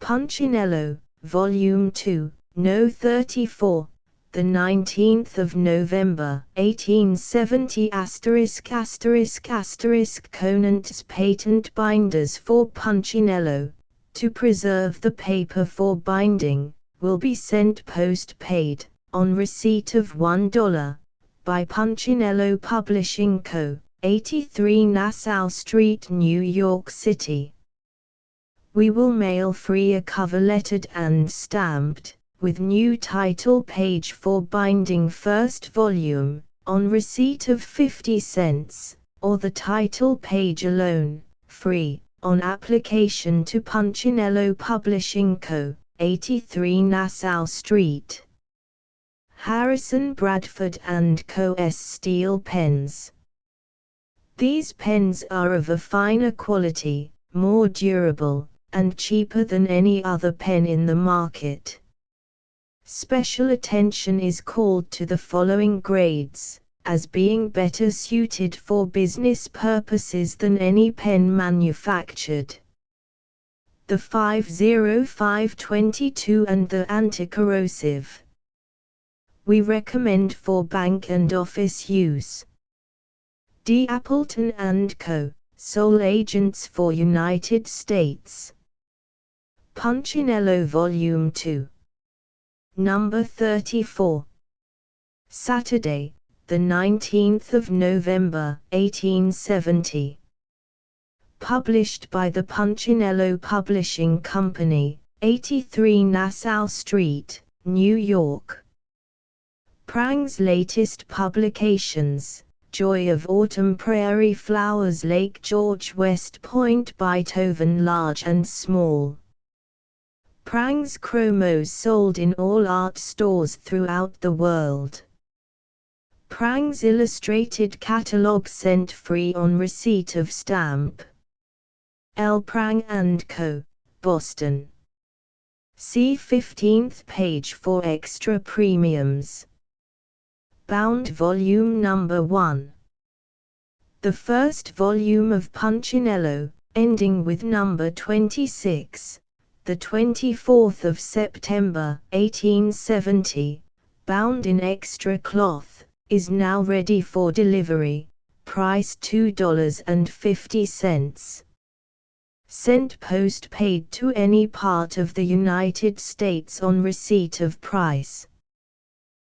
Punchinello, Volume 2, No. 34, the 19th of November, 1870 ***** Conant's patent binders for Punchinello, to preserve the paper for binding, will be sent post-paid, on receipt of $1, by Punchinello Publishing Co., 83 Nassau Street, New York City. We will mail free a cover lettered and stamped, with new title page for binding first volume, on receipt of 50 cents, or the title page alone, free, on application to Punchinello Publishing Co., 83 Nassau Street. Harrison Bradford & Co. S. Steel Pens. These pens are of a finer quality, more durable, and cheaper than any other pen in the market. Special attention is called to the following grades, as being better suited for business purposes than any pen manufactured. The 50522 and the anti-corrosive. We recommend for bank and office use. D. Appleton & Co., sole agents for United States. Punchinello Volume 2. Number 34. Saturday, the 19th of November, 1870. Published by the Punchinello Publishing Company, 83 Nassau Street, New York. Prang's latest publications: Joy of Autumn, Prairie Flowers, Lake George, West Point, Beethoven, Large and Small. Prang's chromos sold in all art stores throughout the world. Prang's illustrated catalog sent free on receipt of stamp. L. Prang & Co., Boston. See 15th page for extra premiums. Bound Volume Number 1. The first volume of Punchinello, ending with number 26, the 24th of September, 1870, bound in extra cloth, is now ready for delivery, price $2.50. Sent post-paid to any part of the United States on receipt of price.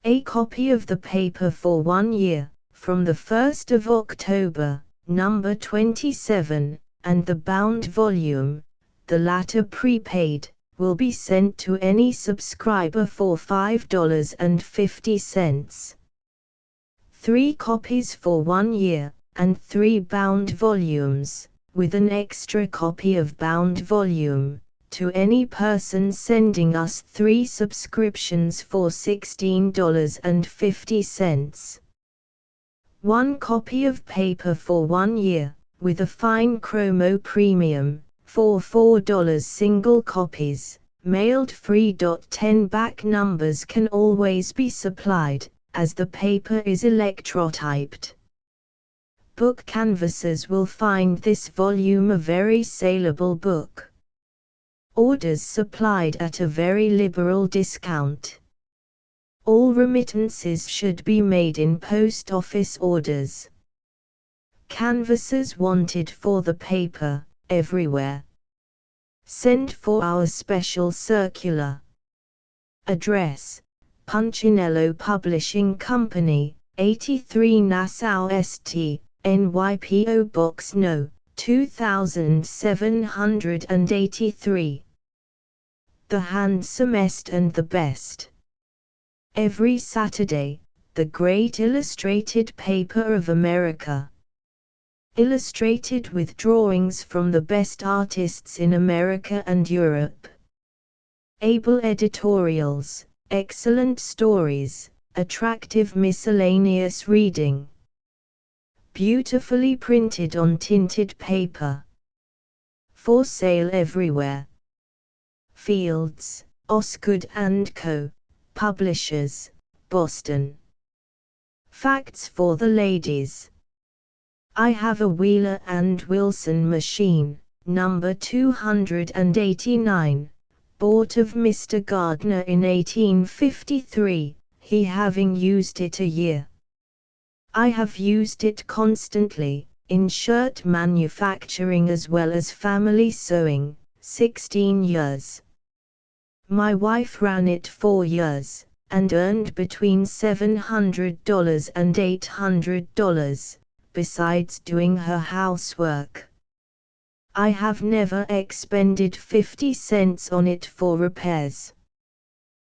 A copy of the paper for 1 year, from the 1st of October, number 27, and the bound volume, the latter prepaid, will be sent to any subscriber for $5.50. 3 copies for 1 year, and 3 bound volumes, with an extra copy of bound volume, to any person sending us 3 subscriptions for $16.50. 1 copy of paper for 1 year, with a fine chromo premium, for $4 single copies, mailed free. 10 back numbers can always be supplied, as the paper is electrotyped. Book canvassers will find this volume a very saleable book. Orders supplied at a very liberal discount. All remittances should be made in post office orders. Canvassers wanted for the paper, everywhere. Send for our special circular. Address: Punchinello Publishing Company, 83 Nassau St., NYPO Box No. 2783. The handsomest and the best. Every Saturday, the great illustrated paper of America. Illustrated with drawings from the best artists in America and Europe. Able editorials, excellent stories, attractive miscellaneous reading. Beautifully printed on tinted paper. For sale everywhere. Fields, Osgood & Co., Publishers, Boston. Facts for the ladies. I have a Wheeler & Wilson machine, number 289, bought of Mr. Gardner in 1853, he having used it a year. I have used it constantly, in shirt manufacturing as well as family sewing, 16 years. My wife ran it 4 years, and earned between $700 and $800, besides doing her housework. I have never expended 50 cents on it for repairs.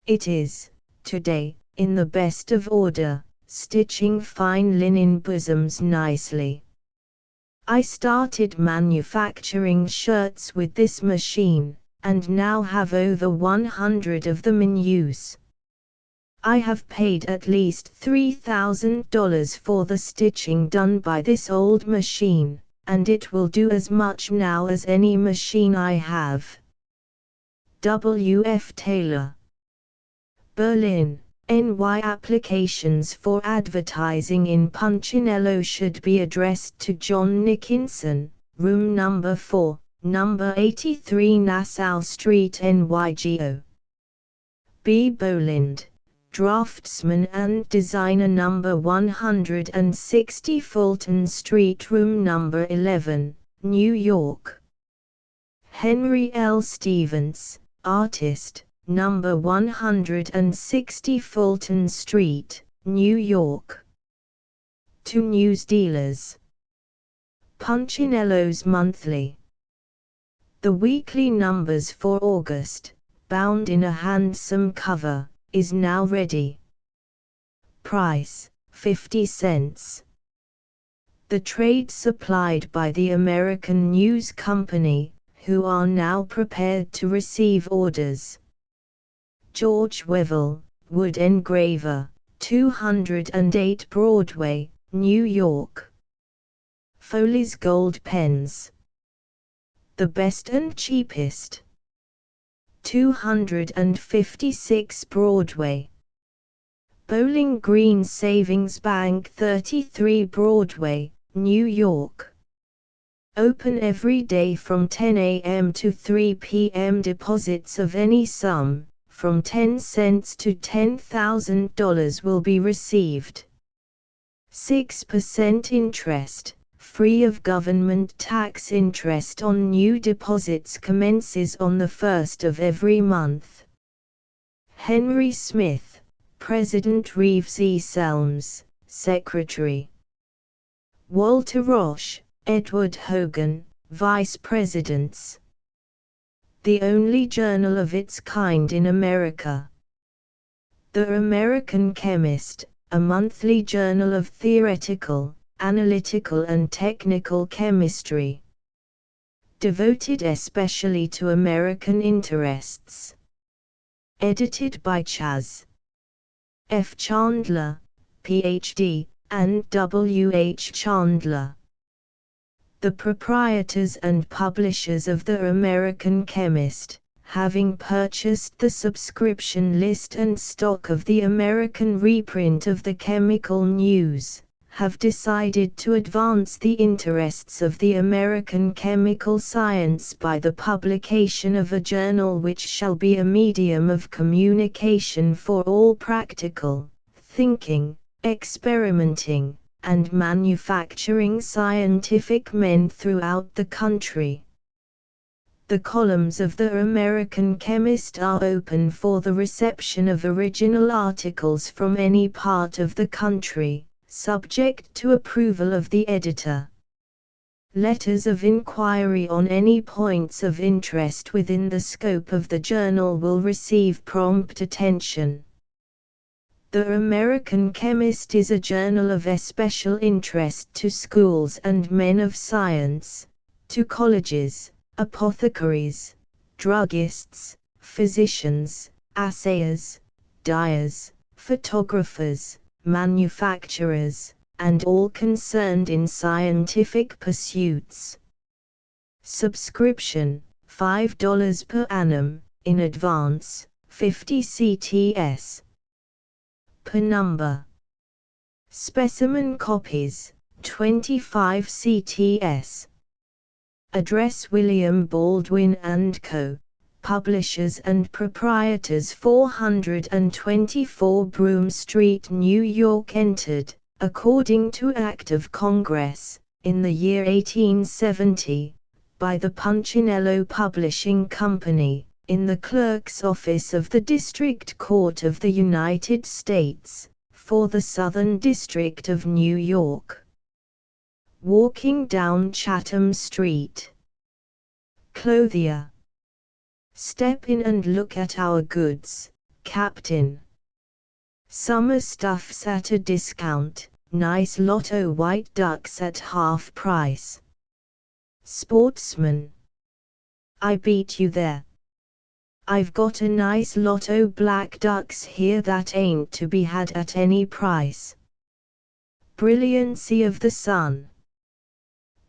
It is, today, in the best of order, stitching fine linen bosoms nicely. I started manufacturing shirts with this machine, and now have over 100 of them in use. I have paid at least $3,000 for the stitching done by this old machine, and it will do as much now as any machine I have. W. F. Taylor, Berlin, NY. Applications for advertising in Punchinello should be addressed to John Nickinson, room number 4, number 83 Nassau Street, NYGO. B. Boland, draftsman and designer, number 160 Fulton Street, room number 11, New York. Henry L. Stevens, artist, number 160 Fulton Street, New York. To news dealers. Punchinello's Monthly. The weekly numbers for August, bound in a handsome cover, is now ready. Price, 50 cents. The trade supplied by the American News Company, who are now prepared to receive orders. George Wevel, wood engraver, 208 Broadway, New York. Foley's Gold Pens. The best and cheapest. 256 Broadway. Bowling Green Savings Bank, 33 Broadway, New York. Open every day from 10 a.m. to 3 p.m. Deposits of any sum, from 10 cents to $10,000 will be received. 6% interest, free of government tax. Interest on new deposits commences on the 1st of every month. Henry Smith, President. Reeves E. Selms, Secretary. Walter Roche, Edward Hogan, Vice Presidents. The only journal of its kind in America. The American Chemist, a monthly journal of theoretical, analytical and technical chemistry. Devoted especially to American interests. Edited by Chas. F. Chandler, Ph.D., and W. H. Chandler. The proprietors and publishers of the American Chemist, having purchased the subscription list and stock of the American reprint of the Chemical News, have decided to advance the interests of the American chemical science by the publication of a journal which shall be a medium of communication for all practical, thinking, experimenting, and manufacturing scientific men throughout the country. The columns of the American Chemist are open for the reception of original articles from any part of the country, subject to approval of the editor. Letters of inquiry on any points of interest within the scope of the journal will receive prompt attention. The American Chemist is a journal of especial interest to schools and men of science, to colleges, apothecaries, druggists, physicians, assayers, dyers, photographers, manufacturers, and all concerned in scientific pursuits. Subscription, $5 per annum, in advance, 50 CTS. Per number. Specimen copies, 25 CTS. Address: William Baldwin & Co., publishers and proprietors, 424 Broome Street, New York, entered, according to Act of Congress, in the year 1870, by the Punchinello Publishing Company, in the Clerk's Office of the District Court of the United States, for the Southern District of New York. Walking down Chatham Street. Clothier. Step in and look at our goods, Captain. Summer stuffs at a discount, nice lotto white ducks at half price. Sportsman. I beat you there. I've got a nice lotto black ducks here that ain't to be had at any price. Brilliancy of the sun.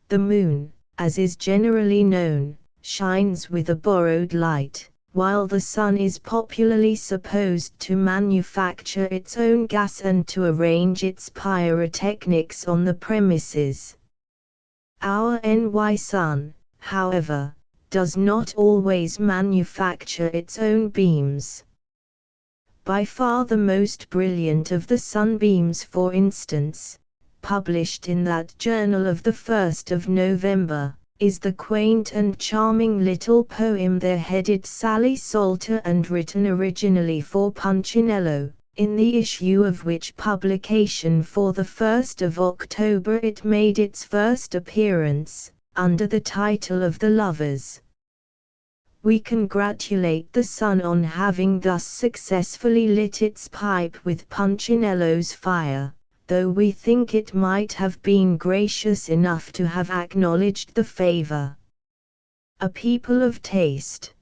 The moon, as is generally known, shines with a borrowed light, while the sun is popularly supposed to manufacture its own gas and to arrange its pyrotechnics on the premises. Our NY sun, however, does not always manufacture its own beams. By far the most brilliant of the sunbeams, for instance, published in that journal of the 1st of November, is the quaint and charming little poem there headed Sally Salter, and written originally for Punchinello, in the issue of which publication for the 1st of October it made its first appearance, under the title of The Lovers. We congratulate the sun on having thus successfully lit its pipe with Punchinello's fire, though we think it might have been gracious enough to have acknowledged the favor. A people of taste.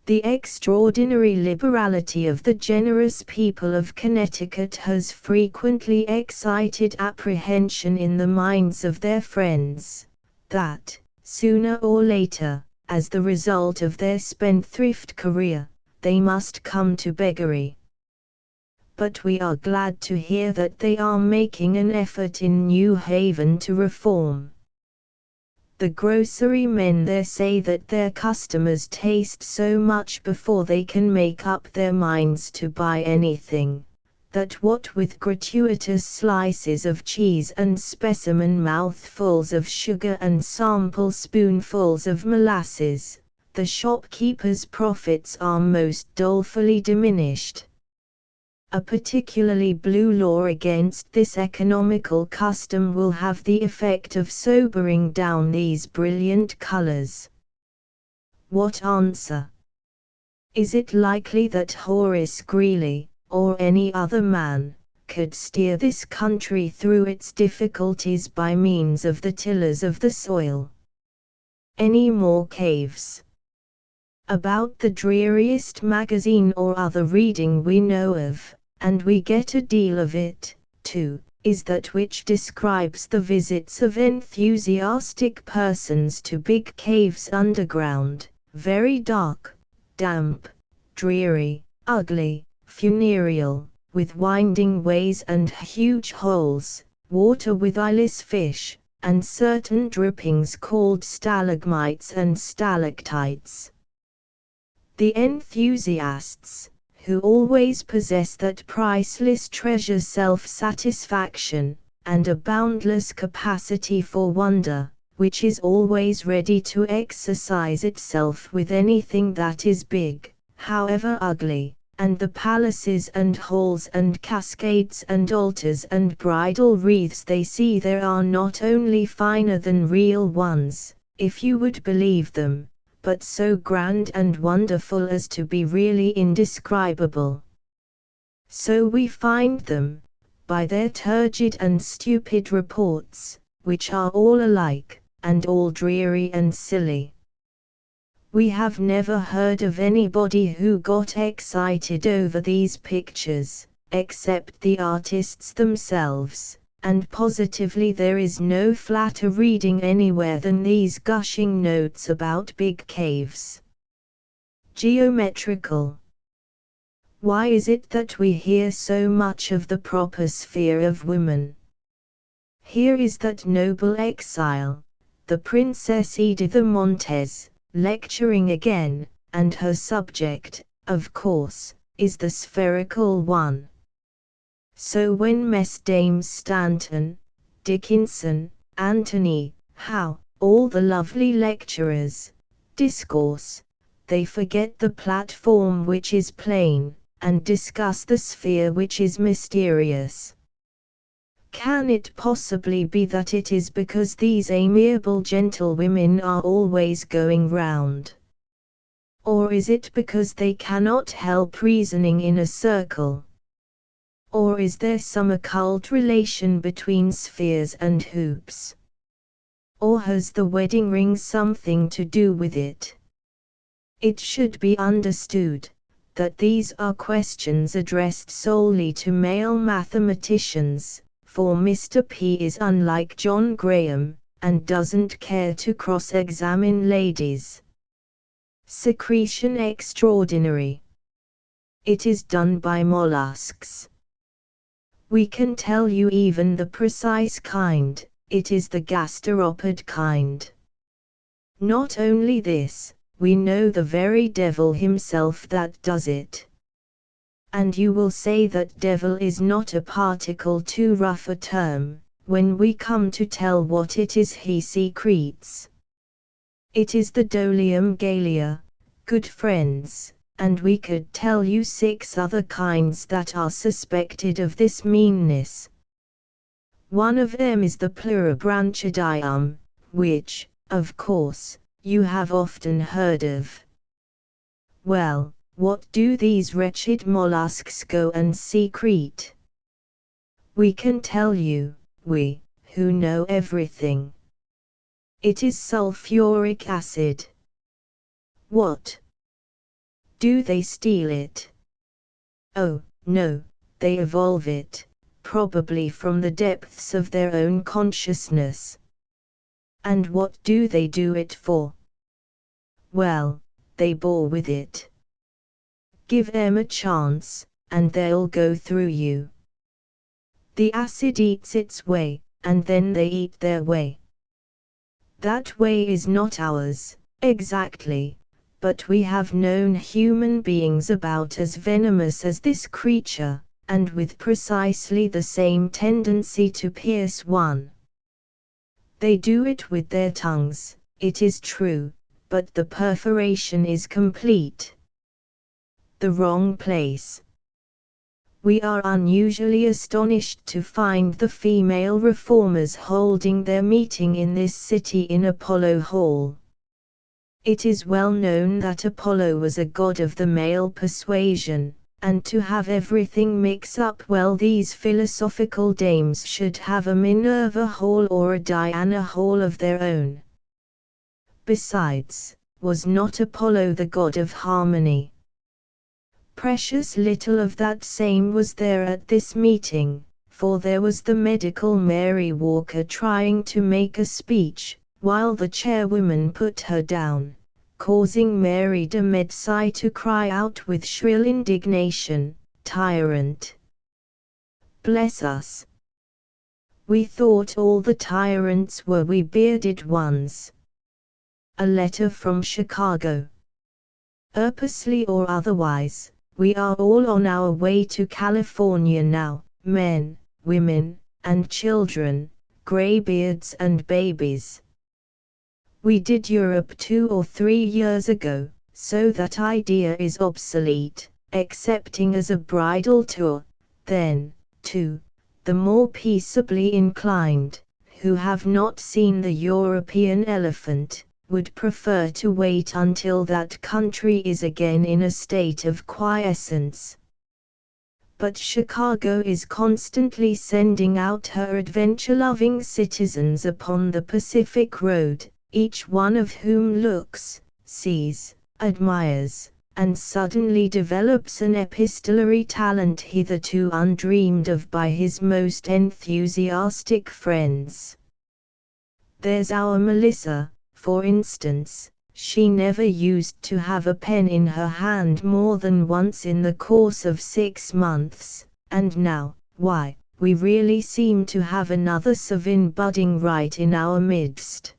The extraordinary liberality of the generous people of Connecticut has frequently excited apprehension in the minds of their friends, that, sooner or later, as the result of their spendthrift career, they must come to beggary. But we are glad to hear that they are making an effort in New Haven to reform. The grocery men there say that their customers taste so much before they can make up their minds to buy anything, that what with gratuitous slices of cheese and specimen mouthfuls of sugar and sample spoonfuls of molasses, the shopkeeper's profits are most dolefully diminished. A particularly blue law against this economical custom will have the effect of sobering down these brilliant colors. What answer? Is it likely that Horace Greeley, or any other man, could steer this country through its difficulties by means of the tillers of the soil? Any more caves? About the dreariest magazine or other reading we know of, and we get a deal of it, too, is that which describes the visits of enthusiastic persons to big caves underground, very dark, damp, dreary, ugly, funereal, with winding ways and huge holes, water with eyeless fish, and certain drippings called stalagmites and stalactites. The enthusiasts, who always possess that priceless treasure self-satisfaction, and a boundless capacity for wonder, which is always ready to exercise itself with anything that is big, however ugly, and the palaces and halls and cascades and altars and bridal wreaths they see there are not only finer than real ones, if you would believe them, but so grand and wonderful as to be really indescribable. So we find them, by their turgid and stupid reports, which are all alike, and all dreary and silly. We have never heard of anybody who got excited over these pictures, except the artists themselves, and positively there is no flatter reading anywhere than these gushing notes about big caves. Geometrical. Why is it that we hear so much of the proper sphere of women? Here is that noble exile, the Princess Edith Montes, lecturing again, and her subject, of course, is the spherical one. So when Mesdames Stanton, Dickinson, Anthony, Howe, all the lovely lecturers, discourse, they forget the platform which is plain, and discuss the sphere which is mysterious. Can it possibly be that it is because these amiable gentlewomen are always going round? Or is it because they cannot help reasoning in a circle? Or is there some occult relation between spheres and hoops? Or has the wedding ring something to do with it? It should be understood that these are questions addressed solely to male mathematicians, for Mr. P is unlike John Graham, and doesn't care to cross-examine ladies. Secretion extraordinary. It is done by mollusks. We can tell you even the precise kind, it is the gasteropod kind. Not only this, we know the very devil himself that does it. And you will say that devil is not a particle too rough a term, when we come to tell what it is he secretes. It is the Dolium Galea, good friends, and we could tell you 6 other kinds that are suspected of this meanness. One of them is the Pluribranchidium, which, of course, you have often heard of. Well, what do these wretched mollusks go and secrete? We can tell you, we, who know everything. It is sulfuric acid. What? Do they steal it? Oh, no, they evolve it, probably from the depths of their own consciousness. And what do they do it for? Well, they bore with it. Give them a chance, and they'll go through you. The acid eats its way, and then they eat their way. That way is not ours, exactly, but we have known human beings about as venomous as this creature, and with precisely the same tendency to pierce one. They do it with their tongues, it is true, but the perforation is complete. The wrong place. We are unusually astonished to find the female reformers holding their meeting in this city in Apollo Hall. It is well known that Apollo was a god of the male persuasion, and to have everything mix up well, these philosophical dames should have a Minerva Hall or a Diana Hall of their own. Besides, was not Apollo the god of harmony? Precious little of that same was there at this meeting, for there was the medical Mary Walker trying to make a speech, while the chairwoman put her down, causing Mary de Medici to cry out with shrill indignation, "Tyrant! Bless us! We thought all the tyrants were we bearded ones." A letter from Chicago. Purposely or otherwise, we are all on our way to California now, men, women, and children, graybeards and babies. We did Europe 2 or 3 years ago, so that idea is obsolete, excepting as a bridal tour. Then, too, the more peaceably inclined, who have not seen the European elephant, would prefer to wait until that country is again in a state of quiescence. But Chicago is constantly sending out her adventure-loving citizens upon the Pacific Road, each one of whom looks, sees, admires, and suddenly develops an epistolary talent hitherto undreamed of by his most enthusiastic friends. There's our Melissa, for instance. She never used to have a pen in her hand more than once in the course of 6 months, and now, why, we really seem to have another Savin budding right in our midst.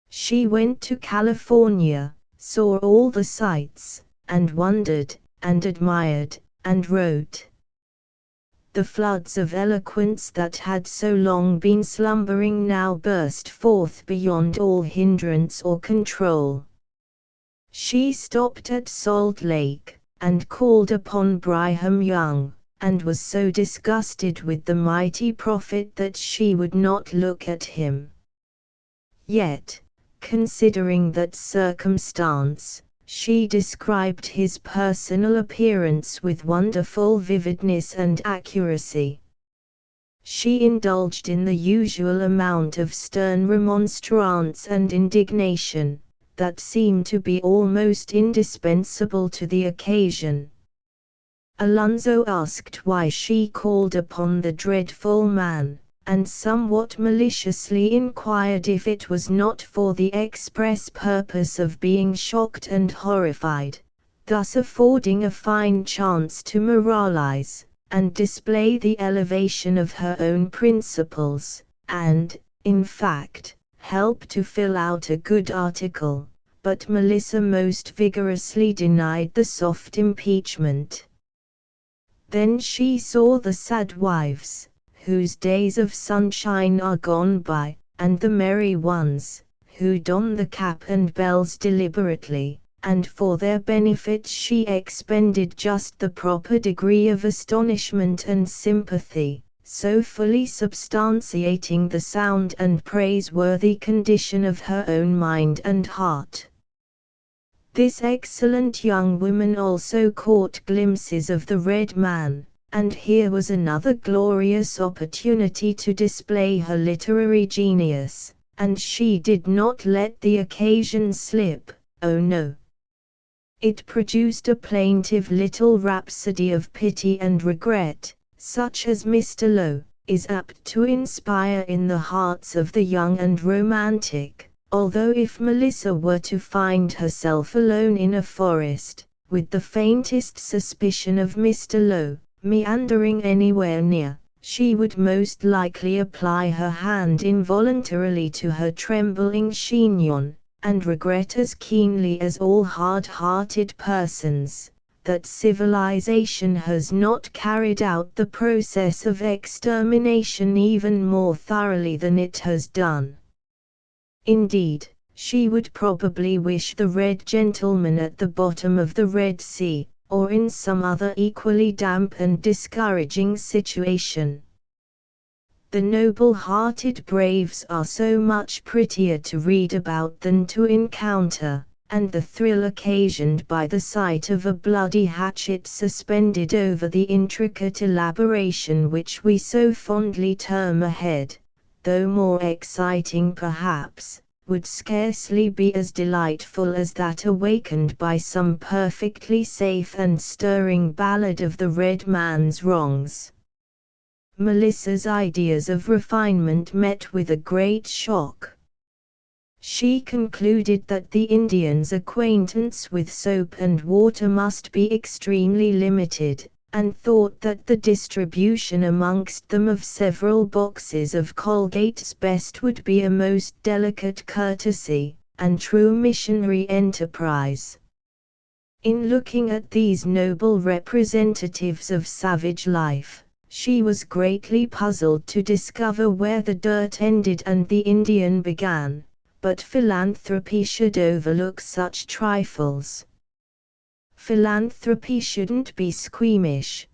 She went to California, saw all the sights, and wondered, and admired, and wrote. The floods of eloquence that had so long been slumbering now burst forth beyond all hindrance or control. She stopped at Salt Lake, and called upon Brigham Young, and was so disgusted with the mighty prophet that she would not look at him. Yet, considering that circumstance, she described his personal appearance with wonderful vividness and accuracy. She indulged in the usual amount of stern remonstrance and indignation, that seemed to be almost indispensable to the occasion. Alonzo asked why she called upon the dreadful man, and somewhat maliciously inquired if it was not for the express purpose of being shocked and horrified, thus affording a fine chance to moralize, and display the elevation of her own principles, and, in fact, help to fill out a good article. But Melissa most vigorously denied the soft impeachment. Then she saw the sad wives, whose days of sunshine are gone by, and the merry ones, who don the cap and bells deliberately, and for their benefit she expended just the proper degree of astonishment and sympathy, so fully substantiating the sound and praiseworthy condition of her own mind and heart. This excellent young woman also caught glimpses of the red man, and here was another glorious opportunity to display her literary genius, and she did not let the occasion slip. Oh no! It produced a plaintive little rhapsody of pity and regret, such as Mr. Lowe is apt to inspire in the hearts of the young and romantic. Although if Melissa were to find herself alone in a forest, with the faintest suspicion of Mr. Lowe meandering anywhere near, she would most likely apply her hand involuntarily to her trembling chignon, and regret as keenly as all hard-hearted persons, that civilization has not carried out the process of extermination even more thoroughly than it has done. Indeed, she would probably wish the red gentleman at the bottom of the Red Sea, or in some other equally damp and discouraging situation. The noble-hearted braves are so much prettier to read about than to encounter, and the thrill occasioned by the sight of a bloody hatchet suspended over the intricate elaboration which we so fondly term a head, though more exciting perhaps, would scarcely be as delightful as that awakened by some perfectly safe and stirring ballad of the red man's wrongs. Melissa's ideas of refinement met with a great shock. She concluded that the Indians' acquaintance with soap and water must be extremely limited, and thought that the distribution amongst them of several boxes of Colgate's Best would be a most delicate courtesy, and true missionary enterprise. In looking at these noble representatives of savage life, she was greatly puzzled to discover where the dirt ended and the Indian began, but philanthropy should overlook such trifles. Philanthropy shouldn't be squeamish.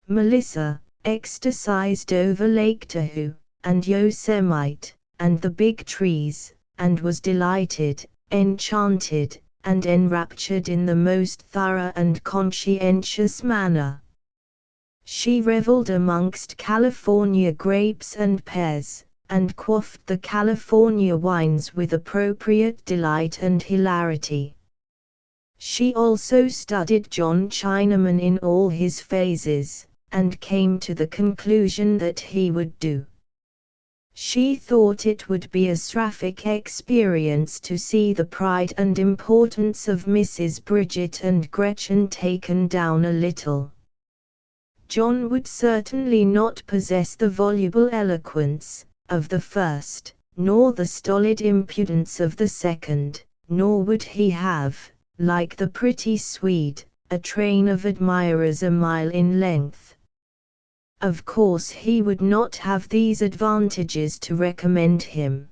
Melissa ecstacised over Lake Tahoe, and Yosemite, and the big trees, and was delighted, enchanted, and enraptured in the most thorough and conscientious manner. She reveled amongst California grapes and pears, and quaffed the California wines with appropriate delight and hilarity. She also studied John Chinaman in all his phases, and came to the conclusion that he would do. She thought it would be a seraphic experience to see the pride and importance of Mrs. Bridget and Gretchen taken down a little. John would certainly not possess the voluble eloquence of the first, nor the stolid impudence of the second, nor would he have, like the pretty Swede, a train of admirers a mile in length. Of course he would not have these advantages to recommend him.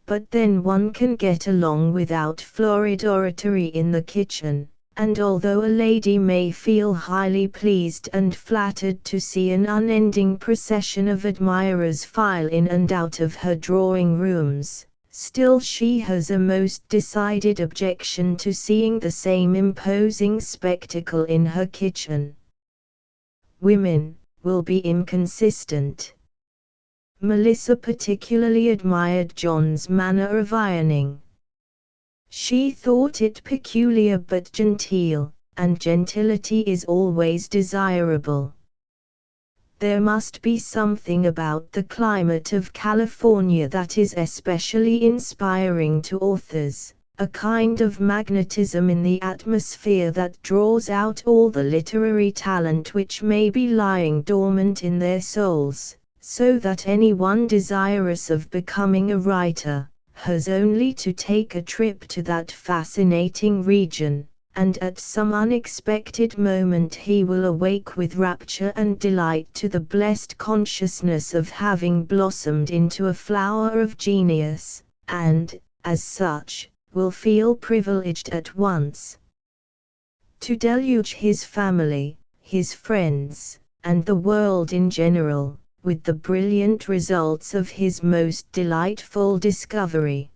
But then one can get along without florid oratory in the kitchen, and although a lady may feel highly pleased and flattered to see an unending procession of admirers file in and out of her drawing rooms, still she has a most decided objection to seeing the same imposing spectacle in her kitchen. Women will be inconsistent. Melissa particularly admired John's manner of ironing. She thought it peculiar but genteel, and gentility is always desirable. There must be something about the climate of California that is especially inspiring to authors, a kind of magnetism in the atmosphere that draws out all the literary talent which may be lying dormant in their souls, so that anyone desirous of becoming a writer has only to take a trip to that fascinating region, and at some unexpected moment he will awake with rapture and delight to the blessed consciousness of having blossomed into a flower of genius, and, as such, will feel privileged at once to deluge his family, his friends, and the world in general with the brilliant results of his most delightful discovery.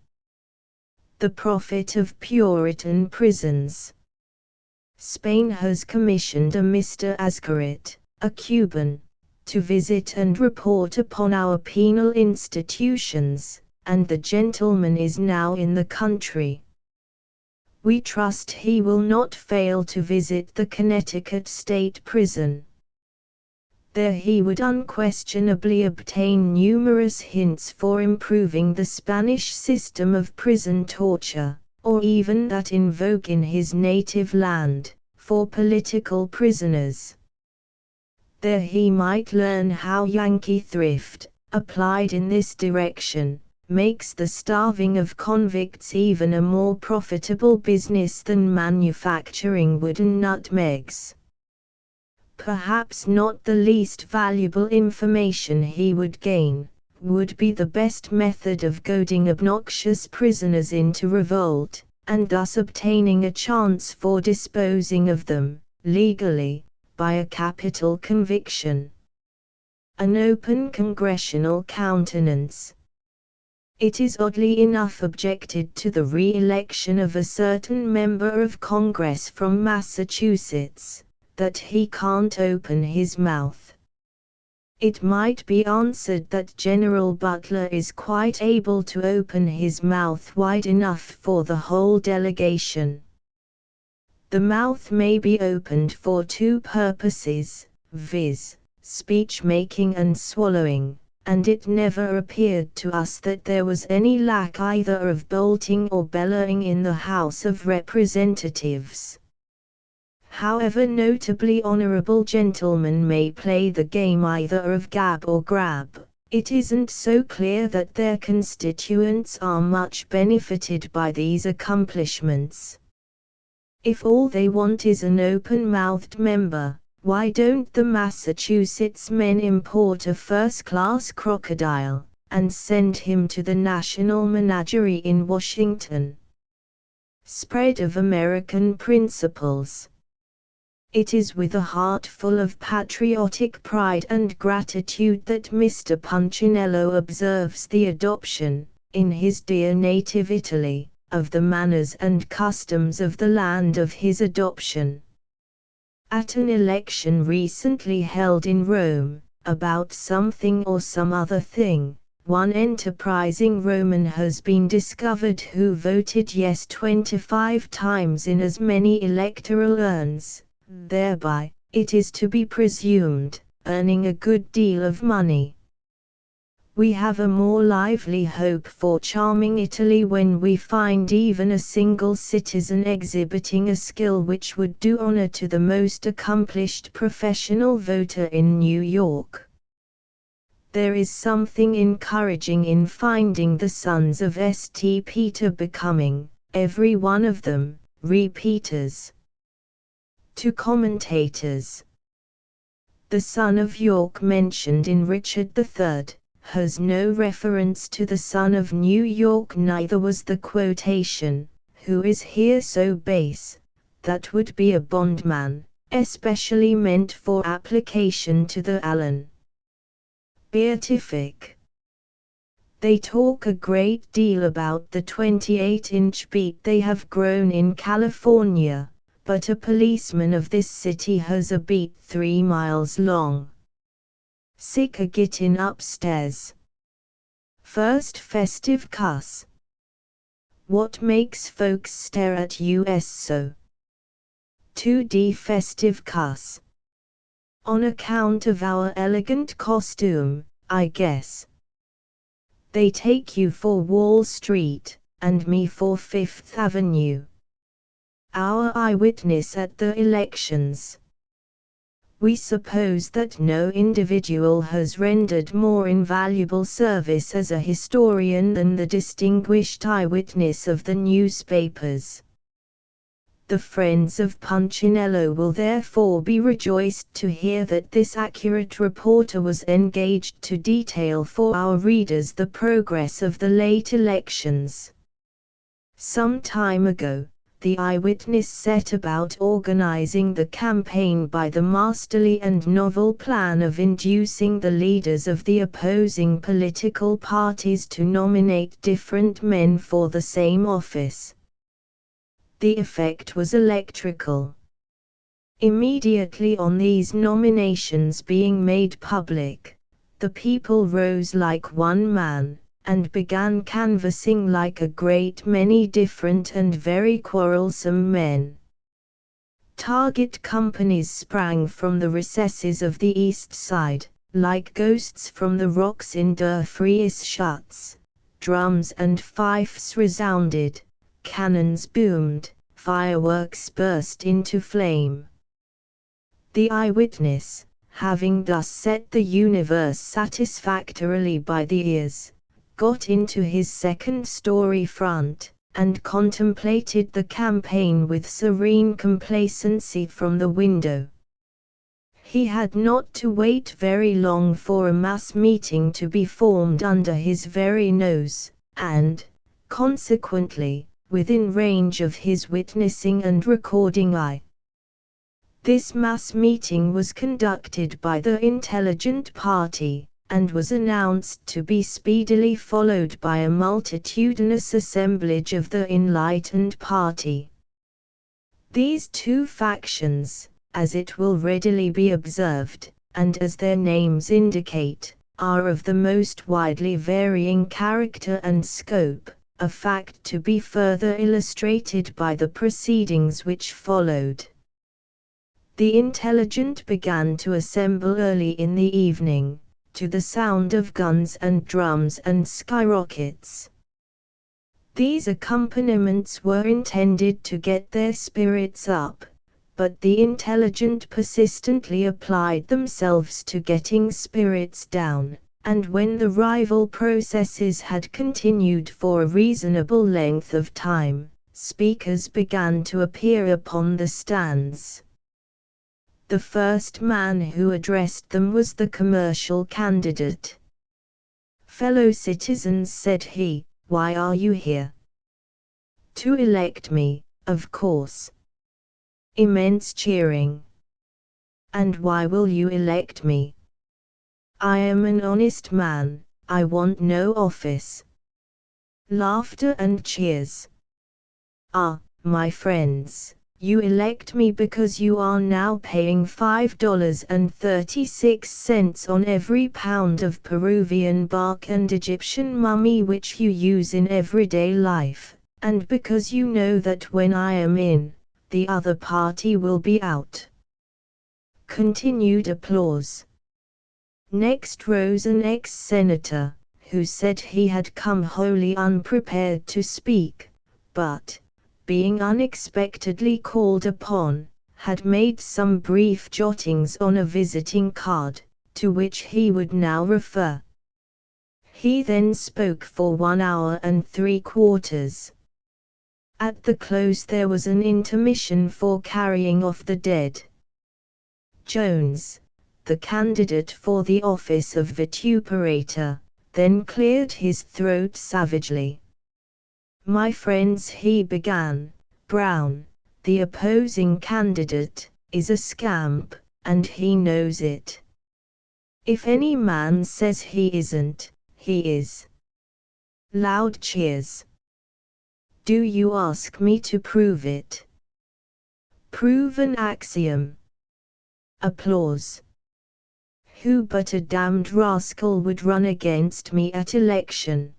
The profit of Puritan prisons. Spain has commissioned a Mr. Azcarate, a Cuban, to visit and report upon our penal institutions, and the gentleman is now in the country. We trust he will not fail to visit the Connecticut State Prison. There he would unquestionably obtain numerous hints for improving the Spanish system of prison torture, or even that in vogue in his native land, for political prisoners. There he might learn how Yankee thrift, applied in this direction, makes the starving of convicts even a more profitable business than manufacturing wooden nutmegs. Perhaps not the least valuable information he would gain, would be the best method of goading obnoxious prisoners into revolt, and thus obtaining a chance for disposing of them, legally, by a capital conviction. An open congressional countenance. It is oddly enough objected to the re-election of a certain member of Congress from Massachusetts, that he can't open his mouth. It might be answered that General Butler is quite able to open his mouth wide enough for the whole delegation. The mouth may be opened for two purposes, viz., speech-making and swallowing, and it never appeared to us that there was any lack either of bolting or bellowing in the House of Representatives. However notably honorable gentlemen may play the game either of gab or grab, it isn't so clear that their constituents are much benefited by these accomplishments. If all they want is an open-mouthed member, why don't the Massachusetts men import a first-class crocodile, and send him to the National Menagerie in Washington? Spread of American principles. It is with a heart full of patriotic pride and gratitude that Mr. Punchinello observes the adoption, in his dear native Italy, of the manners and customs of the land of his adoption. At an election recently held in Rome, about something or some other thing, one enterprising Roman has been discovered who voted yes 25 times in as many electoral urns, thereby, it is to be presumed, earning a good deal of money. We have a more lively hope for charming Italy when we find even a single citizen exhibiting a skill which would do honor to the most accomplished professional voter in New York. There is something encouraging in finding the sons of St. Peter becoming, every one of them, repeaters. To commentators, the son of York mentioned in Richard III has no reference to the son of New York, neither was the quotation, who is here so base, that would be a bondman, especially meant for application to the Allen beatific. They talk a great deal about the 28-inch beat they have grown in California, but a policeman of this city has a beat 3 miles long. Sick a gittin' upstairs. First festive cuss. What makes folks stare at us so? 2D festive cuss. On account of our elegant costume, I guess. They take you for Wall Street, and me for Fifth Avenue. Our eyewitness at the elections. We suppose that no individual has rendered more invaluable service as a historian than the distinguished eyewitness of the newspapers. The friends of Punchinello will therefore be rejoiced to hear that this accurate reporter was engaged to detail for our readers the progress of the late elections. Some time ago, the eyewitness set about organizing the campaign by the masterly and novel plan of inducing the leaders of the opposing political parties to nominate different men for the same office. The effect was electrical. Immediately on these nominations being made public, the people rose like one man, and began canvassing like a great many different and very quarrelsome men. Target companies sprang from the recesses of the east side, like ghosts from the rocks in Der Fries Schutz. Drums and fifes resounded, cannons boomed, fireworks burst into flame. The eyewitness, having thus set the universe satisfactorily by the ears, got into his second-story front, and contemplated the campaign with serene complacency from the window. He had not to wait very long for a mass meeting to be formed under his very nose, and, consequently, within range of his witnessing and recording eye. This mass meeting was conducted by the intelligent party, and was announced to be speedily followed by a multitudinous assemblage of the enlightened party. These two factions, as it will readily be observed, and as their names indicate, are of the most widely varying character and scope, a fact to be further illustrated by the proceedings which followed. The intelligent began to assemble early in the evening, to the sound of guns and drums and skyrockets. These accompaniments were intended to get their spirits up, but the intelligent persistently applied themselves to getting spirits down, and when the rival processes had continued for a reasonable length of time, speakers began to appear upon the stands. The first man who addressed them was the commercial candidate. "Fellow citizens," said he, "why are you here?" "To elect me, of course." Immense cheering. "And why will you elect me?" "I am an honest man, I want no office." Laughter and cheers. "Ah, my friends, you elect me because you are now paying $5.36 on every pound of Peruvian bark and Egyptian mummy which you use in everyday life, and because you know that when I am in, the other party will be out." Continued applause. Next rose an ex-senator, who said he had come wholly unprepared to speak, but, being unexpectedly called upon, had made some brief jottings on a visiting card, to which he would now refer. He then spoke for 1 hour and 3/4. At the close there was an intermission for carrying off the dead. Jones, the candidate for the office of vituperator, then cleared his throat savagely. "My friends," he began, "Brown, the opposing candidate, is a scamp, and he knows it. If any man says he isn't, he is." Loud cheers. "Do you ask me to prove it?" "Prove an axiom." Applause. "Who but a damned rascal would run against me at election?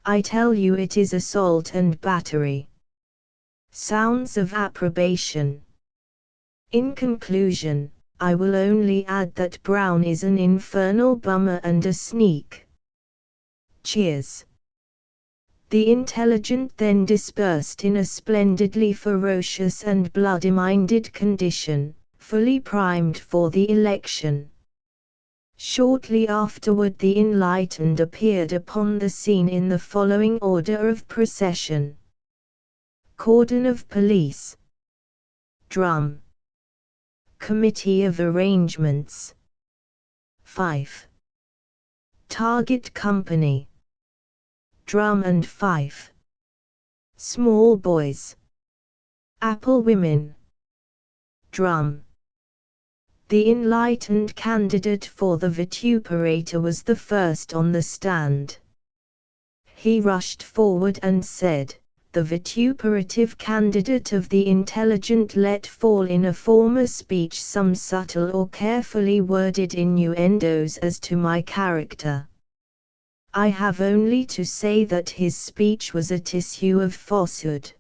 I tell you it is assault and battery." Sounds of approbation. In conclusion, I will only add that Brown is an infernal bummer and a sneak. Cheers. The intelligent then dispersed in a splendidly ferocious and bloody-minded condition, fully primed for the election. Shortly afterward the enlightened appeared upon the scene in the following order of procession. Cordon of police. Drum. Committee of arrangements. Fife. Target company. Drum and fife. Small boys. Apple women. Drum. The enlightened candidate for the vituperator was the first on the stand. He rushed forward and said, "The vituperative candidate of the intelligent let fall in a former speech some subtle or carefully worded innuendos as to my character. I have only to say that his speech was a tissue of falsehood.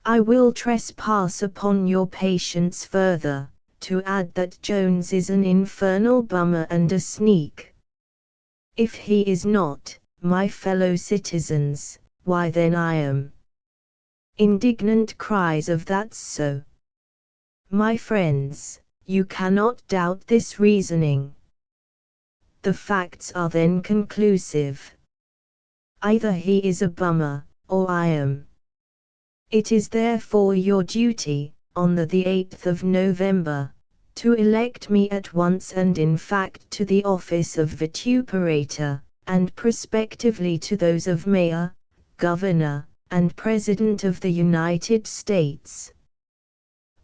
I will trespass upon your patience further, to add that Jones is an infernal bummer and a sneak. If he is not, my fellow citizens, why then I am." Indignant cries of "That's so." My friends, you cannot doubt this reasoning. The facts are then conclusive. Either he is a bummer, or I am. It is therefore your duty, on the 8th of November, to elect me at once and in fact to the office of vituperator, and prospectively to those of Mayor, Governor, and President of the United States.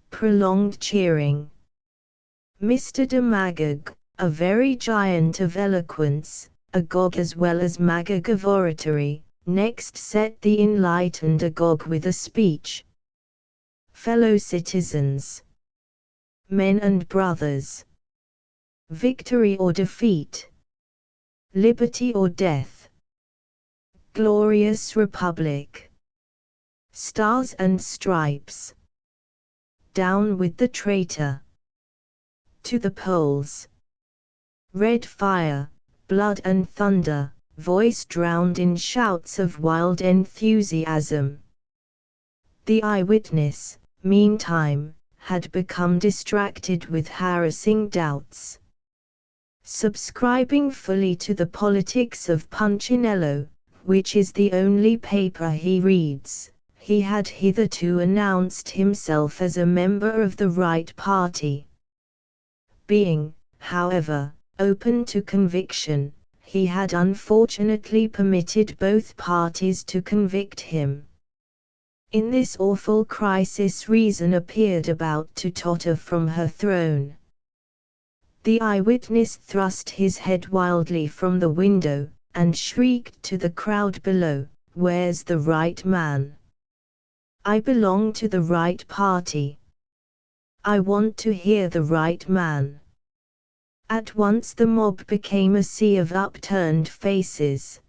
Prolonged cheering. Mr. Demagog, a very giant of eloquence, agog as well as magog of oratory, next set the enlightened agog with a speech. Fellow citizens, men and brothers, victory or defeat, liberty or death, glorious republic, stars and stripes, down with the traitor, to the polls. Red fire, blood and thunder, voice drowned in shouts of wild enthusiasm. The eyewitness, meantime, had become distracted with harassing doubts. Subscribing fully to the politics of Punchinello, which is the only paper he reads, he had hitherto announced himself as a member of the right party. Being, however, open to conviction, he had unfortunately permitted both parties to convict him. In this awful crisis reason appeared about to totter from her throne. The eyewitness thrust his head wildly from the window, and shrieked to the crowd below, "Where's the right man? I belong to the right party. I want to hear the right man." At once the mob became a sea of upturned faces.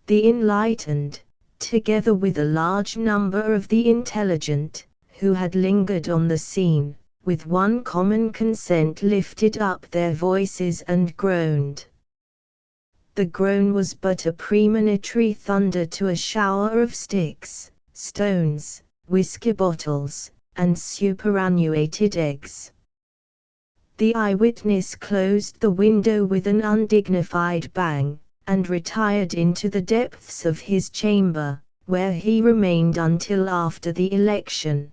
The enlightened, together with a large number of the intelligent, who had lingered on the scene, with one common consent lifted up their voices and groaned. The groan was but a premonitory thunder to a shower of sticks, stones, whiskey bottles, and superannuated eggs. The eyewitness closed the window with an undignified bang, and retired into the depths of his chamber, where he remained until after the election.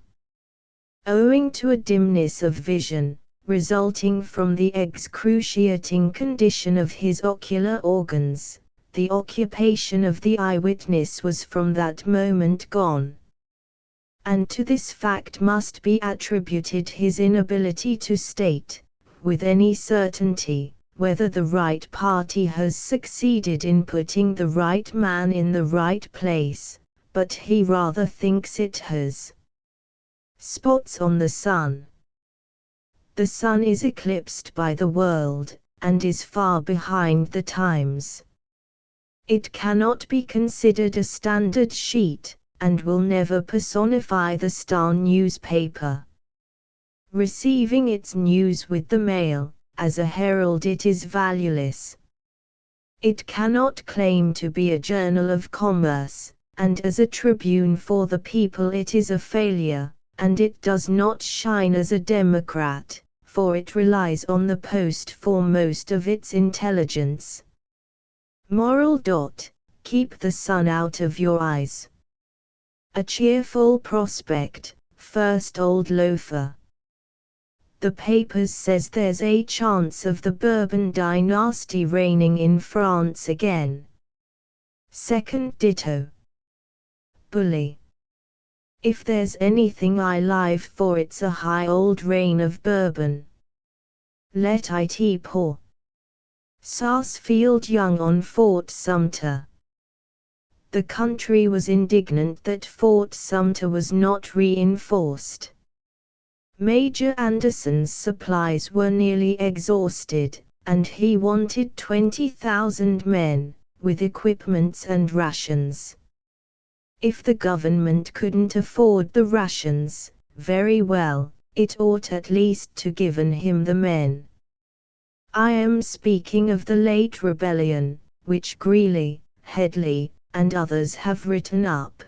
Owing to a dimness of vision, resulting from the excruciating condition of his ocular organs, the occupation of the eyewitness was from that moment gone. And to this fact must be attributed his inability to state, with any certainty, whether the right party has succeeded in putting the right man in the right place, but he rather thinks it has. Spots on the sun. The sun is eclipsed by the world, and is far behind the times. It cannot be considered a standard sheet, and will never personify the Star newspaper. Receiving its news with the mail, as a herald it is valueless. It cannot claim to be a journal of commerce, and as a tribune for the people it is a failure, and it does not shine as a democrat, for it relies on the post for most of its intelligence. Moral. Keep the sun out of your eyes. A cheerful prospect, first old loafer. The papers says there's a chance of the Bourbon dynasty reigning in France again. Second ditto. Bully. If there's anything I live for it's a high old reign of Bourbon. Let it pour. Sarsfield Young on Fort Sumter. The country was indignant that Fort Sumter was not reinforced. Major Anderson's supplies were nearly exhausted, and he wanted 20,000 men, with equipments and rations. If the government couldn't afford the rations, very well, it ought at least to given him the men. I am speaking of the late rebellion, which Greeley, Headley, and others have written up.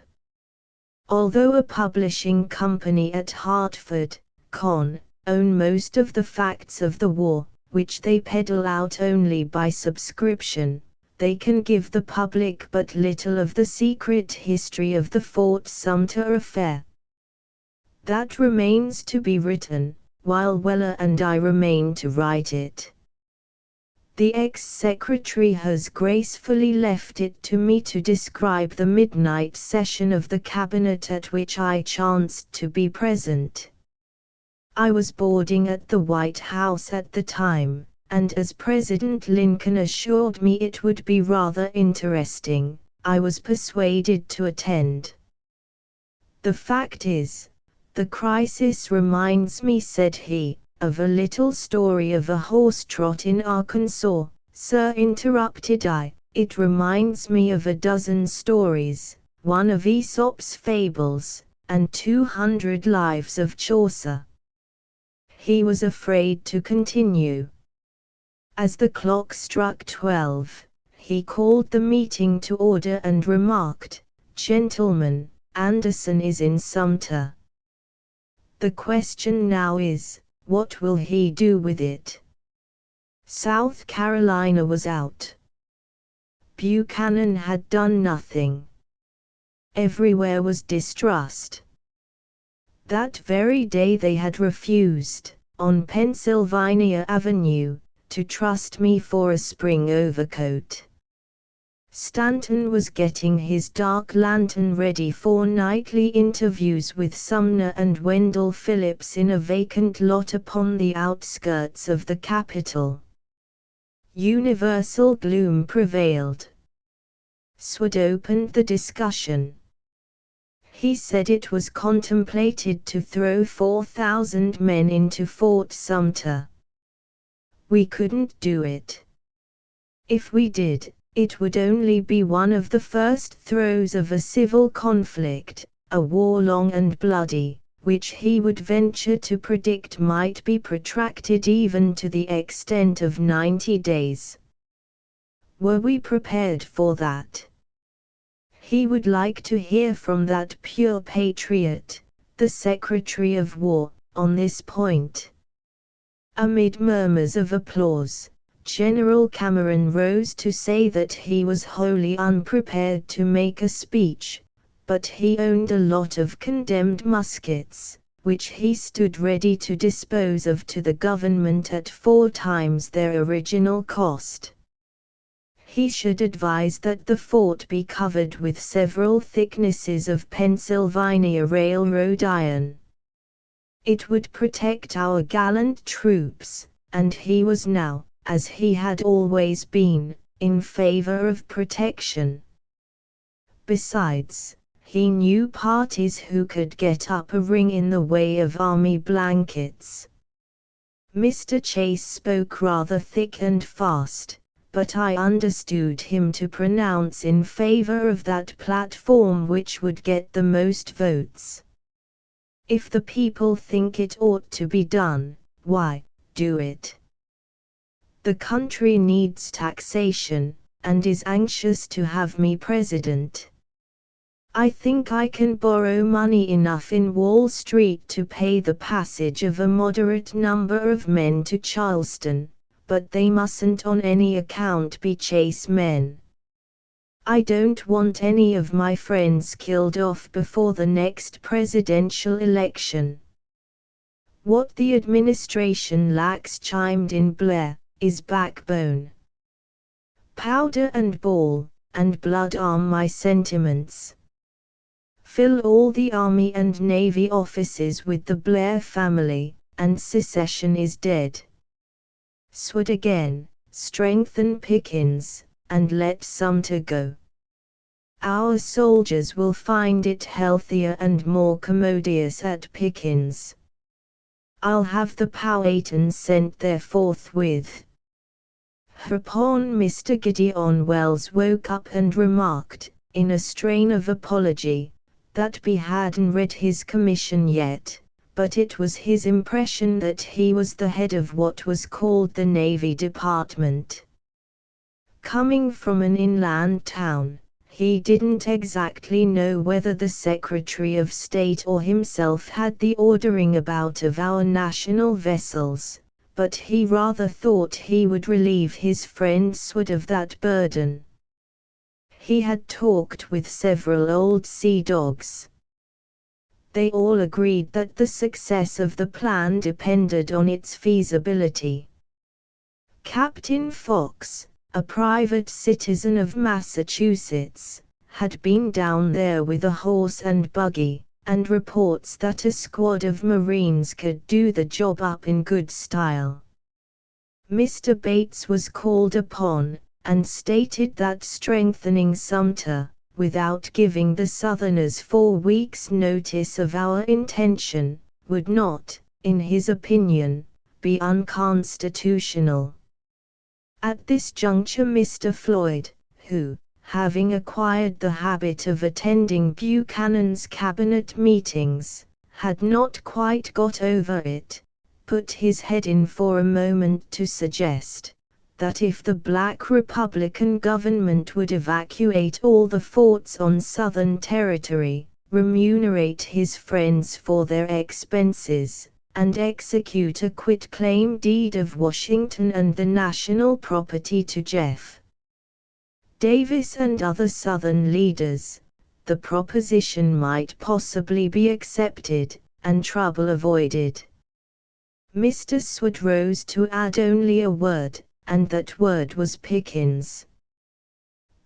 Although a publishing company at Hartford, Conn, own most of the facts of the war, which they peddle out only by subscription, they can give the public but little of the secret history of the Fort Sumter affair. That remains to be written, while Weller and I remain to write it. The ex-secretary has gracefully left it to me to describe the midnight session of the cabinet at which I chanced to be present. I was boarding at the White House at the time, and as President Lincoln assured me it would be rather interesting, I was persuaded to attend. The fact is, the crisis reminds me, said he, of a little story of a horse trot in Arkansas. Sir, interrupted I, it reminds me of a dozen stories, one of Aesop's fables, and 200 lives of Chaucer. He was afraid to continue. As the clock struck 12, he called the meeting to order and remarked, "Gentlemen, Anderson is in Sumter. The question now is, what will he do with it?" South Carolina was out. Buchanan had done nothing. Everywhere was distrust. That very day they had refused, on Pennsylvania Avenue, to trust me for a spring overcoat. Stanton was getting his dark lantern ready for nightly interviews with Sumner and Wendell Phillips in a vacant lot upon the outskirts of the Capitol. Universal gloom prevailed. Sword opened the discussion. He said it was contemplated to throw 4,000 men into Fort Sumter. We couldn't do it. If we did, it would only be one of the first throes of a civil conflict, a war long and bloody, which he would venture to predict might be protracted even to the extent of 90 days. Were we prepared for that? He would like to hear from that pure patriot, the Secretary of War, on this point. Amid murmurs of applause, General Cameron rose to say that he was wholly unprepared to make a speech, but he owned a lot of condemned muskets, which he stood ready to dispose of to the government at 4 times their original cost. He should advise that the fort be covered with several thicknesses of Pennsylvania railroad iron. It would protect our gallant troops, and he was now, as he had always been, in favor of protection. Besides, he knew parties who could get up a ring in the way of army blankets. Mr. Chase spoke rather thick and fast, but I understood him to pronounce in favor of that platform which would get the most votes. If the people think it ought to be done, why, do it. The country needs taxation, and is anxious to have me president. I think I can borrow money enough in Wall Street to pay the passage of a moderate number of men to Charleston, but they mustn't on any account be Chase men. I don't want any of my friends killed off before the next presidential election. What the administration lacks, chimed in Blair, is backbone. Powder and ball, and blood are my sentiments. Fill all the Army and Navy offices with the Blair family, and secession is dead. Sword again, strengthen Pickens, and let Sumter go. Our soldiers will find it healthier and more commodious at Pickens. I'll have the Powhatan sent there forthwith. Hereupon Mr. Gideon Welles woke up and remarked, in a strain of apology, that he hadn't read his commission yet, but it was his impression that he was the head of what was called the Navy Department. Coming from an inland town, he didn't exactly know whether the Secretary of State or himself had the ordering about of our national vessels, but he rather thought he would relieve his friend Sword of that burden. He had talked with several old sea dogs. They all agreed that the success of the plan depended on its feasibility. Captain Fox, a private citizen of Massachusetts, had been down there with a horse and buggy, and reports that a squad of Marines could do the job up in good style. Mr. Bates was called upon, and stated that strengthening Sumter, without giving the Southerners 4 weeks' notice of our intention, would not, in his opinion, be unconstitutional. At this juncture Mr. Floyd, who, having acquired the habit of attending Buchanan's cabinet meetings, had not quite got over it, put his head in for a moment to suggest that if the Black Republican government would evacuate all the forts on Southern territory, remunerate his friends for their expenses, and execute a quitclaim deed of Washington and the national property to Jeff Davis and other Southern leaders, the proposition might possibly be accepted, and trouble avoided. Mr. Sword rose to add only a word, and that word was Pickens.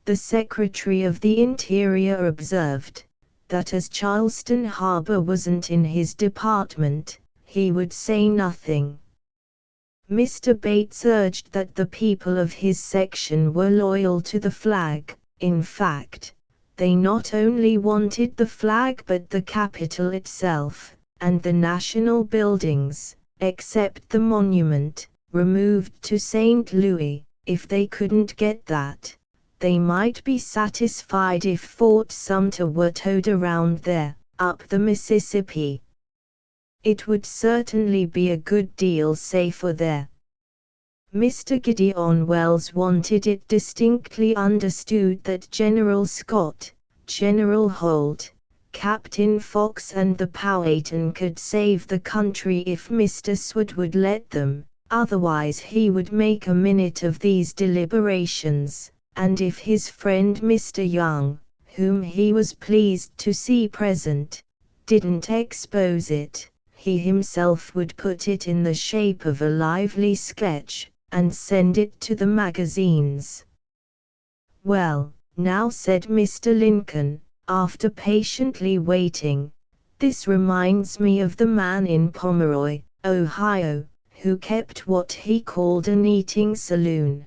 The Secretary of the Interior observed that as Charleston Harbor wasn't in his department, he would say nothing. Mr. Bates urged that the people of his section were loyal to the flag. In fact, they not only wanted the flag but the Capitol itself, and the national buildings, except the monument, removed to St. Louis. If they couldn't get that, they might be satisfied if Fort Sumter were towed around there, up the Mississippi. It would certainly be a good deal safer there. Mr. Gideon Welles wanted it distinctly understood that General Scott, General Holt, Captain Fox and the Powhatan could save the country if Mr. Sword would let them. Otherwise he would make a minute of these deliberations, and if his friend Mr. Young, whom he was pleased to see present, didn't expose it. He himself would put it in the shape of a lively sketch, and send it to the magazines. "Well, now," said Mr. Lincoln, after patiently waiting, "this reminds me of the man in Pomeroy, Ohio, who kept what he called an eating saloon.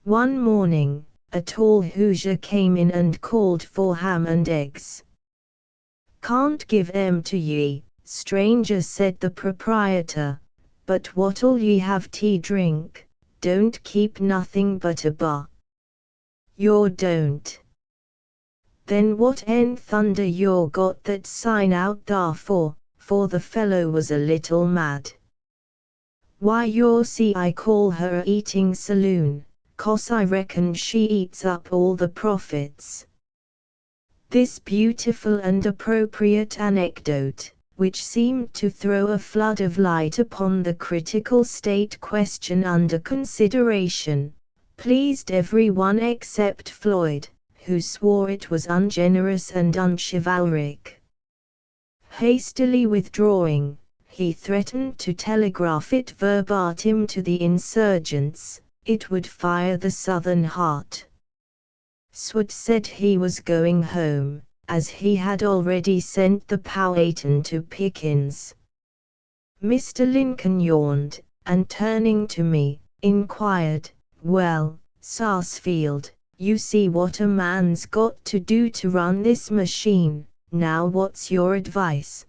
One morning, a tall Hoosier came in and called for ham and eggs. 'Can't give 'em to ye, stranger,' said the proprietor, 'but what'll ye have tea drink? Don't keep nothing but a bar.' 'Yor don't. Then what in thunder yor got that sign out thar for?' For the fellow was a little mad. 'Why, yor see, I call her a eating saloon, 'cause I reckon she eats up all the profits.'" This beautiful and appropriate anecdote, which seemed to throw a flood of light upon the critical state question under consideration, pleased everyone except Floyd, who swore it was ungenerous and unchivalric. Hastily withdrawing, he threatened to telegraph it verbatim to the insurgents. It would fire the Southern heart. Swart said he was going home, as he had already sent the Powhatan to Pickens. Mr. Lincoln yawned, and turning to me, inquired, "Well, Sarsfield, you see what a man's got to do to run this machine. Now what's your advice?"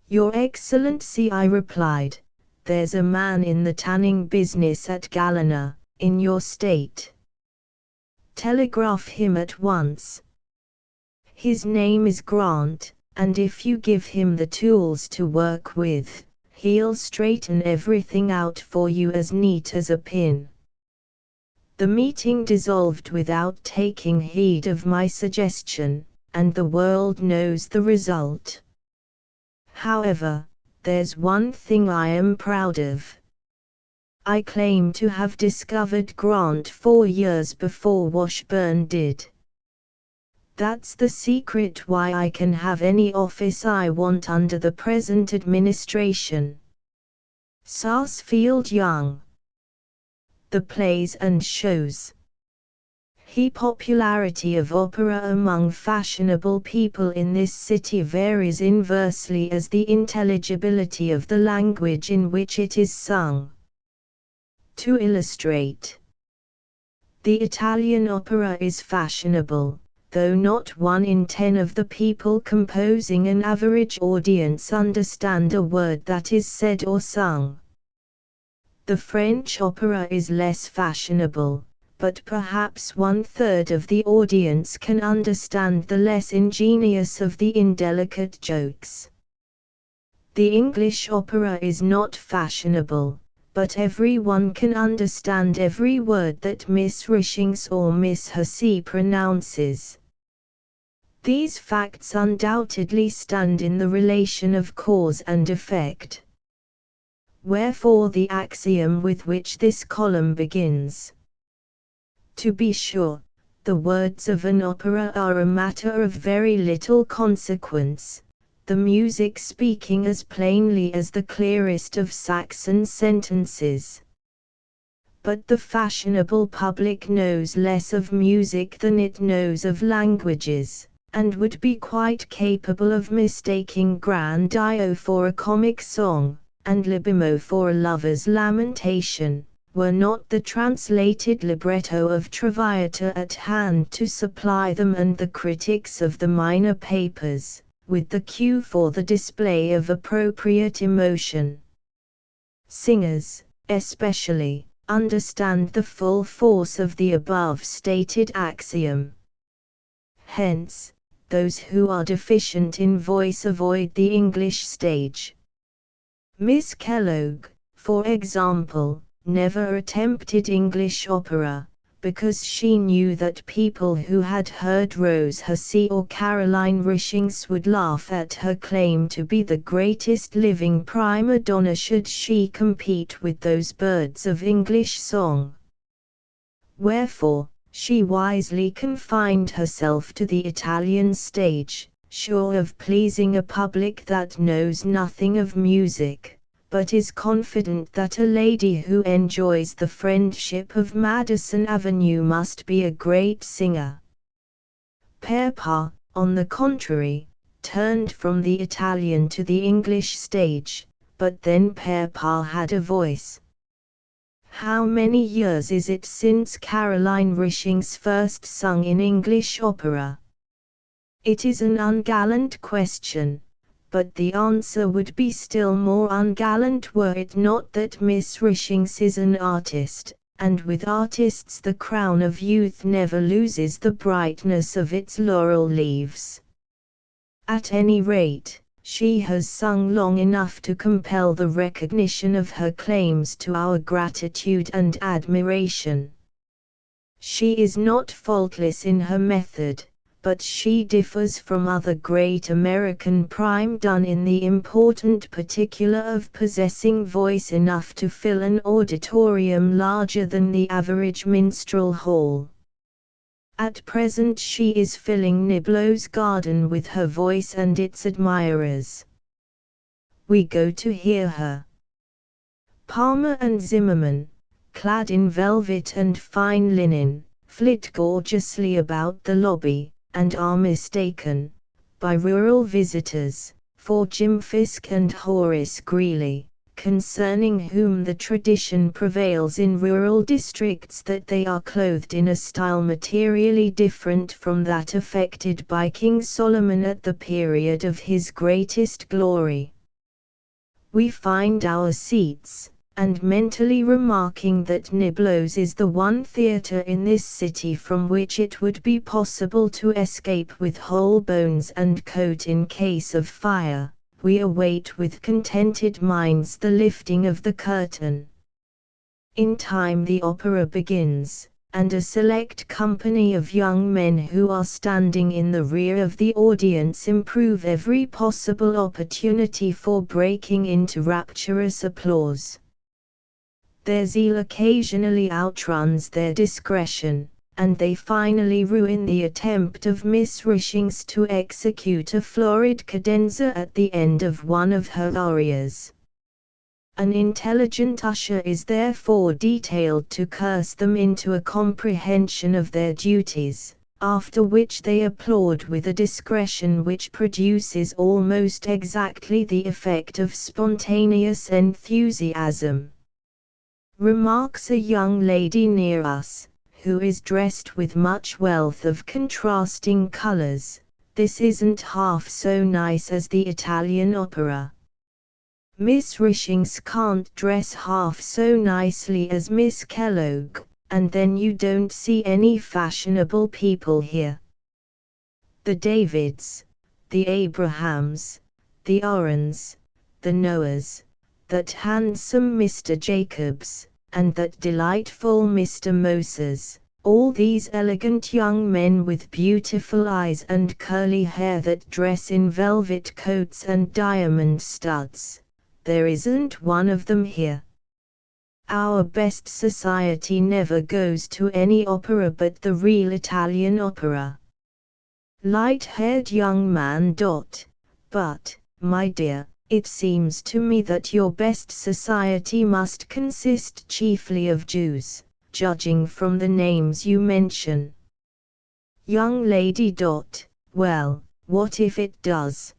"Your Excellency," I replied, "there's a man in the tanning business at Galena, in your state. Telegraph him at once. His name is Grant, and if you give him the tools to work with, he'll straighten everything out for you as neat as a pin." The meeting dissolved without taking heed of my suggestion, and the world knows the result. However, there's one thing I am proud of. I claim to have discovered Grant 4 years before Washburn did. That's the secret why I can have any office I want under the present administration. Sarsfield Young. The plays and shows. Popularity of opera among fashionable people in this city varies inversely as the intelligibility of the language in which it is sung. To illustrate, the Italian opera is fashionable, though not 1 in 10 of the people composing an average audience understand a word that is said or sung. The French opera is less fashionable, but perhaps 1/3 of the audience can understand the less ingenious of the indelicate jokes. The English opera is not fashionable, but everyone can understand every word that Miss Rishings or Miss Hussey pronounces. These facts undoubtedly stand in the relation of cause and effect. Wherefore the axiom with which this column begins. To be sure, the words of an opera are a matter of very little consequence, the music speaking as plainly as the clearest of Saxon sentences. But the fashionable public knows less of music than it knows of languages, and would be quite capable of mistaking Grandioso for a comic song, and Libimo for a lover's lamentation, were not the translated libretto of Traviata at hand to supply them and the critics of the minor papers with the cue for the display of appropriate emotion. Singers, especially, understand the full force of the above stated axiom. Hence, those who are deficient in voice avoid the English stage. Miss Kellogg, for example, never attempted English opera, because she knew that people who had heard Rose Hussey or Caroline Rishings would laugh at her claim to be the greatest living prima donna should she compete with those birds of English song. Wherefore, she wisely confined herself to the Italian stage, sure of pleasing a public that knows nothing of music, but is confident that a lady who enjoys the friendship of Madison Avenue must be a great singer. Papa, on the contrary, turned from the Italian to the English stage, but then Papa had a voice. How many years is it since Caroline Rishings first sung in English opera? It is an ungallant question, but the answer would be still more ungallant were it not that Miss Rishings is an artist, and with artists the crown of youth never loses the brightness of its laurel leaves. At any rate, she has sung long enough to compel the recognition of her claims to our gratitude and admiration. She is not faultless in her method, but she differs from other great American prime done in the important particular of possessing voice enough to fill an auditorium larger than the average minstrel hall. At present she is filling Niblo's garden with her voice and its admirers. We go to hear her. Palmer and Zimmerman, clad in velvet and fine linen, flit gorgeously about the lobby, and are mistaken, by rural visitors, for Jim Fisk and Horace Greeley, concerning whom the tradition prevails in rural districts that they are clothed in a style materially different from that affected by King Solomon at the period of his greatest glory. We find our seats, and mentally remarking that Niblo's is the one theatre in this city from which it would be possible to escape with whole bones and coat in case of fire, we await with contented minds the lifting of the curtain. In time the opera begins, and a select company of young men who are standing in the rear of the audience improve every possible opportunity for breaking into rapturous applause. Their zeal occasionally outruns their discretion, and they finally ruin the attempt of Miss Rishings to execute a florid cadenza at the end of one of her arias. An intelligent usher is therefore detailed to curse them into a comprehension of their duties, after which they applaud with a discretion which produces almost exactly the effect of spontaneous enthusiasm. Remarks a young lady near us, who is dressed with much wealth of contrasting colors, "This isn't half so nice as the Italian opera." Miss Rishings can't dress half so nicely as Miss Kellogg, and then you don't see any fashionable people here. The Davids, the Abrahams, the Orens, the Noahs, that handsome Mr. Jacobs, and that delightful Mr. Moses, all these elegant young men with beautiful eyes and curly hair that dress in velvet coats and diamond studs, there isn't one of them here. Our best society never goes to any opera but the real Italian opera. Light-haired young man. But, my dear, it seems to me that your best society must consist chiefly of Jews, judging from the names you mention. Young lady. Well, what if it does?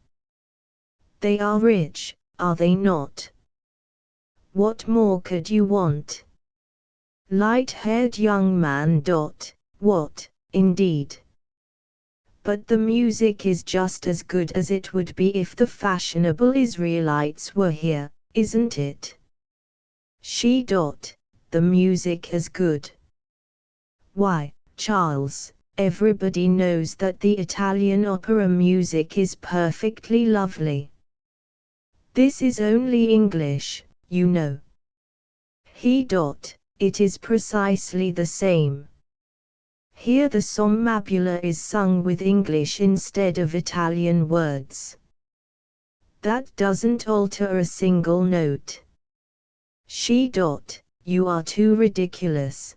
They are rich, are they not? What more could you want? Light-haired young man. What, indeed? But the music is just as good as it would be if the fashionable Israelites were here, isn't it? She. The music is good. Why, Charles, everybody knows that the Italian opera music is perfectly lovely. This is only English, you know. He. It is precisely the same. Here the Sommabula is sung with English instead of Italian words. That doesn't alter a single note. She. You are too ridiculous.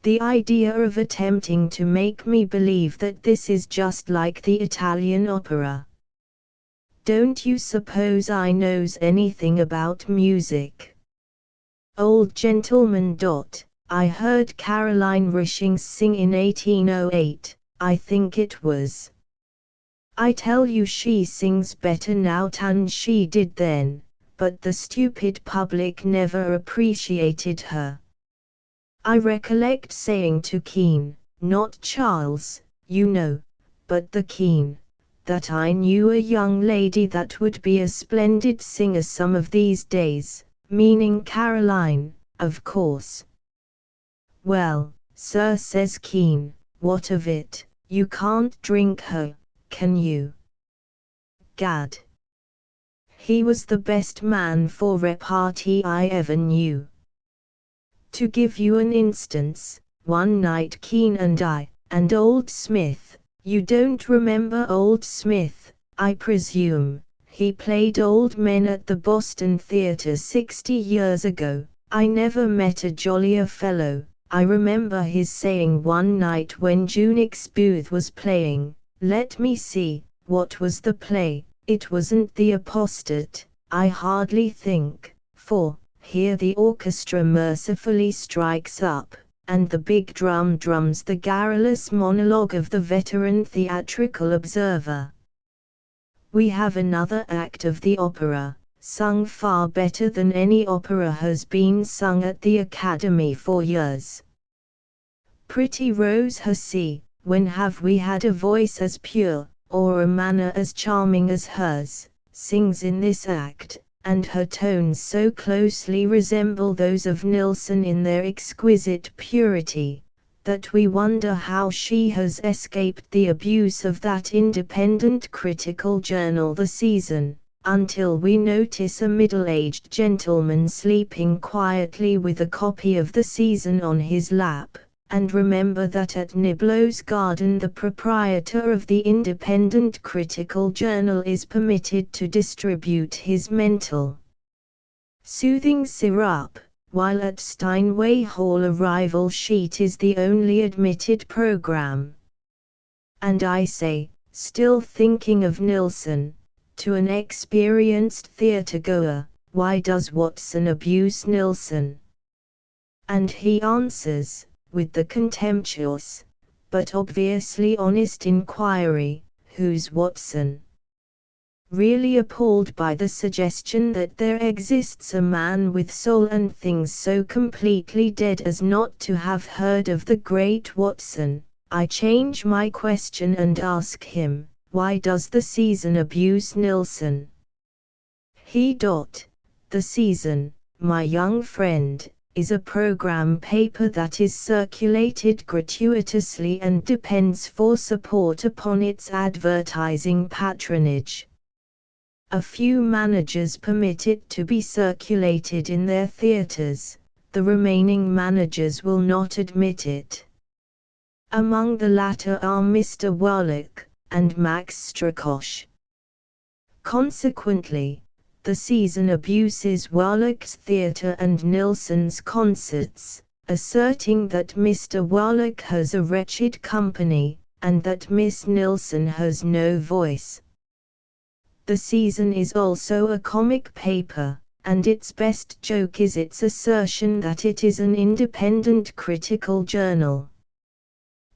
The idea of attempting to make me believe that this is just like the Italian opera. Don't you suppose I knows anything about music? Old gentleman. I heard Caroline Rishings sing in 1808, I think it was. I tell you she sings better now than she did then, but the stupid public never appreciated her. I recollect saying to Keene, not Charles, you know, but the Keene, that I knew a young lady that would be a splendid singer some of these days, meaning Caroline, of course. Well, sir, says Keene, what of it? You can't drink her, can you? Gad! He was the best man for repartee I ever knew. To give you an instance, one night Keene and I, and old Smith, you don't remember old Smith, I presume, he played Old Men at the Boston Theatre 60 years ago, I never met a jollier fellow. I remember his saying one night when Junix Booth was playing, let me see, what was the play? It wasn't The Apostate, I hardly think, for, here the orchestra mercifully strikes up, and the big drum drums the garrulous monologue of the veteran theatrical observer. We have another act of the opera, sung far better than any opera has been sung at the Academy for years. Pretty Rose Hussey, when have we had a voice as pure, or a manner as charming as hers, sings in this act, and her tones so closely resemble those of Nilsson in their exquisite purity, that we wonder how she has escaped the abuse of that independent critical journal The Season, until we notice a middle-aged gentleman sleeping quietly with a copy of The Season on his lap, and remember that at Niblo's garden the proprietor of the independent critical journal is permitted to distribute his mental soothing syrup, while at Steinway Hall a rival sheet is the only admitted program. And I say, still thinking of Nilsson, to an experienced theatre-goer, why does Watson abuse Nilsson? And he answers, with the contemptuous, but obviously honest inquiry, who's Watson? Really appalled by the suggestion that there exists a man with soul and things so completely dead as not to have heard of the great Watson, I change my question and ask him, why does The Season abuse Nilsson? The Season, my young friend, is a program paper that is circulated gratuitously and depends for support upon its advertising patronage. A few managers permit it to be circulated in their theaters, the remaining managers will not admit it. Among the latter are Mr. Warlock and Max Strakosch. Consequently, The Season abuses Warlock's theatre and Nilsson's concerts, asserting that Mr. Warlock has a wretched company, and that Miss Nilsson has no voice. The Season is also a comic paper, and its best joke is its assertion that it is an independent critical journal.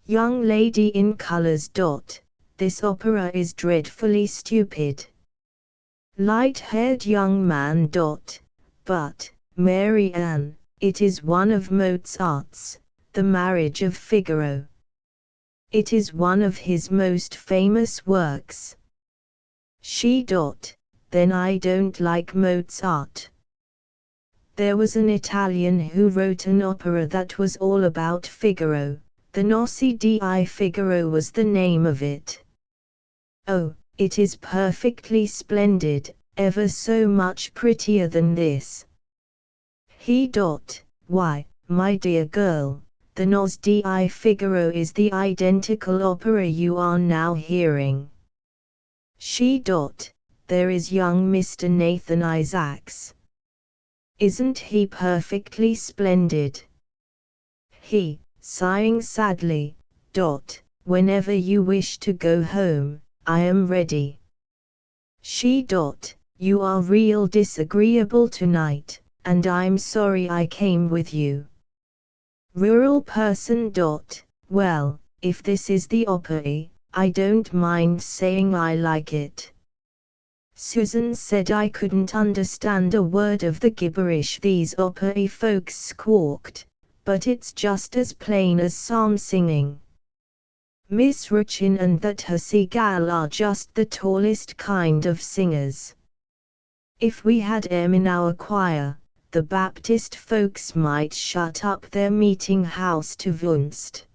Young lady in colors. This opera is dreadfully stupid. Light-haired young man. But, Mary Ann, it is one of Mozart's, The Marriage of Figaro. It is one of his most famous works. She. Then I don't like Mozart. There was an Italian who wrote an opera that was all about Figaro, the Nozze di Figaro was the name of it. Oh, it is perfectly splendid, ever so much prettier than this. He. Why, my dear girl, the Nozze di Figaro is the identical opera you are now hearing. She. There is young Mr. Nathan Isaacs. Isn't he perfectly splendid? He, sighing sadly, Whenever you wish to go home, I am ready. She. You are real disagreeable tonight, and I'm sorry I came with you. Rural person. Well, if this is the opera, I don't mind saying I like it. Susan said I couldn't understand a word of the gibberish these opera folks squawked, but it's just as plain as psalm singing. Miss Ruchin and that hussy gal are just the tallest kind of singers. If we had 'em in our choir, the Baptist folks might shut up their meeting house to Wunst.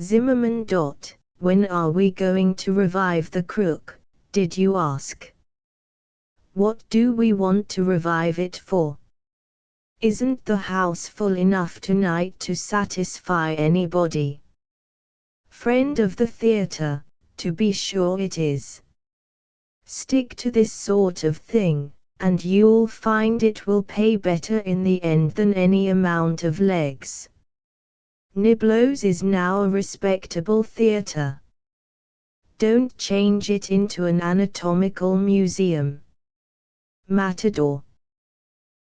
Zimmerman. When are we going to revive the crook, did you ask? What do we want to revive it for? Isn't the house full enough tonight to satisfy anybody? Friend of the theatre, to be sure it is. Stick to this sort of thing, and you'll find it will pay better in the end than any amount of legs. Niblo's is now a respectable theatre. Don't change it into an anatomical museum. Matador.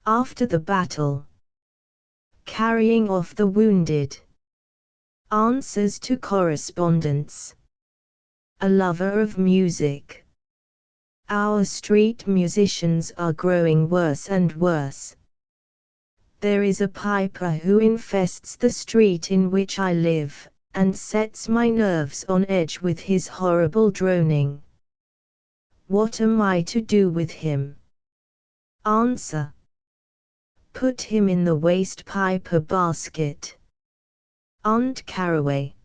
After the battle. Carrying off the wounded. Answers to correspondence. A lover of music. Our street musicians are growing worse and worse. There is a piper who infests the street in which I live, and sets my nerves on edge with his horrible droning. What am I to do with him? Answer. Put him in the waste piper basket. Aunt Caraway.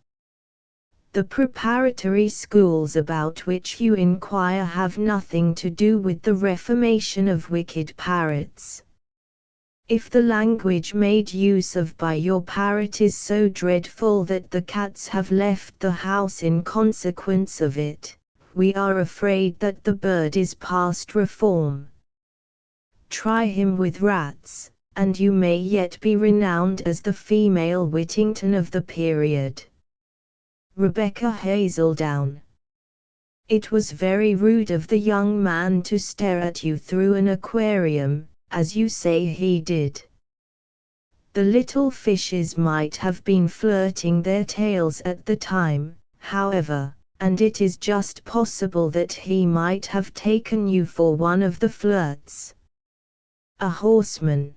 The preparatory schools about which you inquire have nothing to do with the reformation of wicked parrots. If the language made use of by your parrot is so dreadful that the cats have left the house in consequence of it, we are afraid that the bird is past reform. Try him with rats, and you may yet be renowned as the female Whittington of the period. Rebecca Hazeldown. It was very rude of the young man to stare at you through an aquarium, as you say he did. The little fishes might have been flirting their tails at the time, however, and it is just possible that he might have taken you for one of the flirts. A horseman.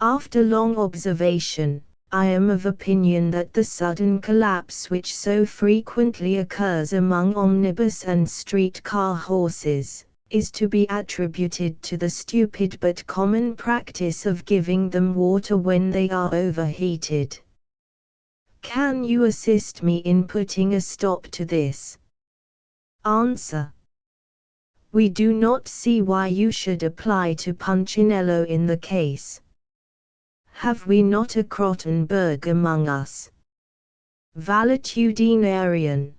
After long observation, I am of opinion that the sudden collapse which so frequently occurs among omnibus and streetcar horses, is to be attributed to the stupid but common practice of giving them water when they are overheated. Can you assist me in putting a stop to this? Answer. We do not see why you should apply to Punchinello in the case. Have we not a Crottenberg among us? Valetudinarian.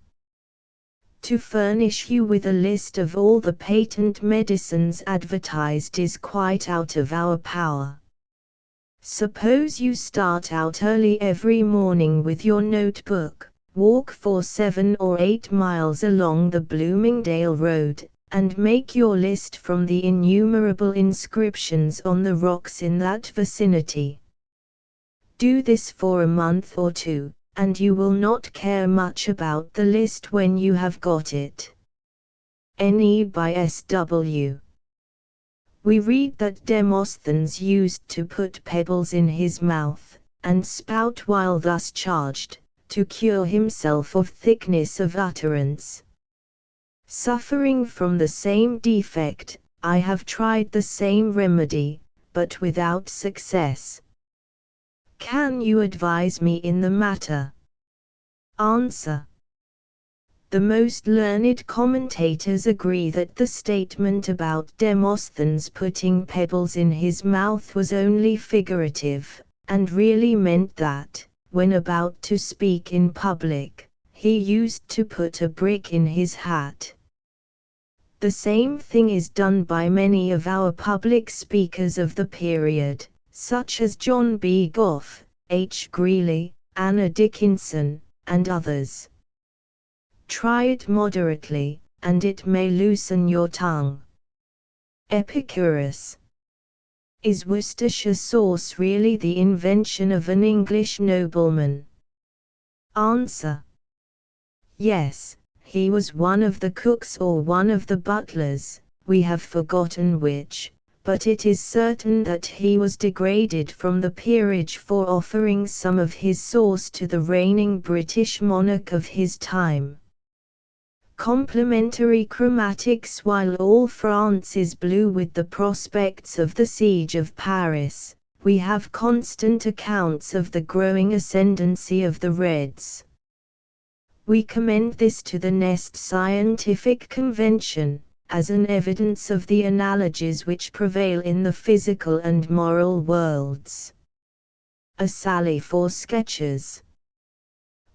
To furnish you with a list of all the patent medicines advertised is quite out of our power. Suppose you start out early every morning with your notebook, walk for 7 or 8 miles along the Bloomingdale Road, and make your list from the innumerable inscriptions on the rocks in that vicinity. Do this for a month or two, and you will not care much about the list when you have got it. N.E. by S.W. We read that Demosthenes used to put pebbles in his mouth, and spout while thus charged, to cure himself of thickness of utterance. Suffering from the same defect, I have tried the same remedy, but without success. Can you advise me in the matter? Answer. The most learned commentators agree that the statement about Demosthenes putting pebbles in his mouth was only figurative, and really meant that, when about to speak in public, he used to put a brick in his hat. The same thing is done by many of our public speakers of the period, such as John B. Gough, H. Greeley, Anna Dickinson, and others. Try it moderately, and it may loosen your tongue. Epicurus. Is Worcestershire sauce really the invention of an English nobleman? Answer. Yes, he was one of the cooks or one of the butlers, we have forgotten which, but it is certain that he was degraded from the peerage for offering some of his sauce to the reigning British monarch of his time. Complementary chromatics. While all France is blue with the prospects of the siege of Paris, we have constant accounts of the growing ascendancy of the Reds. We commend this to the Nest Scientific Convention, as an evidence of the analogies which prevail in the physical and moral worlds. A sally for sketches.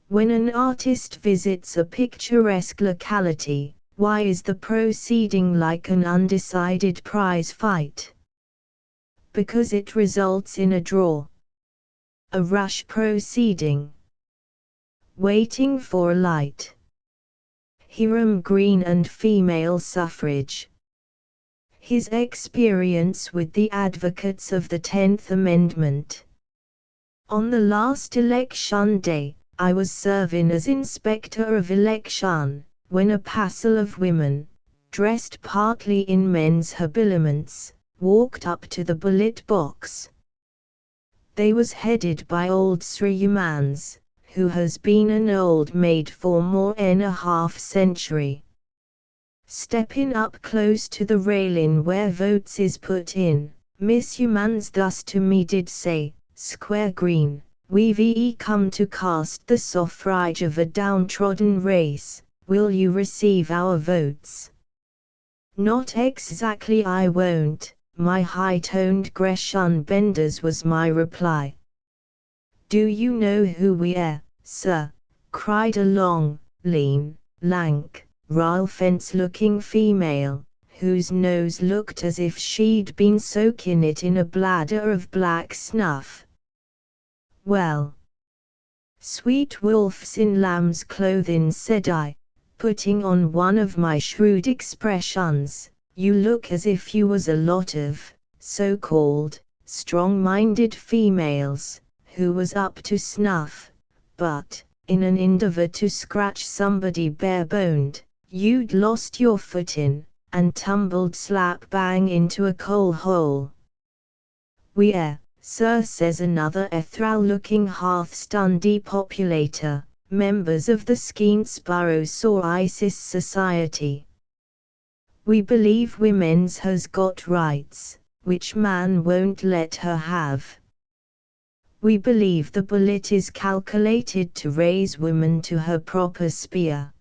When an artist visits a picturesque locality, why is the proceeding like an undecided prize fight? Because it results in a draw. A rush proceeding. Waiting for a light. Hiram Green and female suffrage. His experience with the advocates of the 10th Amendment. On the last election day, I was serving as inspector of election, when a passel of women, dressed partly in men's habiliments, walked up to the ballot box. They was headed by old Sri Mans, who has been an old maid for more than a half century. Stepping up close to the railing where votes is put in, Miss Humans thus to me did say, "Square Green, we've come to cast the suffrage of a downtrodden race, will you receive our votes?" "Not exactly, I won't," my high-toned Gresham benders was my reply. "Do you know who we are, sir?" cried a long, lean, lank, rail fence-looking female, whose nose looked as if she'd been soaking it in a bladder of black snuff. "Well, sweet wolves in lamb's clothing," said I, putting on one of my shrewd expressions, "you look as if you was a lot of, so-called, strong-minded females, who was up to snuff, but, in an endeavor to scratch somebody bare-boned, you'd lost your footing, and tumbled slap-bang into a coal-hole." "We are, sir," says another ethereal-looking half-stunned depopulator, "members of the Skenesborough Isis Society. We believe women's has got rights, which man won't let her have. We believe the bullet is calculated to raise women to her proper sphere.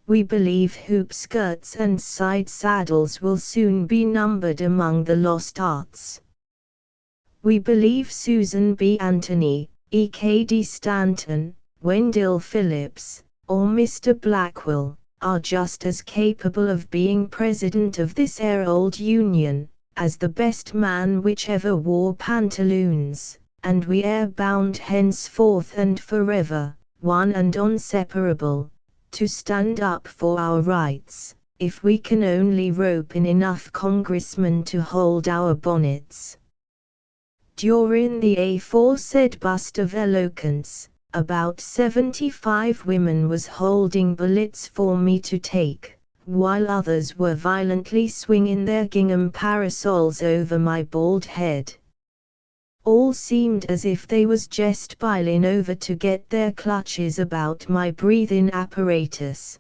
We believe hoop skirts and side saddles will soon be numbered among the lost arts. We believe Susan B. Anthony, E.K.D. Stanton, Wendell Phillips, or Mr. Blackwell, are just as capable of being president of this old union, as the best man which ever wore pantaloons, and we are bound henceforth and forever, one and inseparable, to stand up for our rights, if we can only rope in enough congressmen to hold our bonnets." During the aforesaid burst of eloquence, about 75 women was holding bullets for me to take, while others were violently swinging their gingham parasols over my bald head. All seemed as if they was just piling over to get their clutches about my breathing apparatus.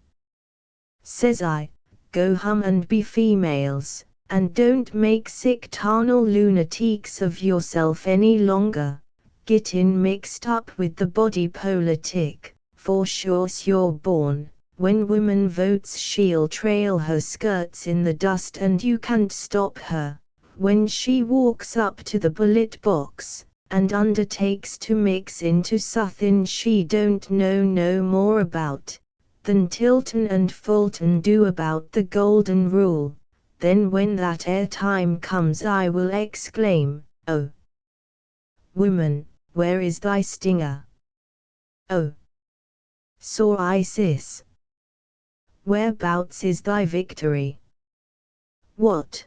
Says I, "Go home and be females, and don't make sick tarnal lunatics of yourself any longer, getting mixed up with the body politic, for sure's you're born, when woman votes she'll trail her skirts in the dust and you can't stop her, when she walks up to the ballot box, and undertakes to mix into suthin she don't know no more about, than Tilton and Fulton do about the Golden Rule. Then when that ere time comes I will exclaim, 'Oh, woman, where is thy stinger? Oh, sore Isis, whereabouts is thy victory? What,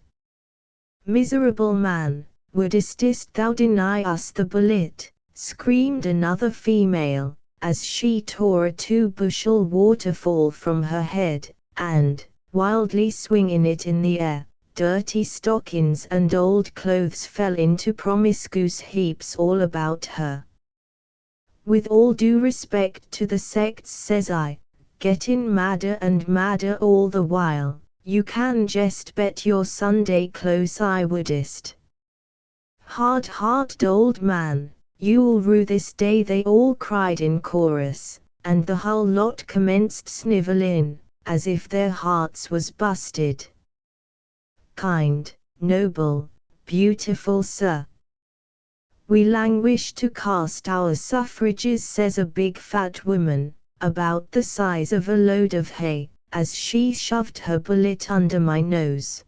miserable man, wouldst thou deny us the bullet? Screamed another female, as she tore a 2-bushel waterfall from her head, and, wildly swinging it in the air, dirty stockings and old clothes fell into promiscuous heaps all about her. With all due respect to the sects, says I, getting madder and madder all the while, you can just bet your Sunday clothes I wouldst. Hard-hearted old man, you'll rue this day, they all cried in chorus, and the whole lot commenced snivelling, as if their hearts was busted. Kind, noble, beautiful sir, we languish to cast our suffrages, says a big fat woman, about the size of a load of hay, as she shoved her bullet under my nose.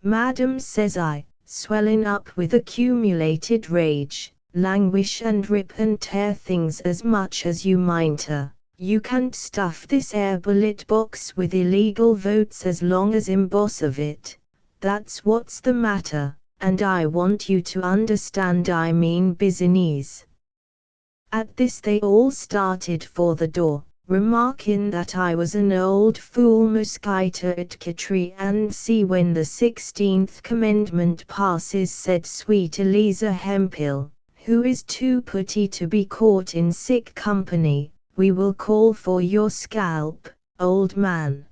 Madam, says I, swelling up with accumulated rage, languish and rip and tear things as much as you mind her. You can't stuff this air bullet box with illegal votes as long as emboss of it. That's what's the matter, and I want you to understand I mean business. At this they all started for the door, remarking that I was an old fool mosquito at Katri and see when the 16th commandment passes, said sweet Eliza Hemphill, who is too pretty to be caught in sick company. We will call for your scalp, old man.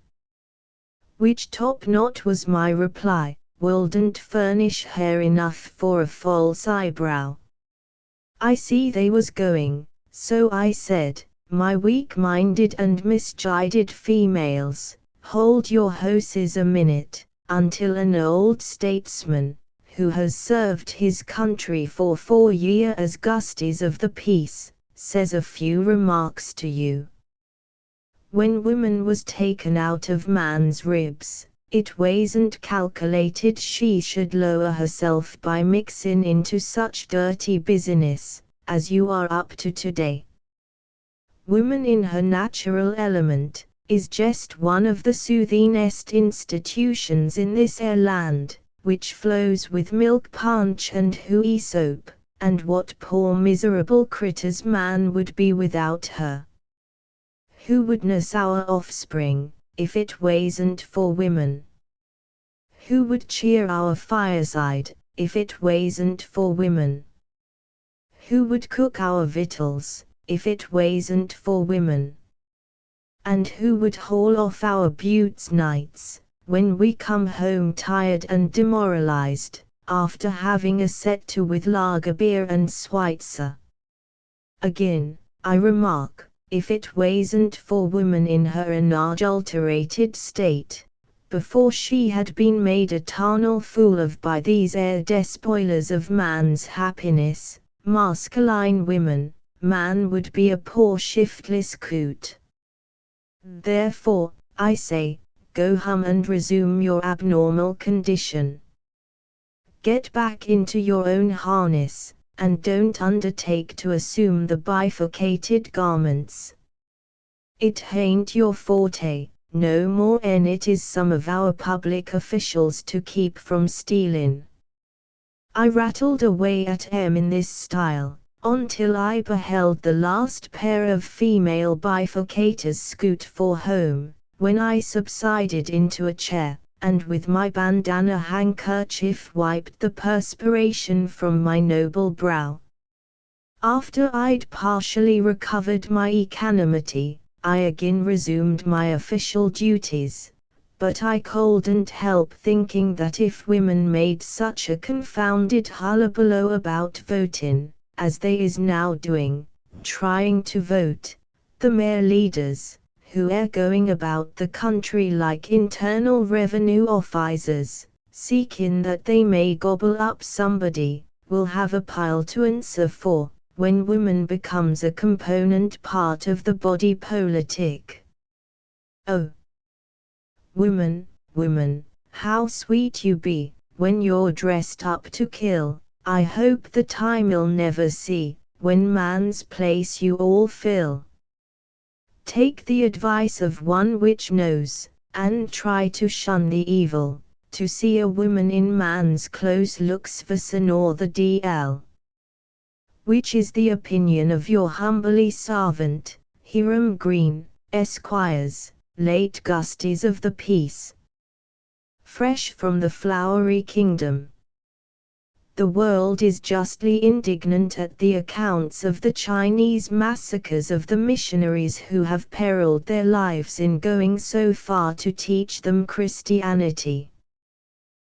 Which top knot, was my reply, wouldn't furnish hair enough for a false eyebrow. I see they was going, so I said, my weak-minded and misguided females, hold your horses a minute, until an old statesman, who has served his country for 4 years as Justice of the Peace, says a few remarks to you. When woman was taken out of man's ribs, it wasn't calculated she should lower herself by mixing into such dirty business, as you are up to today. Woman in her natural element, is just one of the soothingest institutions in this air land, which flows with milk punch and hooey soap, and what poor miserable critters man would be without her. Who would nurse our offspring, if it wasn't for women? Who would cheer our fireside, if it wasn't for women? Who would cook our victuals, if it wasn't for women? And who would haul off our buttes nights, when we come home tired and demoralized, after having a set to with lager beer and Schweitzer? Again, I remark, if it wasn't for woman in her unadulterated state, before she had been made a tarnal fool of by these air despoilers of man's happiness, masculine women, man would be a poor shiftless coot. Therefore, I say, go home and resume your abnormal condition. Get back into your own harness, and don't undertake to assume the bifurcated garments. It ain't your forte, no more than it is some of our public officials to keep from stealing. I rattled away at him in this style, until I beheld the last pair of female bifurcators scoot for home, when I subsided into a chair, and with my bandana handkerchief wiped the perspiration from my noble brow. After I'd partially recovered my equanimity, I again resumed my official duties, but I couldn't help thinking that if women made such a confounded hullabaloo about voting, as they is now doing, trying to vote, the mere leaders, who are going about the country like internal revenue officers, seeking that they may gobble up somebody, will have a pile to answer for, when woman becomes a component part of the body politic. Oh, woman, woman, how sweet you be, when you're dressed up to kill. I hope the time'll never see, when man's place you all fill. Take the advice of one which knows, and try to shun the evil. To see a woman in man's clothes looks vasen or the DL. Which is the opinion of your humbly servant, Hiram Green, Esquires, late Gusties of the Peace. Fresh from the flowery kingdom. The world is justly indignant at the accounts of the Chinese massacres of the missionaries who have periled their lives in going so far to teach them Christianity.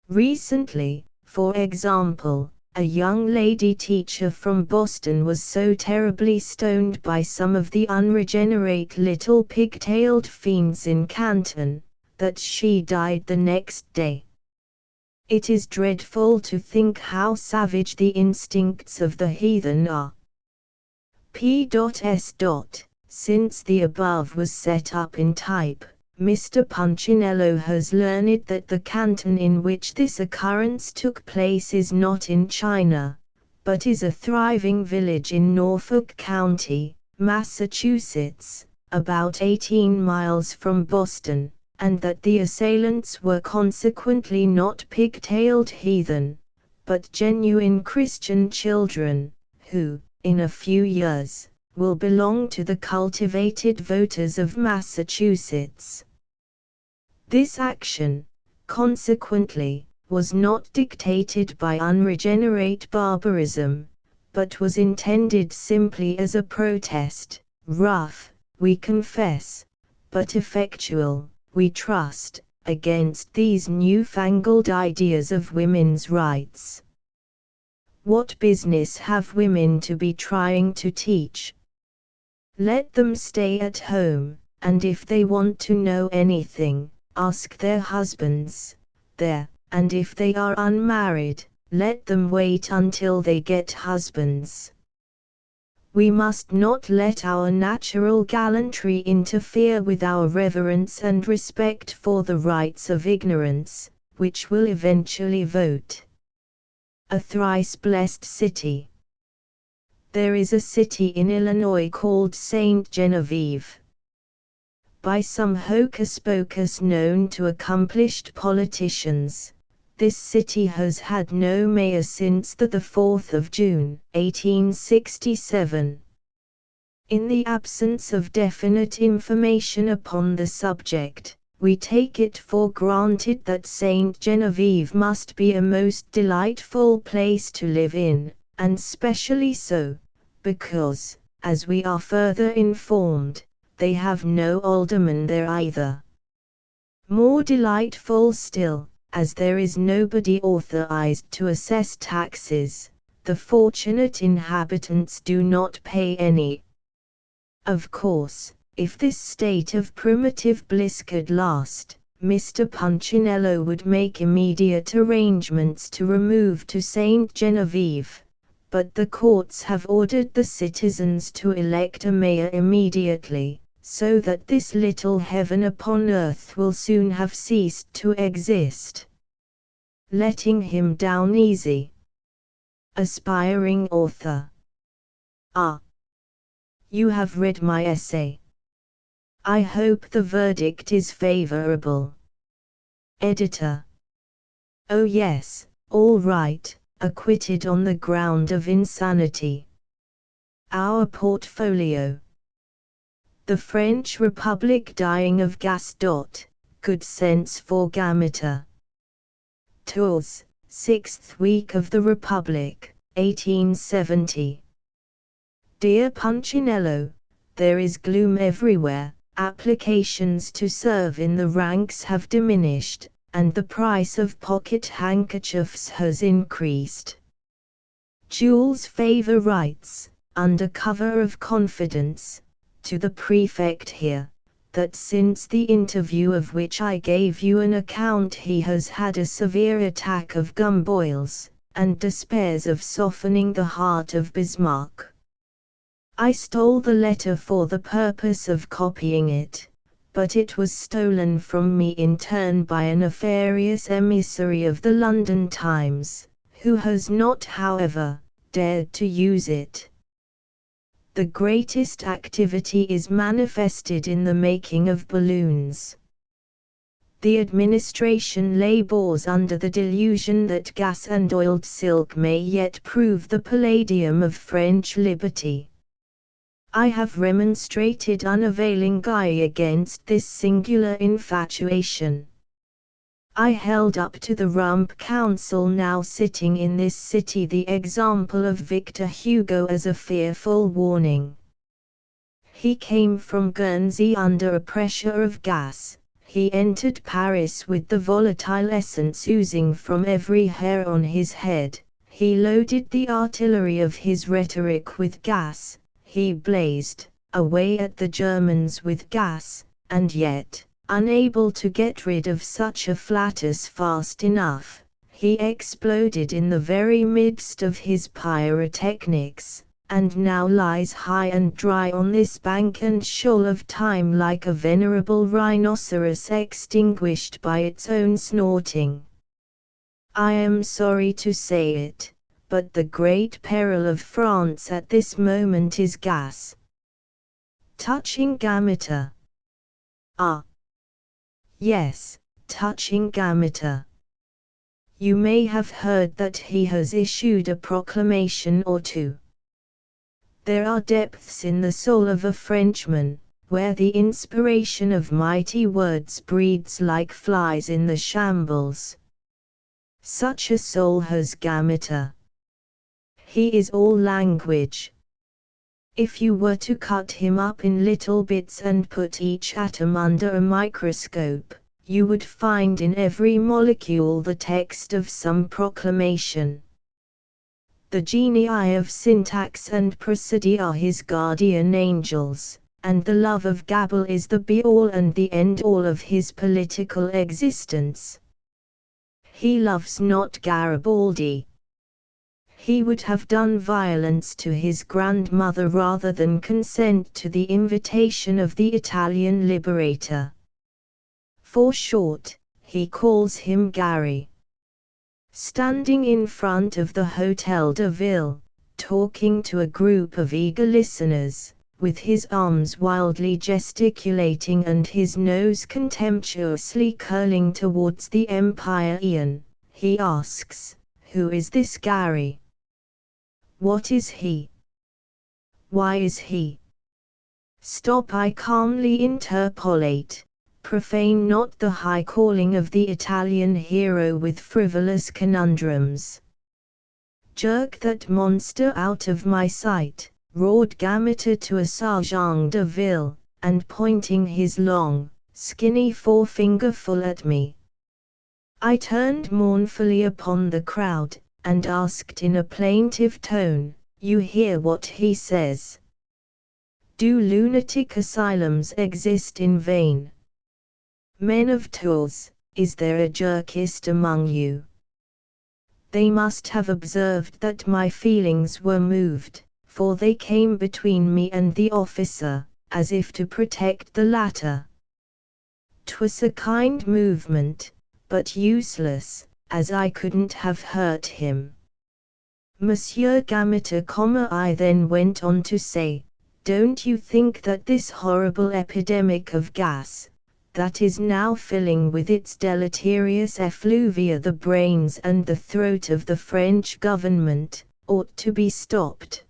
Recently, for example, a young lady teacher from Boston was so terribly stoned by some of the unregenerate little pigtailed fiends in Canton, that she died the next day. It is dreadful to think how savage the instincts of the heathen are. P.S. Since the above was set up in type, Mr. Punchinello has learned that the canton in which this occurrence took place is not in China, but is a thriving village in Norfolk County, Massachusetts, about 18 miles from Boston, and that the assailants were consequently not pigtailed heathen, but genuine Christian children, who, in a few years, will belong to the cultivated voters of Massachusetts. This action, consequently, was not dictated by unregenerate barbarism, but was intended simply as a protest, rough, we confess, but effectual, we trust, against these newfangled ideas of women's rights. What business have women to be trying to teach? Let them stay at home, and if they want to know anything, ask their husbands, there, and if they are unmarried, let them wait until they get husbands. We must not let our natural gallantry interfere with our reverence and respect for the rights of ignorance, which will eventually vote. A thrice blessed city. There is a city in Illinois called Saint Genevieve. By some hocus-pocus known to accomplished politicians, this city has had no mayor since the 4th of June, 1867. In the absence of definite information upon the subject, we take it for granted that Saint Genevieve must be a most delightful place to live in, and specially so, because, as we are further informed, they have no alderman there either. More delightful still, as there is nobody authorized to assess taxes, the fortunate inhabitants do not pay any. Of course, if this state of primitive bliss could last, Mr. Punchinello would make immediate arrangements to remove to Saint Genevieve, but the courts have ordered the citizens to elect a mayor immediately, so that this little heaven upon earth will soon have ceased to exist. Letting him down easy. Aspiring author. Ah. You have read my essay. I hope the verdict is favorable. Editor. Oh yes, all right, acquitted on the ground of insanity. Our portfolio. The French Republic dying of gas. Good sense for Gamator. Tours, 6th week of the Republic, 1870. Dear Punchinello, there is gloom everywhere, applications to serve in the ranks have diminished, and the price of pocket handkerchiefs has increased. Jules Favor writes, under cover of confidence, to the prefect here, that since the interview of which I gave you an account he has had a severe attack of gum boils, and despairs of softening the heart of Bismarck. I stole the letter for the purpose of copying it, but it was stolen from me in turn by a nefarious emissary of the London Times, who has not however, dared to use it. The greatest activity is manifested in the making of balloons. The administration labors under the delusion that gas and oiled silk may yet prove the palladium of French liberty. I have remonstrated unavailingly against this singular infatuation. I held up to the Rump Council now sitting in this city the example of Victor Hugo as a fearful warning. He came from Guernsey under a pressure of gas, he entered Paris with the volatile essence oozing from every hair on his head, he loaded the artillery of his rhetoric with gas, he blazed away at the Germans with gas, and yet, unable to get rid of such a flatus fast enough, he exploded in the very midst of his pyrotechnics, and now lies high and dry on this bank and shoal of time like a venerable rhinoceros extinguished by its own snorting. I am sorry to say it, but the great peril of France at this moment is gas. Touching Gamater. Ah. Yes, touching Gamater. You may have heard that he has issued a proclamation or two. There are depths in the soul of a Frenchman, where the inspiration of mighty words breeds like flies in the shambles. Such a soul has Gamater. He is all language. If you were to cut him up in little bits and put each atom under a microscope, you would find in every molecule the text of some proclamation. The genii of syntax and prosody are his guardian angels, and the love of gabble is the be-all and the end-all of his political existence. He loves not Garibaldi. He would have done violence to his grandmother rather than consent to the invitation of the Italian liberator. For short, he calls him Gary. Standing in front of the Hôtel de Ville, talking to a group of eager listeners, with his arms wildly gesticulating and his nose contemptuously curling towards the Empire Ian, he asks, "Who is this Gary? What is he? Why is he?" "Stop," I calmly interpolate. "Profane not the high calling of the Italian hero with frivolous conundrums." "Jerk that monster out of my sight," roared Gamater to a sergeant de ville, and pointing his long, skinny forefinger full at me. I turned mournfully upon the crowd, and asked in a plaintive tone, "You hear what he says? Do lunatic asylums exist in vain? Men of Tours, is there a jerkist among you?" They must have observed that my feelings were moved, for they came between me and the officer, as if to protect the latter. 'Twas a kind movement, but useless, as I couldn't have hurt him. "Monsieur Gamater, I then went on to say, don't you think that this horrible epidemic of gas, that is now filling with its deleterious effluvia the brains and the throat of the French government, ought to be stopped?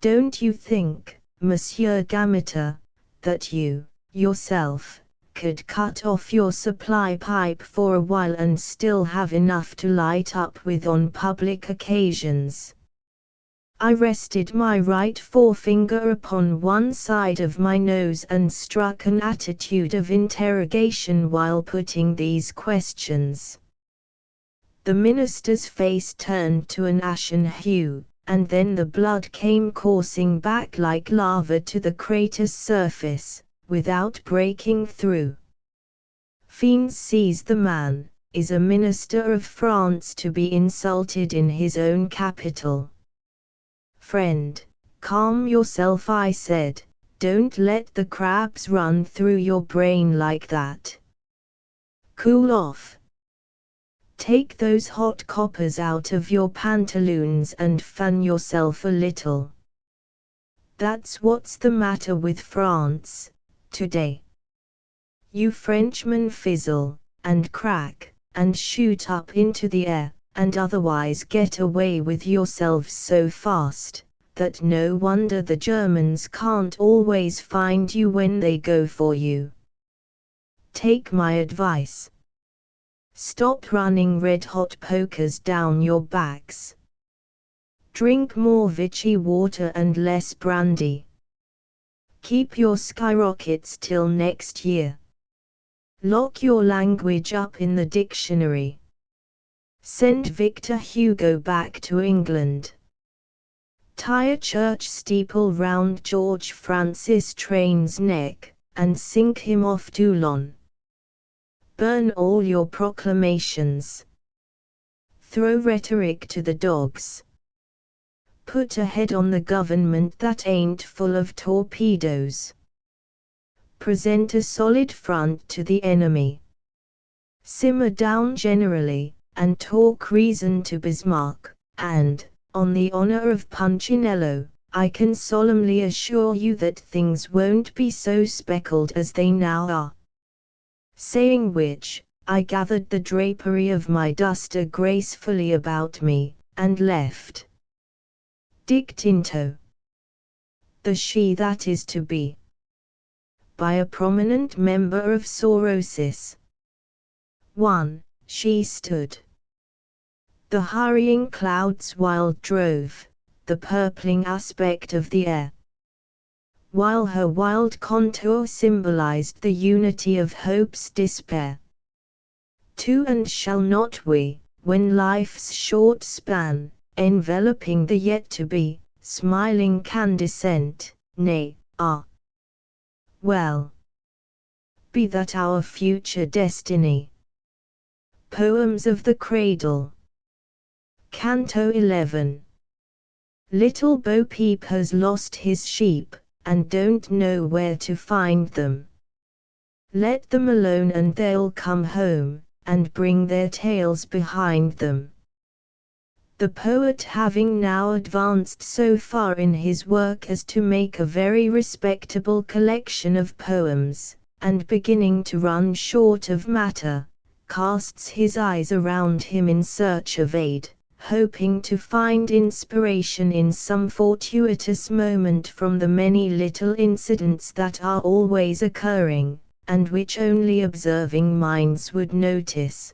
Don't you think, Monsieur Gamater, that you, yourself, could cut off your supply pipe for a while and still have enough to light up with on public occasions?" I rested my right forefinger upon one side of my nose and struck an attitude of interrogation while putting these questions. The minister's face turned to an ashen hue, and then the blood came coursing back like lava to the crater's surface, without breaking through. Fiends seize the man. Is a minister of France to be insulted in his own capital? "Friend, calm yourself," I said, "don't let the crabs run through your brain like that. Cool off. Take those hot coppers out of your pantaloons and fan yourself a little. That's what's the matter with France today. You Frenchmen fizzle, and crack, and shoot up into the air, and otherwise get away with yourselves so fast, that no wonder the Germans can't always find you when they go for you. Take my advice. Stop running red-hot pokers down your backs. Drink more Vichy water and less brandy. Keep your skyrockets till next year. Lock your language up in the dictionary. Send Victor Hugo back to England. Tie a church steeple round George Francis Train's neck, and sink him off Toulon. Burn all your proclamations. Throw rhetoric to the dogs. Put a head on the government that ain't full of torpedoes. Present a solid front to the enemy. Simmer down generally, and talk reason to Bismarck, and, on the honor of Punchinello, I can solemnly assure you that things won't be so speckled as they now are. Saying which, I gathered the drapery of my duster gracefully about me, and left. Dic Tinto. The she that is to be. By a prominent member of Sorosis. 1. She stood. The hurrying clouds wild drove, the purpling aspect of the air, while her wild contour symbolized the unity of hope's despair. 2. And shall not we, when life's short span, enveloping the yet-to-be, smiling candescent, nay, well, be that our future destiny. Poems of the Cradle. Canto 11. Little Bo Peep has lost his sheep, and don't know where to find them. Let them alone and they'll come home, and bring their tails behind them. The poet, having now advanced so far in his work as to make a very respectable collection of poems, and beginning to run short of matter, casts his eyes around him in search of aid, hoping to find inspiration in some fortuitous moment from the many little incidents that are always occurring, and which only observing minds would notice.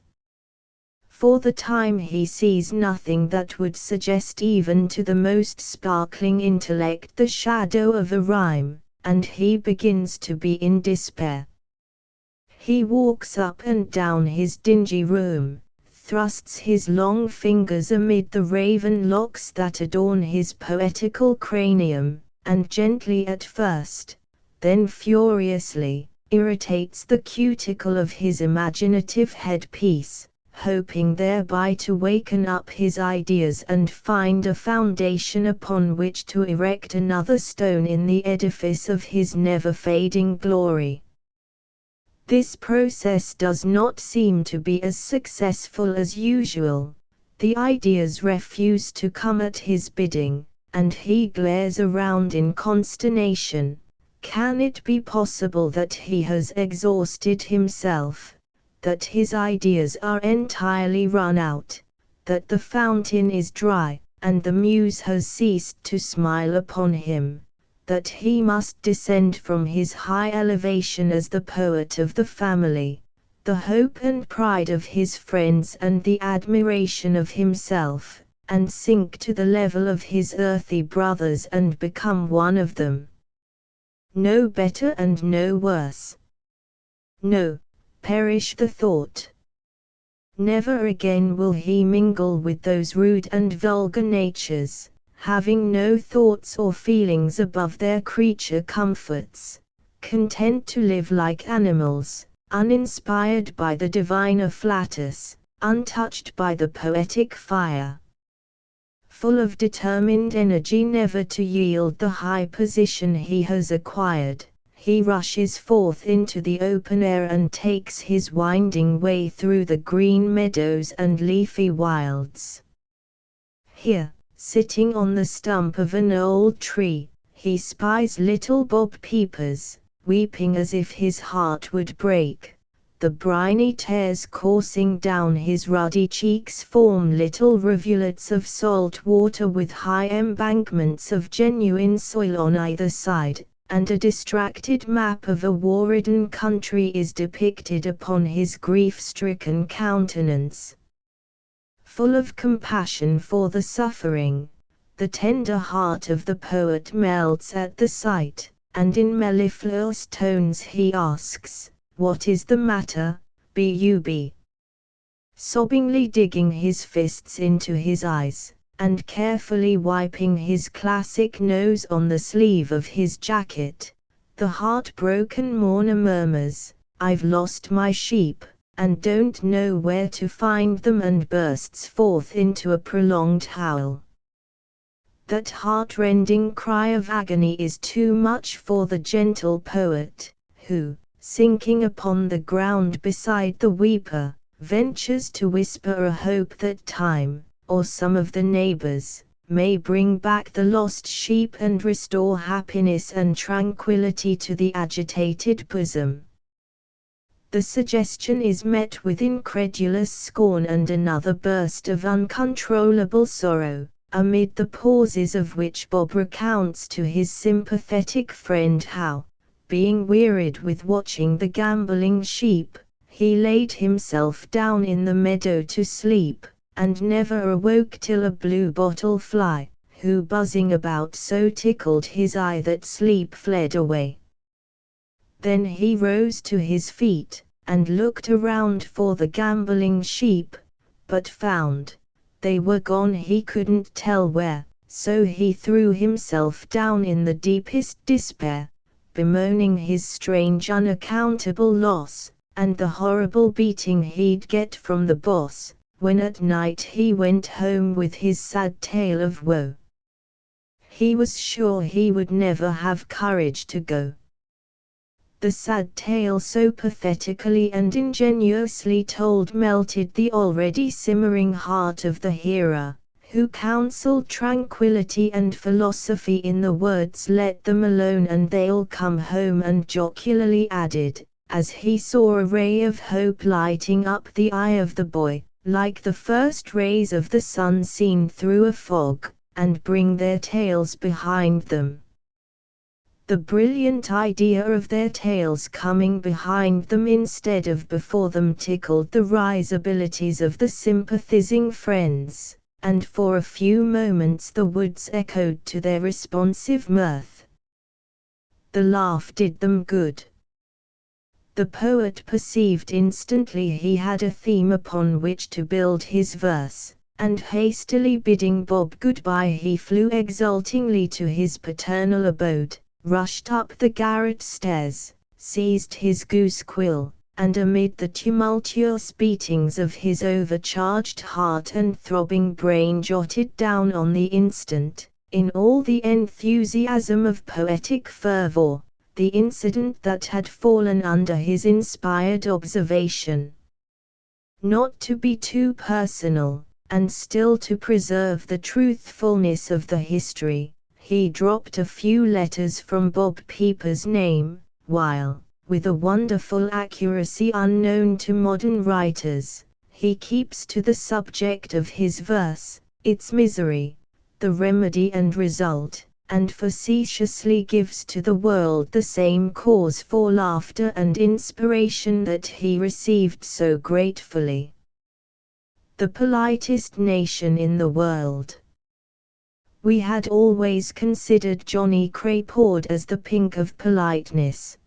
For the time he sees nothing that would suggest even to the most sparkling intellect the shadow of a rhyme, and he begins to be in despair. He walks up and down his dingy room, thrusts his long fingers amid the raven locks that adorn his poetical cranium, and gently at first, then furiously, irritates the cuticle of his imaginative headpiece, hoping thereby to waken up his ideas and find a foundation upon which to erect another stone in the edifice of his never-fading glory. This process does not seem to be as successful as usual. The ideas refuse to come at his bidding, and he glares around in consternation. Can it be possible that he has exhausted himself, that his ideas are entirely run out, that the fountain is dry, and the muse has ceased to smile upon him, that he must descend from his high elevation as the poet of the family, the hope and pride of his friends and the admiration of himself, and sink to the level of his earthy brothers and become one of them? No better and no worse. No, perish the thought. Never again will he mingle with those rude and vulgar natures, having no thoughts or feelings above their creature comforts, content to live like animals, uninspired by the divine afflatus, untouched by the poetic fire. Full of determined energy never to yield the high position he has acquired, he rushes forth into the open air and takes his winding way through the green meadows and leafy wilds. Here, sitting on the stump of an old tree, he spies little Bob Peepers, weeping as if his heart would break. The briny tears coursing down his ruddy cheeks form little rivulets of salt water with high embankments of genuine soil on either side, and a distracted map of a war-ridden country is depicted upon his grief-stricken countenance. Full of compassion for the suffering, the tender heart of the poet melts at the sight, and in mellifluous tones he asks, "What is the matter, Bub?" Sobbingly digging his fists into his eyes, and carefully wiping his classic nose on the sleeve of his jacket, the heartbroken mourner murmurs, "I've lost my sheep, and don't know where to find them," and bursts forth into a prolonged howl. That heart-rending cry of agony is too much for the gentle poet, who, sinking upon the ground beside the weeper, ventures to whisper a hope that time, or some of the neighbors, may bring back the lost sheep and restore happiness and tranquility to the agitated bosom. The suggestion is met with incredulous scorn and another burst of uncontrollable sorrow, amid the pauses of which Bob recounts to his sympathetic friend how, being wearied with watching the gambolling sheep, he laid himself down in the meadow to sleep, and never awoke till a blue-bottle fly, who buzzing about so tickled his eye that sleep fled away. Then he rose to his feet, and looked around for the gambolling sheep, but found they were gone he couldn't tell where, so he threw himself down in the deepest despair, bemoaning his strange unaccountable loss, and the horrible beating he'd get from the boss, when at night he went home with his sad tale of woe. He was sure he would never have courage to go. The sad tale so pathetically and ingenuously told melted the already simmering heart of the hearer, who counseled tranquility and philosophy in the words "let them alone and they'll come home," and jocularly added, as he saw a ray of hope lighting up the eye of the boy, like the first rays of the sun seen through a fog, and bring their tails behind them. The brilliant idea of their tails coming behind them instead of before them tickled the risibilities of the sympathizing friends, and for a few moments the woods echoed to their responsive mirth. The laugh did them good. The poet perceived instantly he had a theme upon which to build his verse, and hastily bidding Bob goodbye he flew exultingly to his paternal abode, rushed up the garret stairs, seized his goose quill, and amid the tumultuous beatings of his overcharged heart and throbbing brain jotted down on the instant, in all the enthusiasm of poetic fervor, the incident that had fallen under his inspired observation. Not to be too personal, and still to preserve the truthfulness of the history, he dropped a few letters from Bob Peepers' name, while, with a wonderful accuracy unknown to modern writers, he keeps to the subject of his verse, its misery, the remedy and result, and facetiously gives to the world the same cause for laughter and inspiration that he received so gratefully. The politest nation in the world. We had always considered Johnny Crapord as the pink of politeness.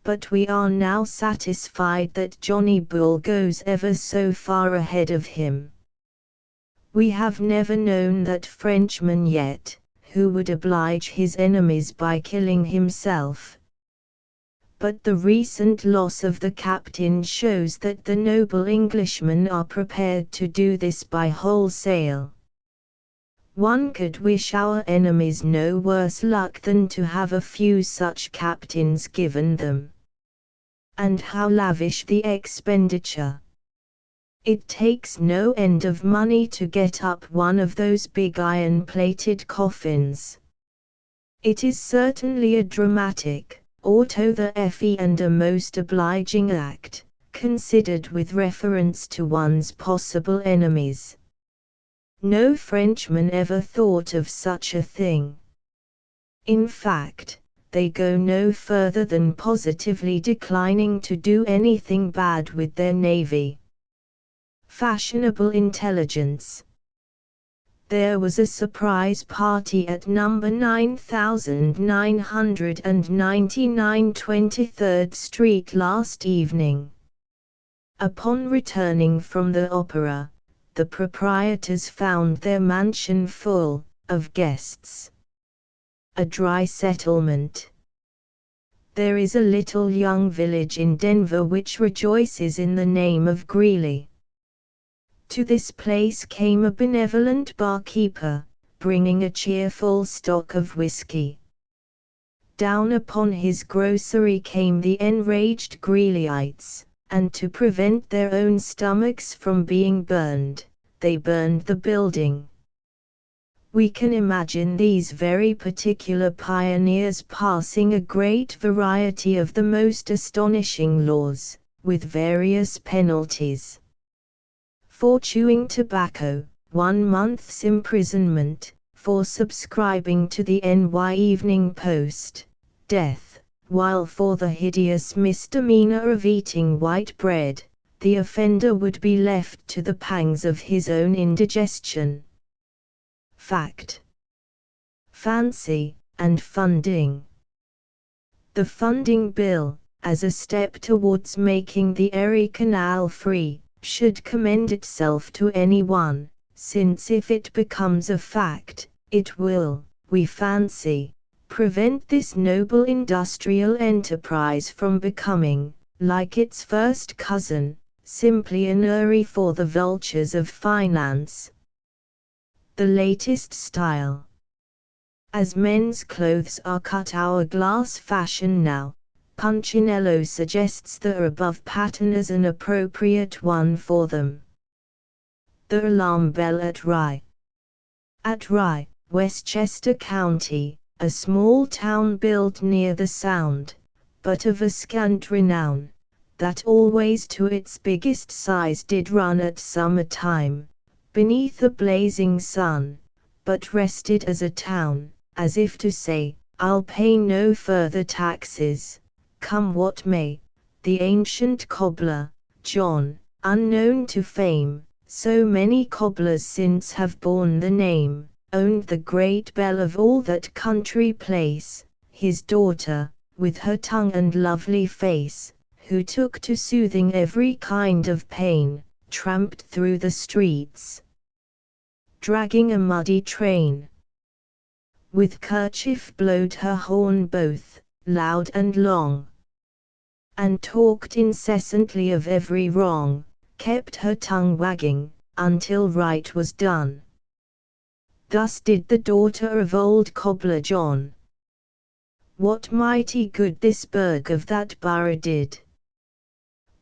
But we are now satisfied that Johnny Bull goes ever so far ahead of him. We have never known that Frenchman yet, who would oblige his enemies by killing himself. But the recent loss of the captain shows that the noble Englishmen are prepared to do this by wholesale. One could wish our enemies no worse luck than to have a few such captains given them. And how lavish the expenditure! It takes no end of money to get up one of those big iron-plated coffins. It is certainly a dramatic, auto the fe and a most obliging act, considered with reference to one's possible enemies. No Frenchman ever thought of such a thing. In fact, they go no further than positively declining to do anything bad with their navy. Fashionable intelligence. There was a surprise party at number 9999 23rd Street last evening. Upon returning from the opera, the proprietors found their mansion full of guests. A dry settlement. There is a little young village in Denver which rejoices in the name of Greeley. To this place came a benevolent barkeeper, bringing a cheerful stock of whiskey. Down upon his grocery came the enraged Greeleyites, and to prevent their own stomachs from being burned, they burned the building. We can imagine these very particular pioneers passing a great variety of the most astonishing laws, with various penalties. For chewing tobacco, 1 month's imprisonment; for subscribing to the NY Evening Post, death; while for the hideous misdemeanor of eating white bread, the offender would be left to the pangs of his own indigestion. Fact. Fancy, and funding. The funding bill, as a step towards making the Erie Canal free, should commend itself to anyone, since if it becomes a fact, it will, we fancy, prevent this noble industrial enterprise from becoming, like its first cousin, simply an Erie for the vultures of finance. The latest style. As men's clothes are cut hourglass fashion now, Punchinello suggests the above pattern as an appropriate one for them. The alarm bell at Rye. At Rye, Westchester County, a small town built near the Sound, but of a scant renown, that always to its biggest size did run at summer time, beneath a blazing sun, but rested as a town, as if to say, I'll pay no further taxes, come what may. The ancient cobbler, John, unknown to fame, so many cobblers since have borne the name, owned the great bell of all that country place. His daughter, with her tongue and lovely face, who took to soothing every kind of pain, tramped through the streets, dragging a muddy train. With kerchief blowed her horn both loud and long, and talked incessantly of every wrong, kept her tongue wagging, until right was done. Thus did the daughter of old cobbler John. What mighty good this burgh of that borough did!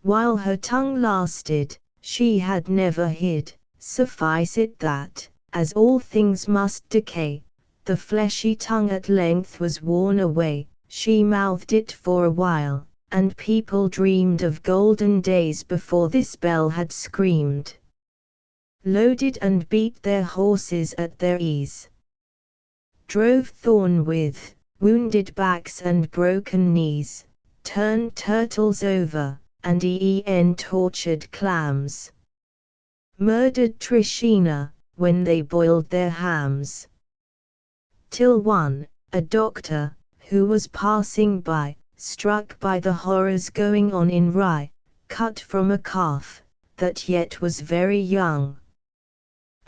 While her tongue lasted, she had never hid. Suffice it that, as all things must decay, the fleshy tongue at length was worn away. She mouthed it for a while, and people dreamed of golden days before this bell had screamed, loaded and beat their horses at their ease, drove thorn with wounded backs and broken knees, turned turtles over, and tortured clams, murdered trichina, when they boiled their hams. Till one, a doctor, who was passing by, struck by the horrors going on in Rye, cut from a calf, that yet was very young,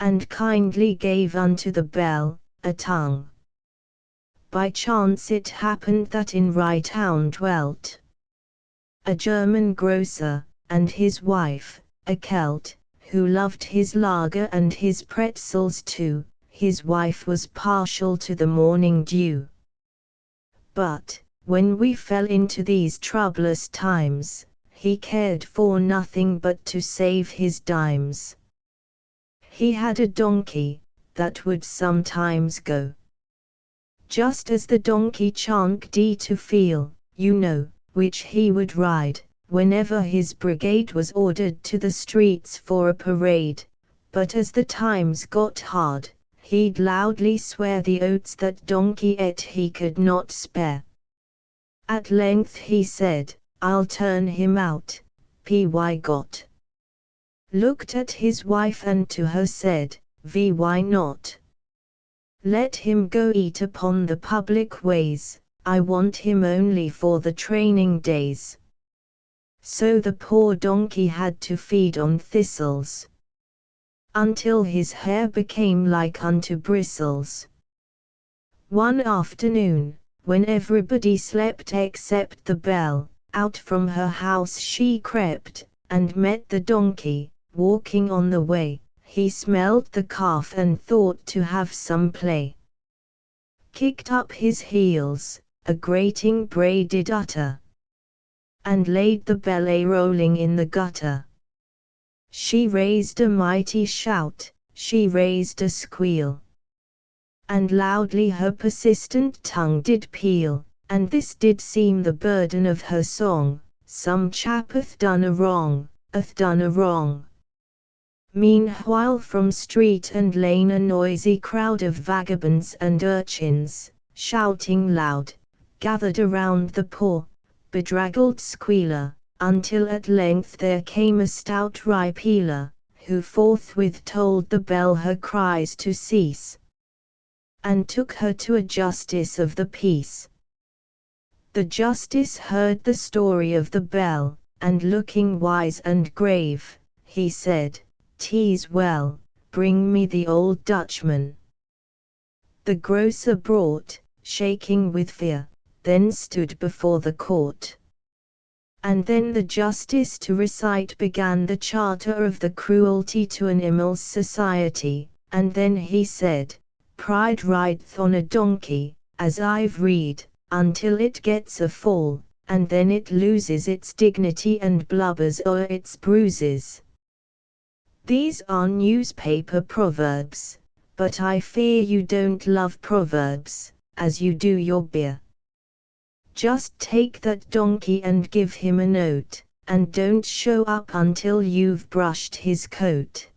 and kindly gave unto the bell a tongue. By chance it happened that in Rye town dwelt a German grocer, and his wife, a Celt, who loved his lager and his pretzels too. His wife was partial to the morning dew. But, when we fell into these troublous times, he cared for nothing but to save his dimes. He had a donkey, that would sometimes go just as the donkey chanced to feel, which he would ride, whenever his brigade was ordered to the streets for a parade. But as the times got hard, he'd loudly swear the oats that donkey ate he could not spare. At length he said, I'll turn him out, Why got? Looked at his wife and to her said, why not? Let him go eat upon the public ways, I want him only for the training days. So the poor donkey had to feed on thistles, until his hair became like unto bristles. One afternoon, when everybody slept except the bell, out from her house she crept, and met the donkey, walking on the way. He smelled the calf and thought to have some play. Kicked up his heels, a grating bray did utter, and laid the bell a-rolling in the gutter. She raised a mighty shout, she raised a squeal, and loudly her persistent tongue did peal, and this did seem the burden of her song, some chap hath done a wrong, hath done a wrong. Meanwhile from street and lane a noisy crowd of vagabonds and urchins, shouting loud, gathered around the poor, bedraggled squealer, until at length there came a stout repealer, who forthwith told the bell her cries to cease, and took her to a justice of the peace. The justice heard the story of the bell, and looking wise and grave, he said, "'Tis well, bring me the old Dutchman." The grocer brought, shaking with fear, then stood before the court. And then the justice to recite began the charter of the cruelty to animals society, and then he said, "Pride rideth on a donkey, as I've read, until it gets a fall, and then it loses its dignity and blubbers o'er its bruises." These are newspaper proverbs, but I fear you don't love proverbs, as you do your beer. Just take that donkey and give him a note, and don't show up until you've brushed his coat.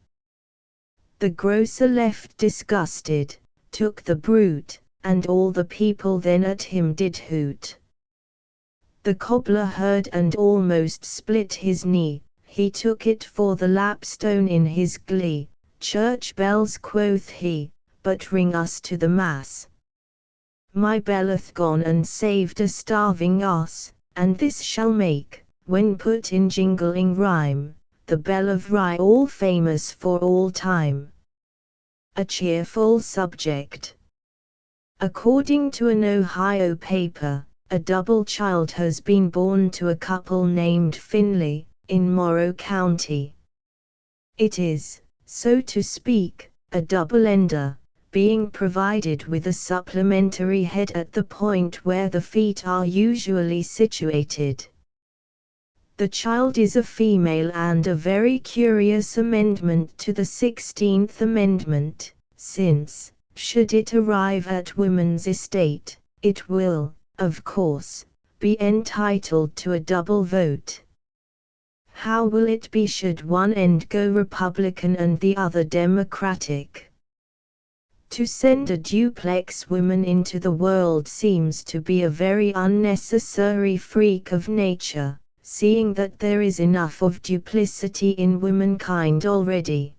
The grocer left disgusted, took the brute, and all the people then at him did hoot. The cobbler heard and almost split his knee, he took it for the lapstone in his glee. "Church bells," quoth he, "but ring us to the mass. My bell hath gone and saved a starving ass, and this shall make, when put in jingling rhyme, the bell of Rye all famous for all time." A cheerful subject. According to an Ohio paper, a double child has been born to a couple named Finley, in Morrow County. It is, so to speak, a double-ender, being provided with a supplementary head at the point where the feet are usually situated. The child is a female, and a very curious amendment to the 16th Amendment, since, should it arrive at woman's estate, it will, of course, be entitled to a double vote. How will it be should one end go Republican and the other Democratic? To send a duplex woman into the world seems to be a very unnecessary freak of nature, seeing that there is enough of duplicity in womankind already.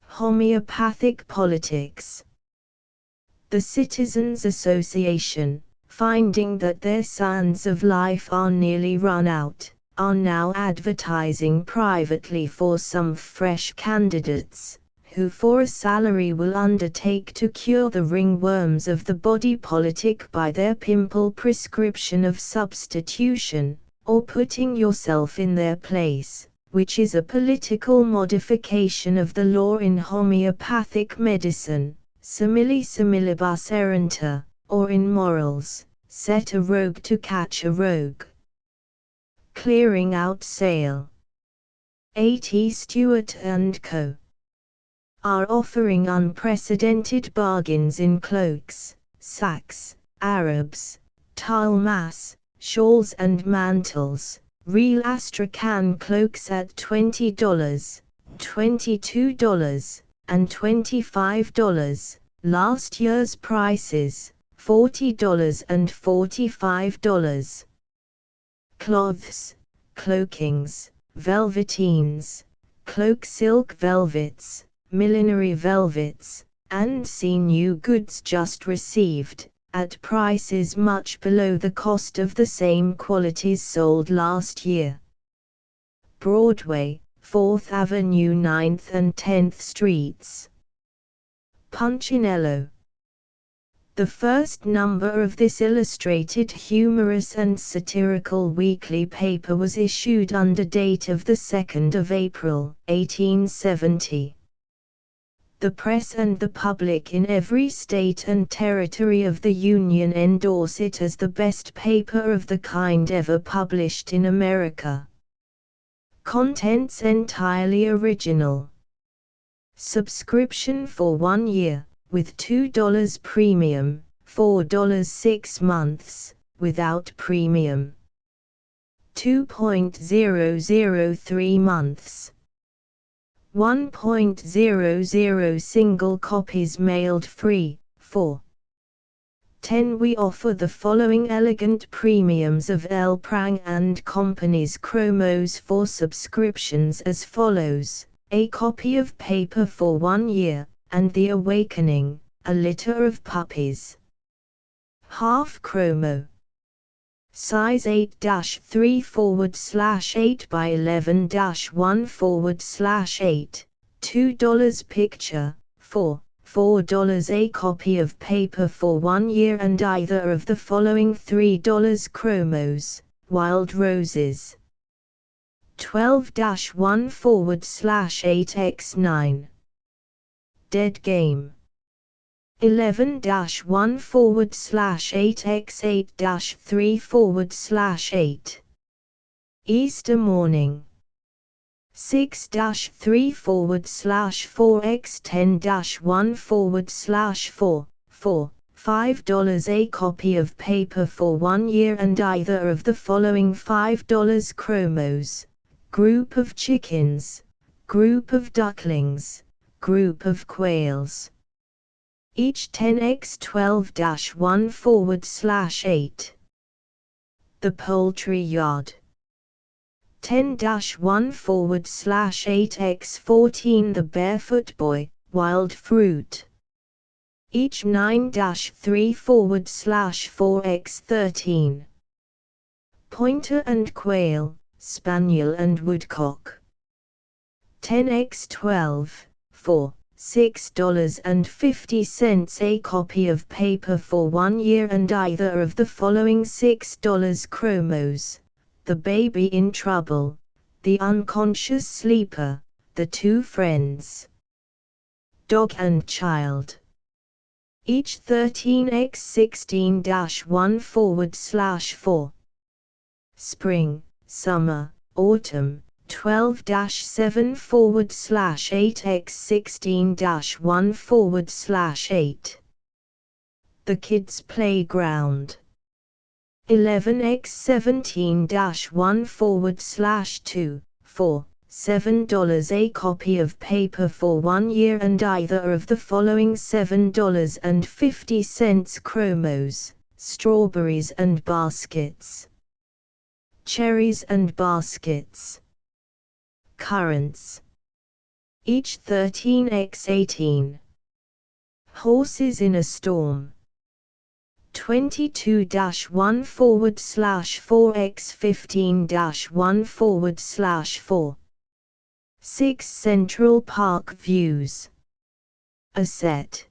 Homeopathic politics. The Citizens Association, finding that their sands of life are nearly run out, are now advertising privately for some fresh candidates, who for a salary will undertake to cure the ringworms of the body politic by their pimple prescription of substitution, or putting yourself in their place, which is a political modification of the law in homeopathic medicine, simile similibus erranter, or in morals, set a rogue to catch a rogue. Clearing out sale. A.T. Stewart & Co. are offering unprecedented bargains in cloaks, sacks, Arabs, tile mass, shawls and mantles, real Astrakhan cloaks at $20, $22, and $25. Last year's prices, $40 and $45. Cloths, cloakings, velveteens, cloak silk velvets, millinery velvets, and see new goods just received, at prices much below the cost of the same qualities sold last year. Broadway, 4th Avenue 9th and 10th Streets. Punchinello. The first number of this illustrated humorous and satirical weekly paper was issued under date of the 2nd of April, 1870. The press and the public in every state and territory of the Union endorse it as the best paper of the kind ever published in America. Contents entirely original. Subscription for 1 year, with $2 premium, $4 6 months, without premium. 2.003 months. 1.00 single copies mailed free. 4. 10. We offer the following elegant premiums of L. Prang and Company's chromos for subscriptions as follows: a copy of paper for 1 year, and The Awakening, a litter of puppies. Half chromo. Size 8-3/8 by 11-1/8, $2 picture, $4 a copy of paper for 1 year and either of the following $3 chromos, Wild Roses. 12-1/8x9. Dead Game. 11-1/8x8-3/8. Easter Morning. 6-3/4x10-1/4, $5 a copy of paper for 1 year and either of the following $5 chromos, Group of Chickens, Group of Ducklings, Group of Quails. Each 10x12-1/8. The Poultry Yard. 10-1/8x14. The Barefoot Boy, Wild Fruit. Each 9-3/4x13. Pointer and Quail, Spaniel and Woodcock. 10x12, $4. $6.50 a copy of paper for 1 year and either of the following $6 chromos, The Baby in Trouble, The Unconscious Sleeper, The Two Friends. Dog and Child. Each 13x16-1/4. Spring, Summer, Autumn. 12-7/8x16-1/8. The Kids Playground. 11x17-1/2, $4, $7 a copy of paper for 1 year and either of the following $7.50 chromos, Strawberries and Baskets. Cherries and Baskets. Currants. Each 13x18. Horses in a Storm. 22-1/4x15-1/4. 6 Central Park Views. A set.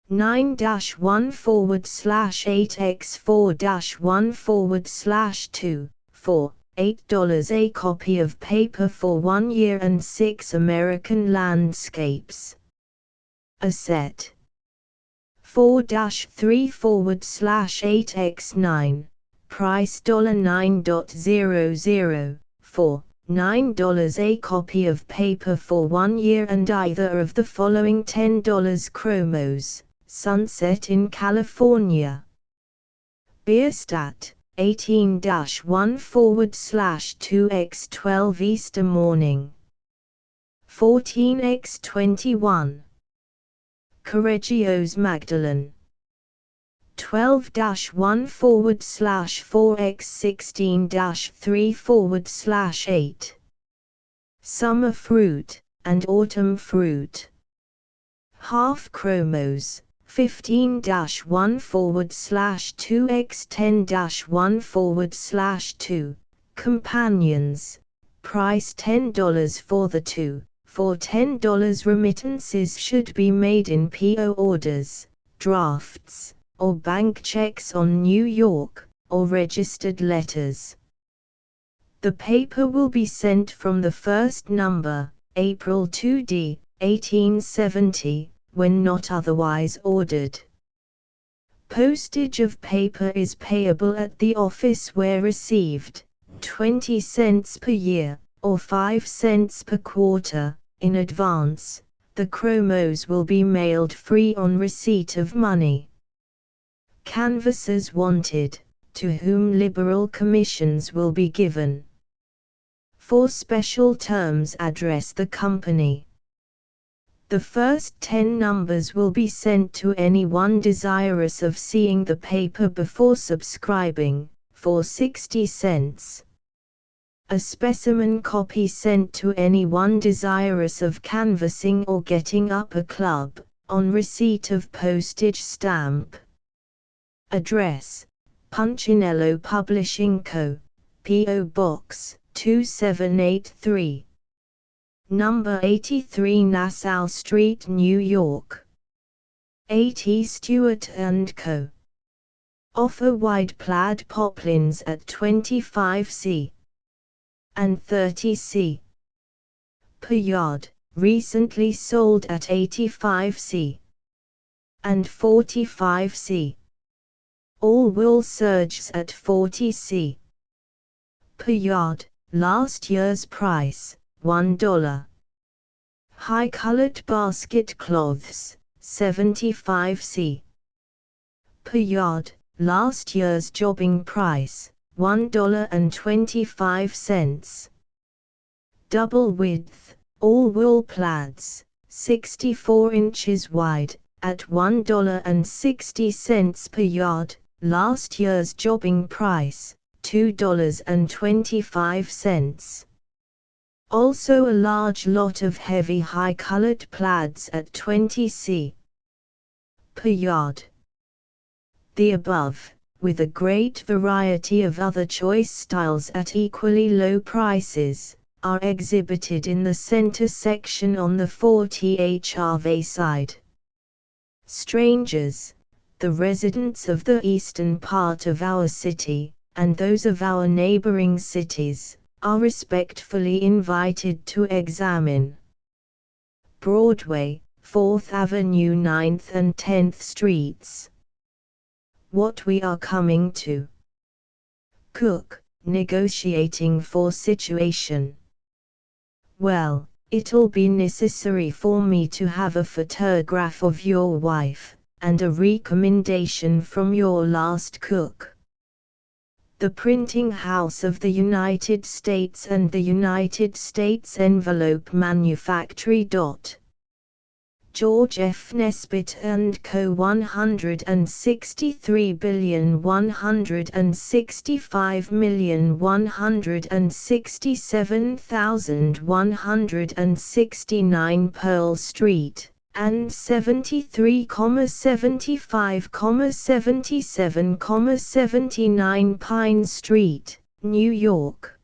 9-1/8x4-1/2, $4, $8 a copy of paper for 1 year and 6 American landscapes. A set. 4-3/8x9, price $9.00, $4, $9 a copy of paper for 1 year and either of the following $10 chromos, Sunset in California. Bierstadt, 18-1/2x12 Easter morning. 14x21. Correggio's Magdalene. 12-1/4x16-3/8. Summer fruit and autumn fruit. Half chromos, 15-1/2x10-1/2. Companions, price $10 for the two. For $10 remittances should be made in PO orders, drafts, or bank checks on New York, or registered letters. The paper will be sent from the first number, April 2d, 1870, when not otherwise ordered. Postage of paper is payable at the office where received, 20 cents per year, or 5 cents per quarter, in advance. The chromos will be mailed free on receipt of money. Canvassers wanted, to whom liberal commissions will be given. For special terms address the company. The first 10 numbers will be sent to anyone desirous of seeing the paper before subscribing, for 60 cents. A specimen copy sent to anyone desirous of canvassing or getting up a club, on receipt of postage stamp. Address: Punchinello Publishing Co., P.O. Box 2783. Number 83 Nassau Street, New York. 80 Stewart & Co. Offer wide plaid poplins at 25c and 30c per yard, recently sold at 85c and 45c. All wool serges at 40c per yard, last year's price, $1. High-colored basket cloths, 75c per yard, last year's jobbing price, $1.25. Double width, all wool plaids, 64 inches wide, at $1.60 per yard, last year's jobbing price, $2.25. Also a large lot of heavy high-colored plaids at 20c per yard. The above, with a great variety of other choice styles at equally low prices, are exhibited in the center section on the 40th Ave side. Strangers, the residents of the eastern part of our city, and those of our neighboring cities, are respectfully invited to examine Broadway, 4th Avenue 9th and 10th Streets. What we are coming to. Cook, negotiating for situation. Well, it'll be necessary for me to have a photograph of your wife, and a recommendation from your last cook. The Printing House of the United States and the United States Envelope Manufactory. George F. Nesbitt & Co. 163,165,167,169 Pearl Street, and 73,75,77,79 Pine Street, New York.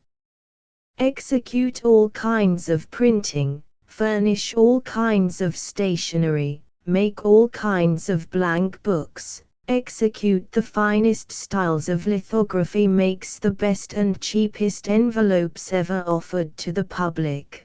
Execute all kinds of printing, furnish all kinds of stationery, make all kinds of blank books, execute the finest styles of lithography, makes the best and cheapest envelopes ever offered to the public.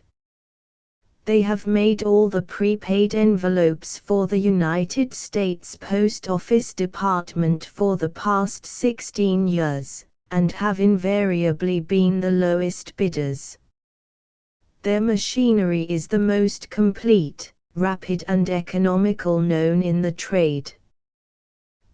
They have made all the prepaid envelopes for the United States Post Office Department for the past 16 years, and have invariably been the lowest bidders. Their machinery is the most complete, rapid and economical known in the trade.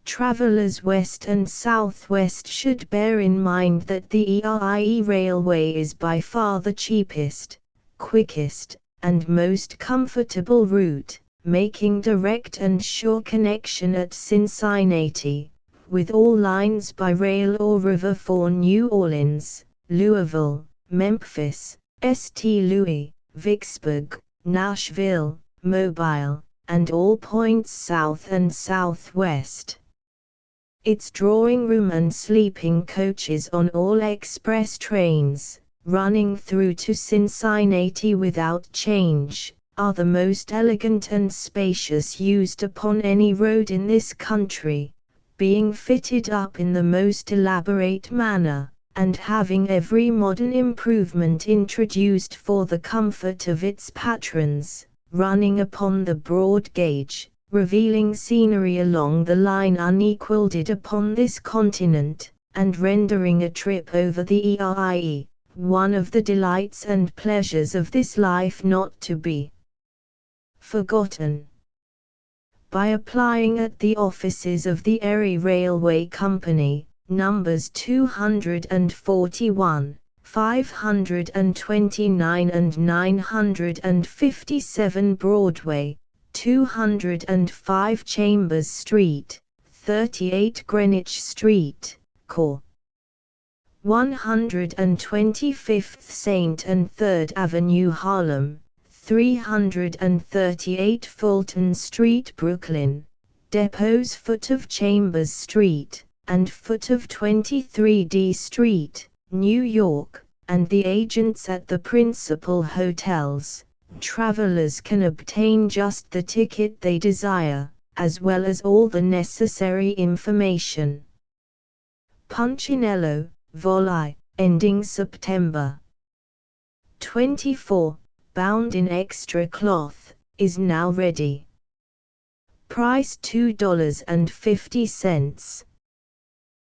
Travelers west and southwest should bear in mind that the ERIE railway is by far the cheapest, quickest, and most comfortable route, making direct and sure connection at Cincinnati, with all lines by rail or river for New Orleans, Louisville, Memphis, St. Louis, Vicksburg, Nashville, Mobile, and all points south and southwest. Its drawing room and sleeping coaches on all express trains, running through to Cincinnati without change, are the most elegant and spacious used upon any road in this country, being fitted up in the most elaborate manner, and having every modern improvement introduced for the comfort of its patrons, running upon the broad gauge, revealing scenery along the line unequaled upon this continent, and rendering a trip over the ERIE one of the delights and pleasures of this life not to be forgotten. By applying at the offices of the Erie Railway Company, numbers 241, 529 and 957 Broadway, 205 Chambers Street, 38 Greenwich Street, Cor. 125th St. and 3rd Avenue Harlem, 338 Fulton Street Brooklyn, depots foot of Chambers Street, and foot of 23D Street, New York, and the agents at the principal hotels, travelers can obtain just the ticket they desire, as well as all the necessary information. Punchinello, Vol I, ending September 24, bound in extra cloth, is now ready. Price $2.50.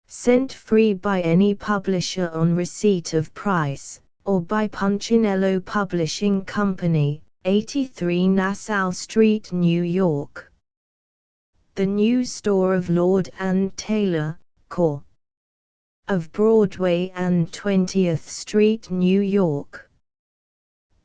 Sent free by any publisher on receipt of price, or by Punchinello Publishing Company, 83 Nassau Street, New York. The News Store of Lord and Taylor, Cor. of Broadway and 20th Street, New York.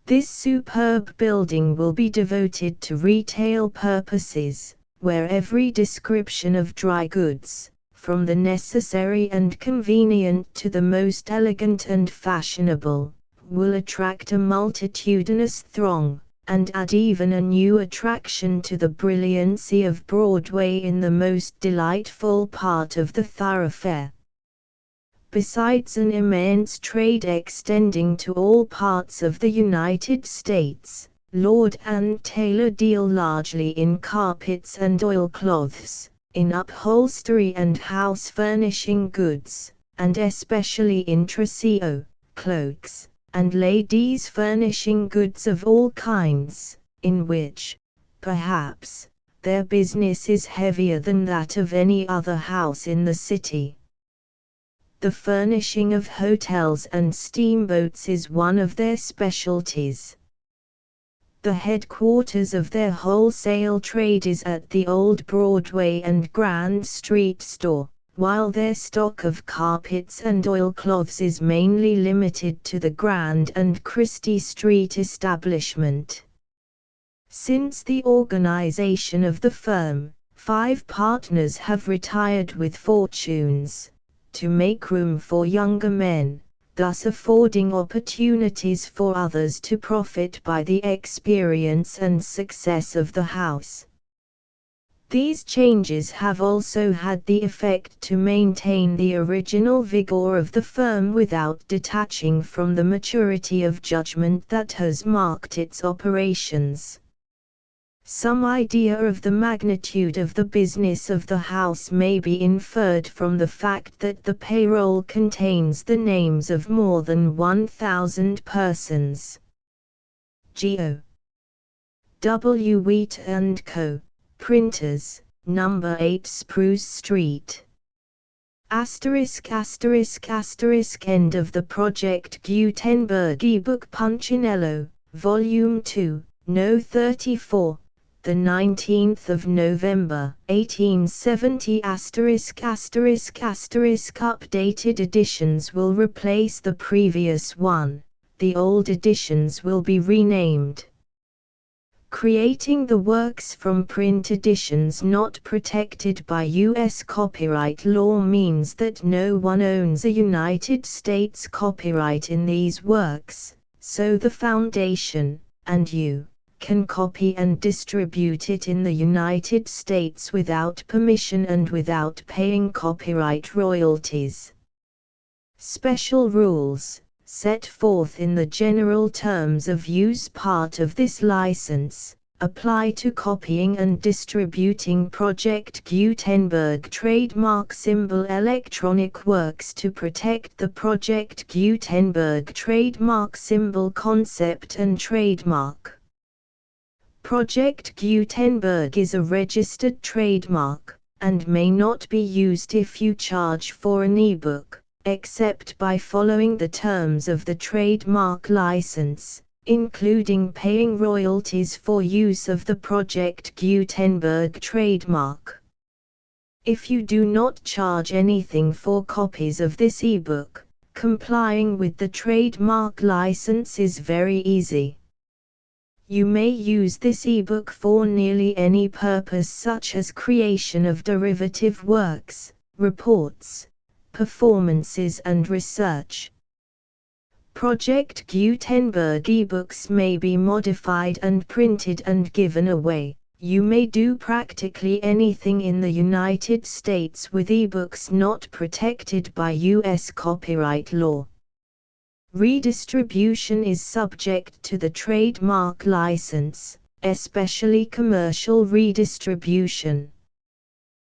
This superb building will be devoted to retail purposes, where every description of dry goods, from the necessary and convenient to the most elegant and fashionable, will attract a multitudinous throng, and add even a new attraction to the brilliancy of Broadway in the most delightful part of the thoroughfare. Besides an immense trade extending to all parts of the United States, Lord and Taylor deal largely in carpets and oilcloths, in upholstery and house furnishing goods, and especially in trousseau, cloaks, and ladies' furnishing goods of all kinds, in which, perhaps, their business is heavier than that of any other house in the city. The furnishing of hotels and steamboats is one of their specialties. The headquarters of their wholesale trade is at the Old Broadway and Grand Street store, while their stock of carpets and oilcloths is mainly limited to the Grand and Christie Street establishment. Since the organization of the firm, 5 partners have retired with fortunes, to make room for younger men, thus affording opportunities for others to profit by the experience and success of the house. These changes have also had the effect to maintain the original vigor of the firm without detaching from the maturity of judgment that has marked its operations. Some idea of the magnitude of the business of the house may be inferred from the fact that the payroll contains the names of more than 1,000 persons. G.O. W. Wheat & Co., Printers, No. 8 Spruce Street. ******* End of the Project Gutenberg ebook Punchinello, Volume 2, No. 34, the 19th of November, 1870 *******. Updated editions will replace the previous one. The old editions will be renamed. Creating the works from print editions not protected by U.S. copyright law means that no one owns a United States copyright in these works, so the Foundation, and you, can copy and distribute it in the United States without permission and without paying copyright royalties. Special rules, set forth in the general terms of use part of this license, apply to copying and distributing Project Gutenberg trademark symbol electronic works to protect the Project Gutenberg trademark symbol concept and trademark. Project Gutenberg is a registered trademark, and may not be used if you charge for an ebook, except by following the terms of the trademark license, including paying royalties for use of the Project Gutenberg trademark. If you do not charge anything for copies of this ebook, complying with the trademark license is very easy. You may use this ebook for nearly any purpose such as creation of derivative works, reports, performances and research. Project Gutenberg ebooks may be modified and printed and given away. You may do practically anything in the United States with ebooks not protected by U.S. copyright law. Redistribution is subject to the trademark license, especially commercial redistribution.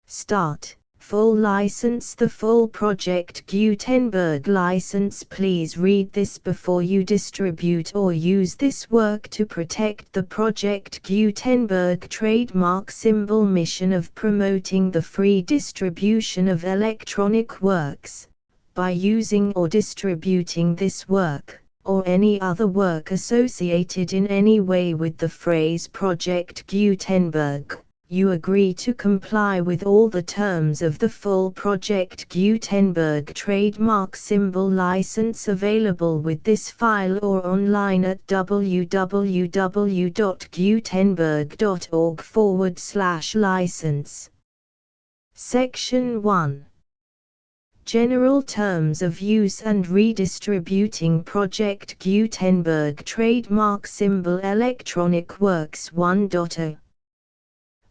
Start. Full license. The full Project Gutenberg license. Please read this before you distribute or use this work to protect the Project Gutenberg trademark symbol mission of promoting the free distribution of electronic works. By using or distributing this work, or any other work associated in any way with the phrase Project Gutenberg, you agree to comply with all the terms of the full Project Gutenberg trademark symbol license available with this file or online at www.gutenberg.org/license. Section 1. General Terms of Use and Redistributing Project Gutenberg Trademark Symbol Electronic Works 1.0.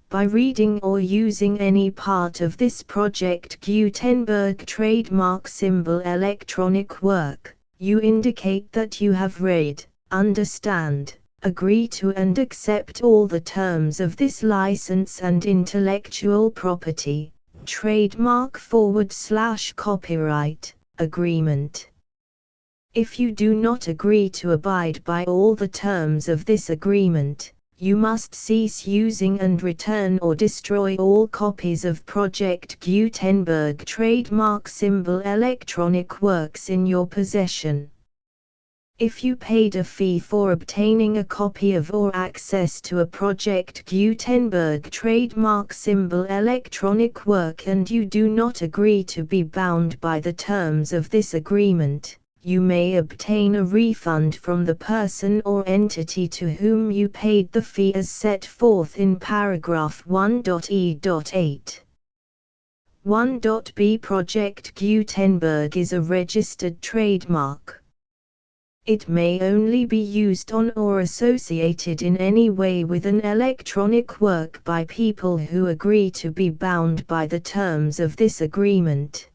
By reading or using any part of this Project Gutenberg trademark symbol electronic work, you indicate that you have read, understand, agree to and accept all the terms of this license and intellectual property, trademark/copyright, agreement. If you do not agree to abide by all the terms of this agreement, you must cease using and return or destroy all copies of Project Gutenberg trademark symbol electronic works in your possession. If you paid a fee for obtaining a copy of or access to a Project Gutenberg trademark symbol electronic work and you do not agree to be bound by the terms of this agreement, you may obtain a refund from the person or entity to whom you paid the fee as set forth in paragraph 1.e.8. 1.b Project Gutenberg is a registered trademark. It may only be used on or associated in any way with an electronic work by people who agree to be bound by the terms of this agreement.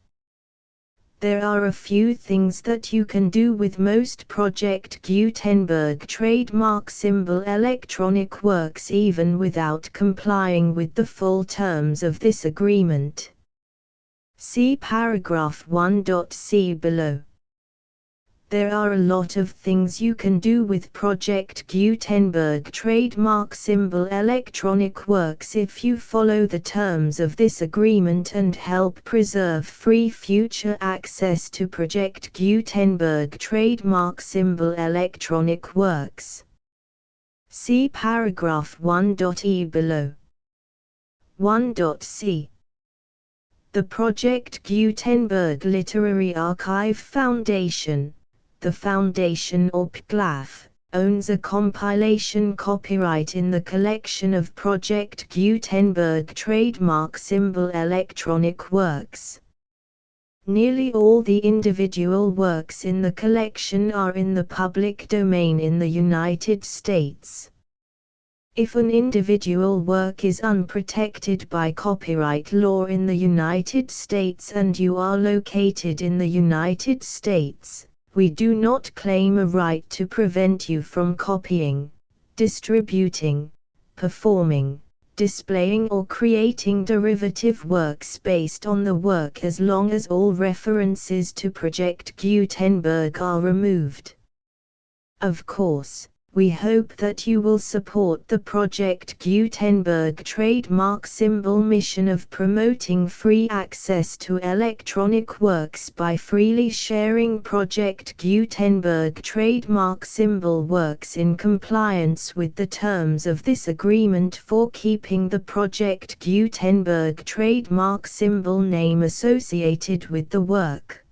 There are a few things that you can do with most Project Gutenberg trademark symbol electronic works even without complying with the full terms of this agreement. See paragraph 1.c below. There are a lot of things you can do with Project Gutenberg trademark symbol electronic works if you follow the terms of this agreement and help preserve free future access to Project Gutenberg trademark symbol electronic works. See paragraph 1.e below. 1.c. The Project Gutenberg Literary Archive Foundation, the Foundation or PGLAF, owns a compilation copyright in the collection of Project Gutenberg trademark symbol electronic works. Nearly all the individual works in the collection are in the public domain in the United States. If an individual work is unprotected by copyright law in the United States and you are located in the United States, we do not claim a right to prevent you from copying, distributing, performing, displaying or creating derivative works based on the work as long as all references to Project Gutenberg are removed. Of course, we hope that you will support the Project Gutenberg trademark symbol mission of promoting free access to electronic works by freely sharing Project Gutenberg trademark symbol works in compliance with the terms of this agreement for keeping the Project Gutenberg trademark symbol name associated with the work.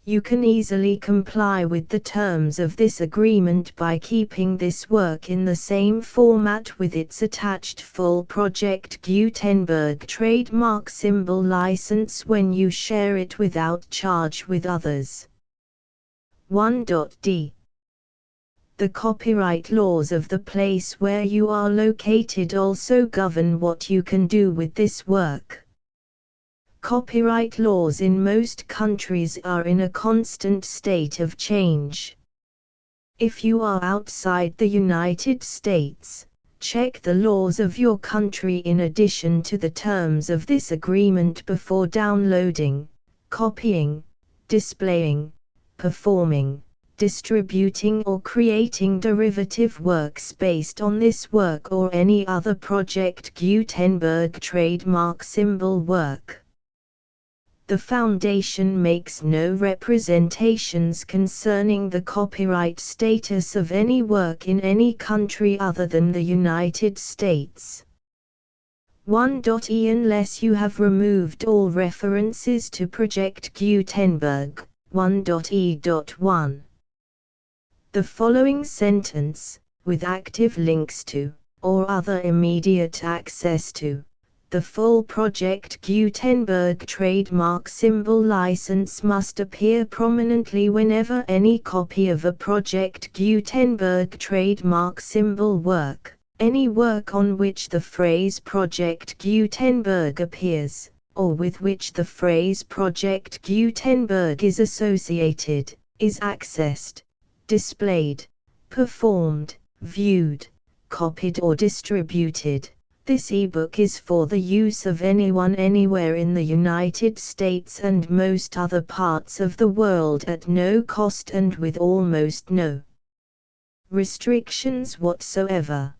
You can easily comply with the terms of this agreement by keeping this work in the same format with its attached full Project Gutenberg trademark symbol license when you share it without charge with others. 1.d. The copyright laws of the place where you are located also govern what you can do with this work. Copyright laws in most countries are in a constant state of change. If you are outside the United States, check the laws of your country in addition to the terms of this agreement before downloading, copying, displaying, performing, distributing or creating derivative works based on this work or any other Project Gutenberg trademark symbol work. The Foundation makes no representations concerning the copyright status of any work in any country other than the United States. 1.e. Unless you have removed all references to Project Gutenberg. 1.e.1. The following sentence, with active links to, or other immediate access to, the full Project Gutenberg trademark symbol license must appear prominently whenever any copy of a Project Gutenberg trademark symbol work, any work on which the phrase Project Gutenberg appears, or with which the phrase Project Gutenberg is associated, is accessed, displayed, performed, viewed, copied or distributed. This ebook is for the use of anyone anywhere in the United States and most other parts of the world at no cost and with almost no restrictions whatsoever.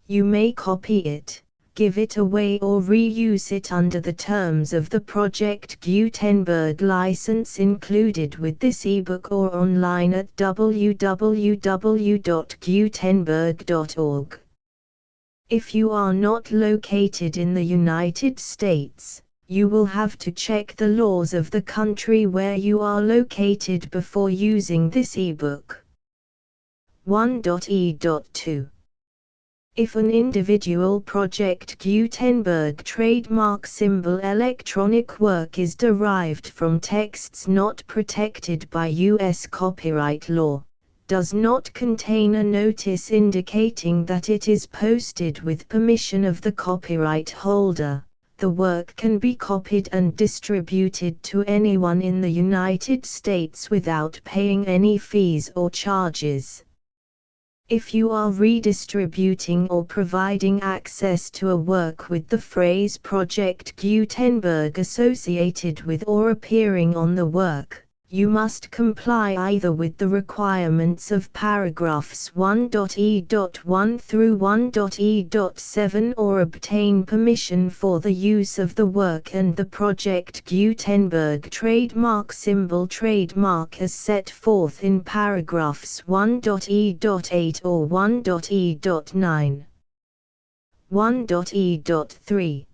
You may copy it, give it away or reuse it under the terms of the Project Gutenberg license included with this ebook or online at www.gutenberg.org. If you are not located in the United States, you will have to check the laws of the country where you are located before using this ebook. 1.e.2. If an individual Project Gutenberg trademark symbol electronic work is derived from texts not protected by U.S. copyright law, does not contain a notice indicating that it is posted with permission of the copyright holder, the work can be copied and distributed to anyone in the United States without paying any fees or charges. If you are redistributing or providing access to a work with the phrase Project Gutenberg associated with or appearing on the work, You must comply either with the requirements of paragraphs 1.e.1 through 1.e.7 or obtain permission for the use of the work and the Project Gutenberg trademark symbol trademark as set forth in paragraphs 1.e.8 or 1.e.9. 1.e.3.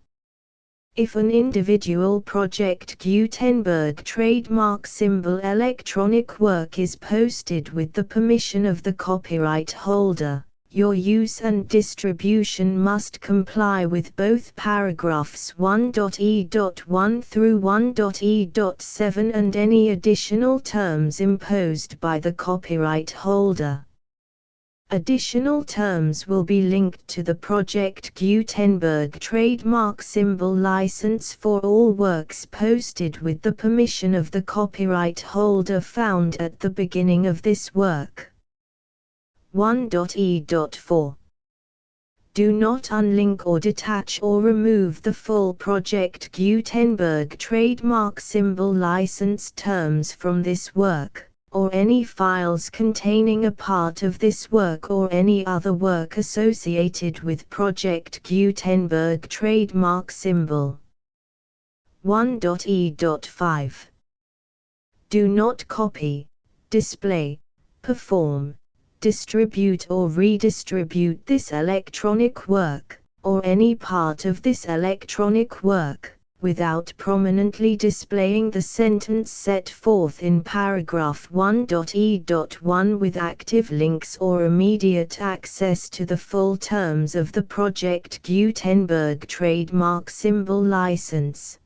If an individual Project Gutenberg trademark symbol electronic work is posted with the permission of the copyright holder, your use and distribution must comply with both paragraphs 1.e.1 through 1.e.7 and any additional terms imposed by the copyright holder. Additional terms will be linked to the Project Gutenberg trademark symbol license for all works posted with the permission of the copyright holder found at the beginning of this work. 1.e.4. Do not unlink or detach or remove the full Project Gutenberg trademark symbol license terms from this work, or any files containing a part of this work or any other work associated with Project Gutenberg trademark symbol. 1.e.5. Do not copy, display, perform, distribute or redistribute this electronic work, or any part of this electronic work, without prominently displaying the sentence set forth in paragraph 1.e.1 with active links or immediate access to the full terms of the Project Gutenberg trademark symbol license.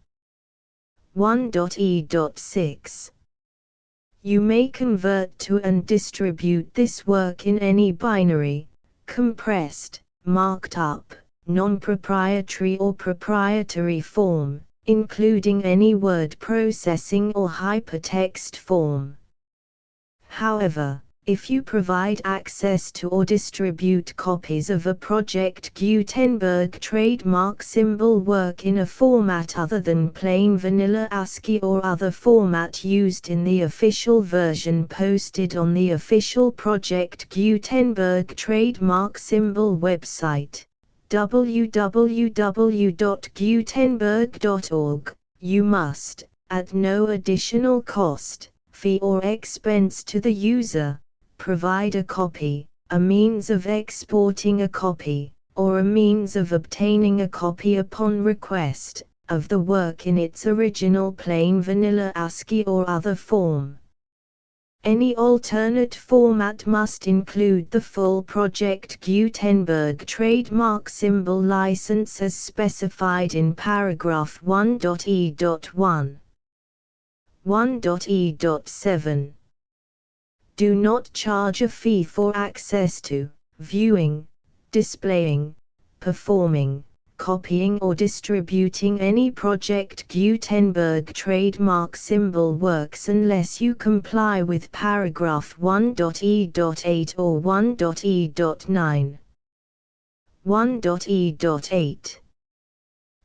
1.e.6. You may convert to and distribute this work in any binary, compressed, marked up, non-proprietary or proprietary form, including any word processing or hypertext form. However, if you provide access to or distribute copies of a Project Gutenberg trademark symbol work in a format other than plain vanilla ASCII or other format used in the official version posted on the official Project Gutenberg trademark symbol website, www.gutenberg.org, you must, at no additional cost, fee or expense to the user, provide a copy, a means of exporting a copy, or a means of obtaining a copy upon request, of the work in its original plain vanilla ASCII or other form. Any alternate format must include the full Project Gutenberg trademark symbol license as specified in paragraph 1.e.1. 1.e.7. Do not charge a fee for access to, viewing, displaying, performing, copying or distributing any Project Gutenberg trademark symbol works unless you comply with paragraph 1.e.8 or 1.e.9. 1.e.8.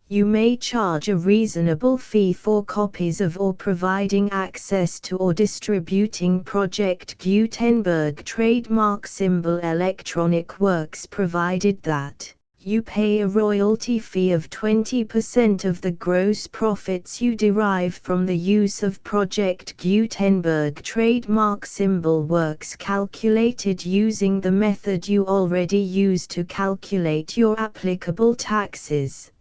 You may charge a reasonable fee for copies of or providing access to or distributing Project Gutenberg trademark symbol electronic works provided that you pay a royalty fee of 20% of the gross profits you derive from the use of Project Gutenberg trademark symbol works calculated using the method you already use to calculate your applicable taxes.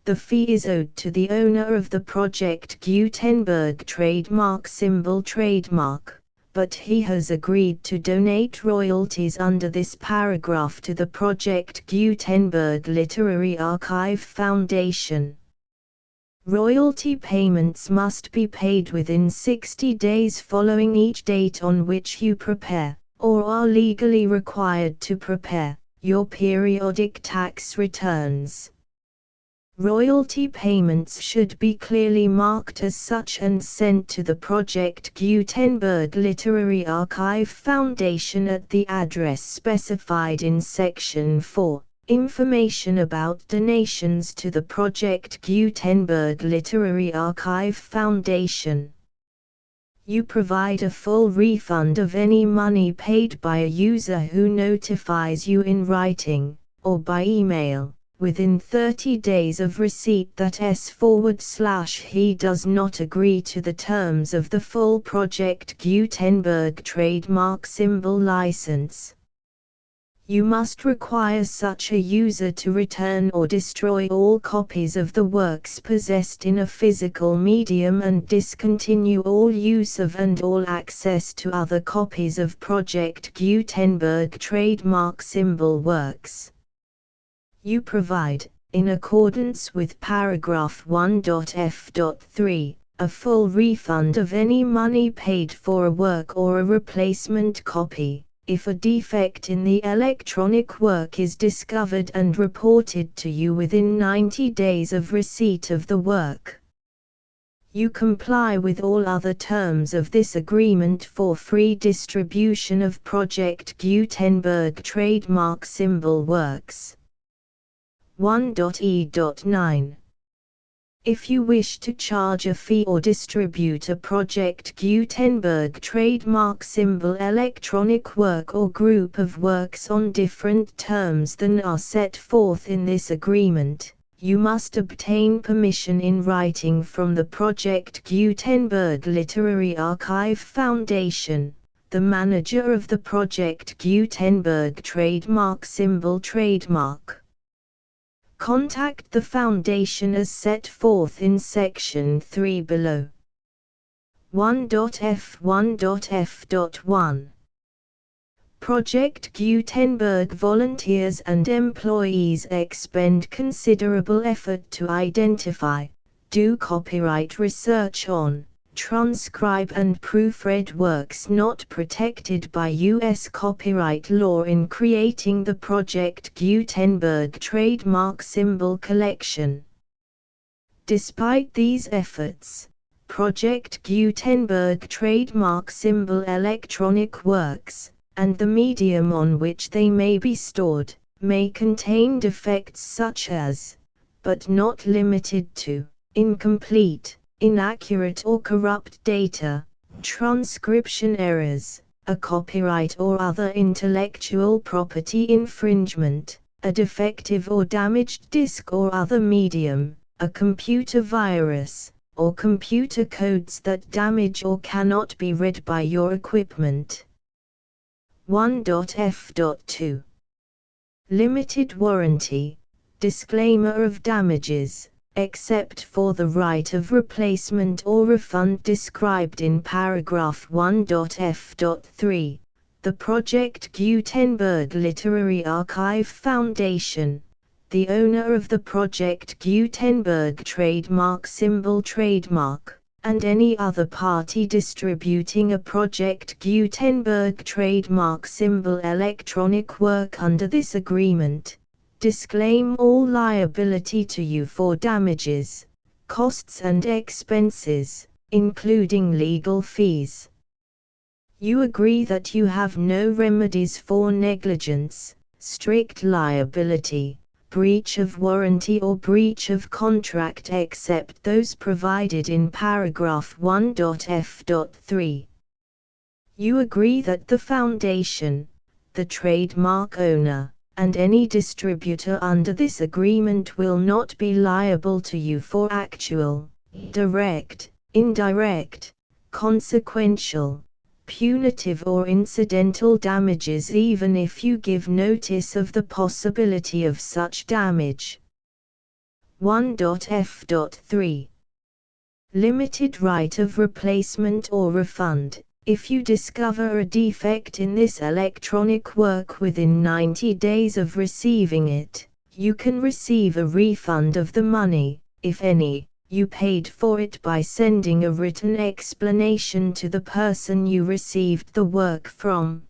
The fee is owed to the owner of the Project Gutenberg trademark symbol trademark, but he has agreed to donate royalties under this paragraph to the Project Gutenberg Literary Archive Foundation. Royalty payments must be paid within 60 days following each date on which you prepare, or are legally required to prepare, your periodic tax returns. Royalty payments should be clearly marked as such and sent to the Project Gutenberg Literary Archive Foundation at the address specified in Section 4, Information about donations to the Project Gutenberg Literary Archive Foundation. You provide a full refund of any money paid by a user who notifies you in writing, or by email, within 30 days of receipt that S/he does not agree to the terms of the full Project Gutenberg trademark symbol license. You must require such a user to return or destroy all copies of the works possessed in a physical medium and discontinue all use of and all access to other copies of Project Gutenberg trademark symbol works. You provide, in accordance with paragraph 1.f.3, a full refund of any money paid for a work or a replacement copy, if a defect in the electronic work is discovered and reported to you within 90 days of receipt of the work. You comply with all other terms of this agreement for free distribution of Project Gutenberg trademark symbol works. 1.e.9. If you wish to charge a fee or distribute a Project Gutenberg trademark symbol electronic work or group of works on different terms than are set forth in this agreement, you must obtain permission in writing from the Project Gutenberg Literary Archive Foundation, the manager of the Project Gutenberg trademark symbol trademark. Contact the Foundation as set forth in Section 3 below. 1.f1.f.1. Project Gutenberg volunteers and employees expend considerable effort to identify, do copyright research on, transcribe and proofread works not protected by U.S. copyright law in creating the Project Gutenberg trademark symbol collection. Despite these efforts, Project Gutenberg trademark symbol electronic works, and the medium on which they may be stored, may contain defects such as, but not limited to, incomplete, inaccurate or corrupt data, transcription errors, a copyright or other intellectual property infringement, a defective or damaged disk or other medium, a computer virus, or computer codes that damage or cannot be read by your equipment. 1.f.2. Limited warranty, disclaimer of damages, except for the right of replacement or refund described in paragraph 1.f.3, the Project Gutenberg Literary Archive Foundation, the owner of the Project Gutenberg trademark symbol trademark, and any other party distributing a Project Gutenberg trademark symbol electronic work under this agreement, disclaim all liability to you for damages, costs and expenses, including legal fees. You agree that you have no remedies for negligence, strict liability, breach of warranty or breach of contract except those provided in paragraph 1.f.3. You agree that the Foundation, the trademark owner, and any distributor under this agreement will not be liable to you for actual, direct, indirect, consequential, punitive or incidental damages even if you give notice of the possibility of such damage. 1.f.3. Limited right of replacement or refund. If you discover a defect in this electronic work within 90 days of receiving it, you can receive a refund of the money, if any, you paid for it by sending a written explanation to the person you received the work from.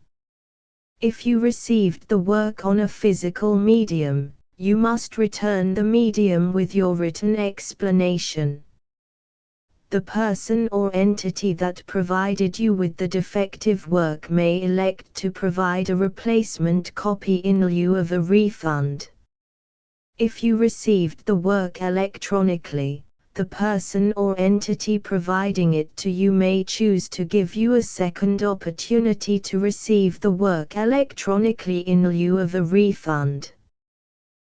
If you received the work on a physical medium, you must return the medium with your written explanation. The person or entity that provided you with the defective work may elect to provide a replacement copy in lieu of a refund. If you received the work electronically, the person or entity providing it to you may choose to give you a second opportunity to receive the work electronically in lieu of a refund.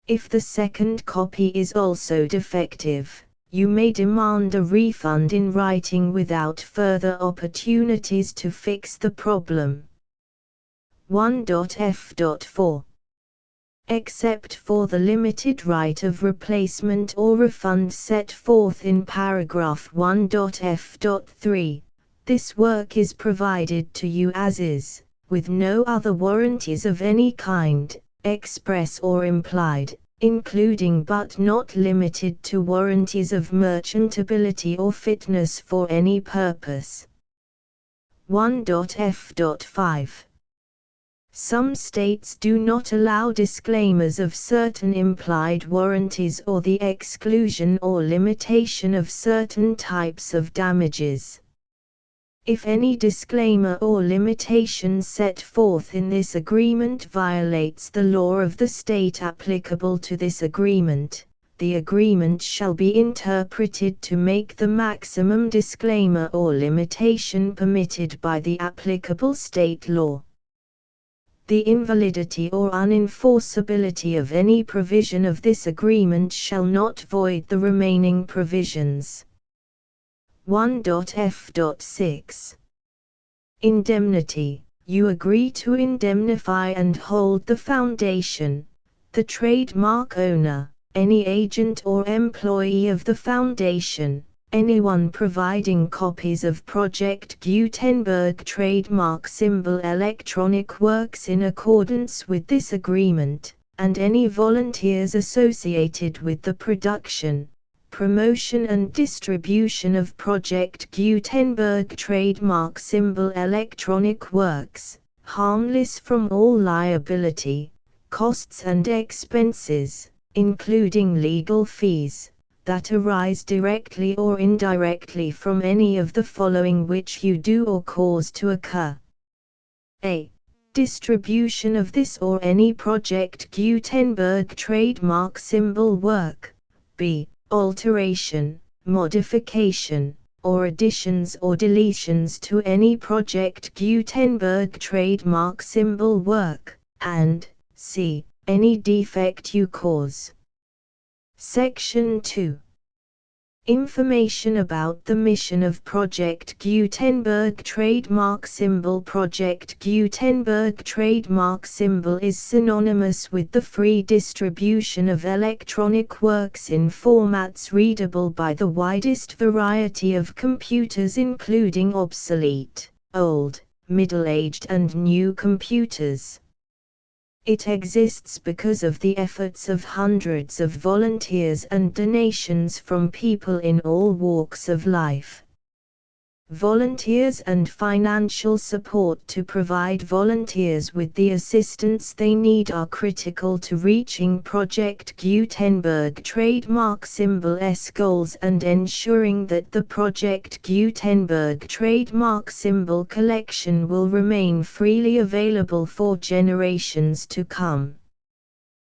If the second copy is also defective, you may demand a refund in writing without further opportunities to fix the problem. 1.f.4 Except for the limited right of replacement or refund set forth in paragraph 1.f.3, this work is provided to you as is, with no other warranties of any kind, express or implied, including but not limited to warranties of merchantability or fitness for any purpose. 1.f.5 Some states do not allow disclaimers of certain implied warranties or the exclusion or limitation of certain types of damages. If any disclaimer or limitation set forth in this agreement violates the law of the state applicable to this agreement, the agreement shall be interpreted to make the maximum disclaimer or limitation permitted by the applicable state law. The invalidity or unenforceability of any provision of this agreement shall not void the remaining provisions. 1.f.6 Indemnity. You agree to indemnify and hold the foundation, the trademark owner, any agent or employee of the foundation, anyone providing copies of Project Gutenberg trademark symbol electronic works in accordance with this agreement, and any volunteers associated with the production, promotion and distribution of Project Gutenberg trademark symbol electronic works, harmless from all liability, costs and expenses, including legal fees, that arise directly or indirectly from any of the following which you do or cause to occur. A. Distribution of this or any Project Gutenberg trademark symbol work. B. Alteration, modification, or additions or deletions to any Project Gutenberg trademark symbol work, and C. Any defect you cause. Section 2. Information about the mission of Project Gutenberg trademark symbol. Project Gutenberg trademark symbol is synonymous with the free distribution of electronic works in formats readable by the widest variety of computers, including obsolete, old, middle-aged and new computers. It exists because of the efforts of hundreds of volunteers and donations from people in all walks of life. Volunteers and financial support to provide volunteers with the assistance they need are critical to reaching Project Gutenberg trademark symbol's goals and ensuring that the Project Gutenberg trademark symbol collection will remain freely available for generations to come.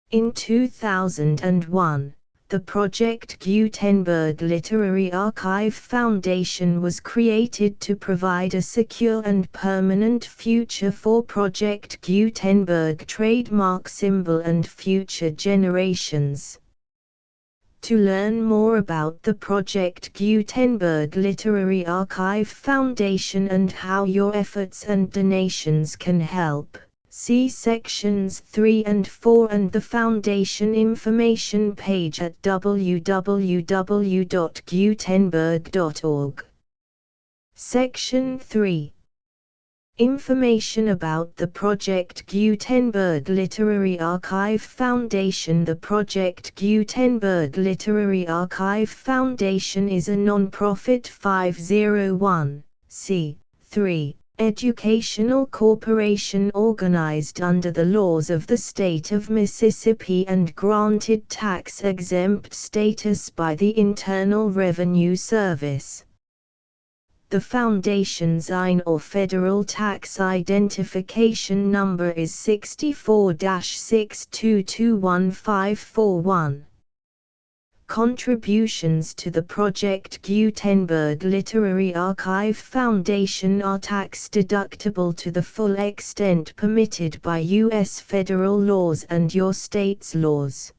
In 2001, the Project Gutenberg Literary Archive Foundation was created to provide a secure and permanent future for Project Gutenberg trademark symbol and future generations. To learn more about the Project Gutenberg Literary Archive Foundation and how your efforts and donations can help, see sections 3 and 4 and the Foundation information page at www.gutenberg.org. Section 3. Information about the Project Gutenberg Literary Archive Foundation. The Project Gutenberg Literary Archive Foundation is a non-profit 501(c)(3) educational corporation organized under the laws of the state of Mississippi and granted tax-exempt status by the Internal Revenue Service. The Foundation's IN or Federal Tax Identification Number is 64-6221541. Contributions to the Project Gutenberg Literary Archive Foundation are tax-deductible to the full extent permitted by U.S. federal laws and your state's laws.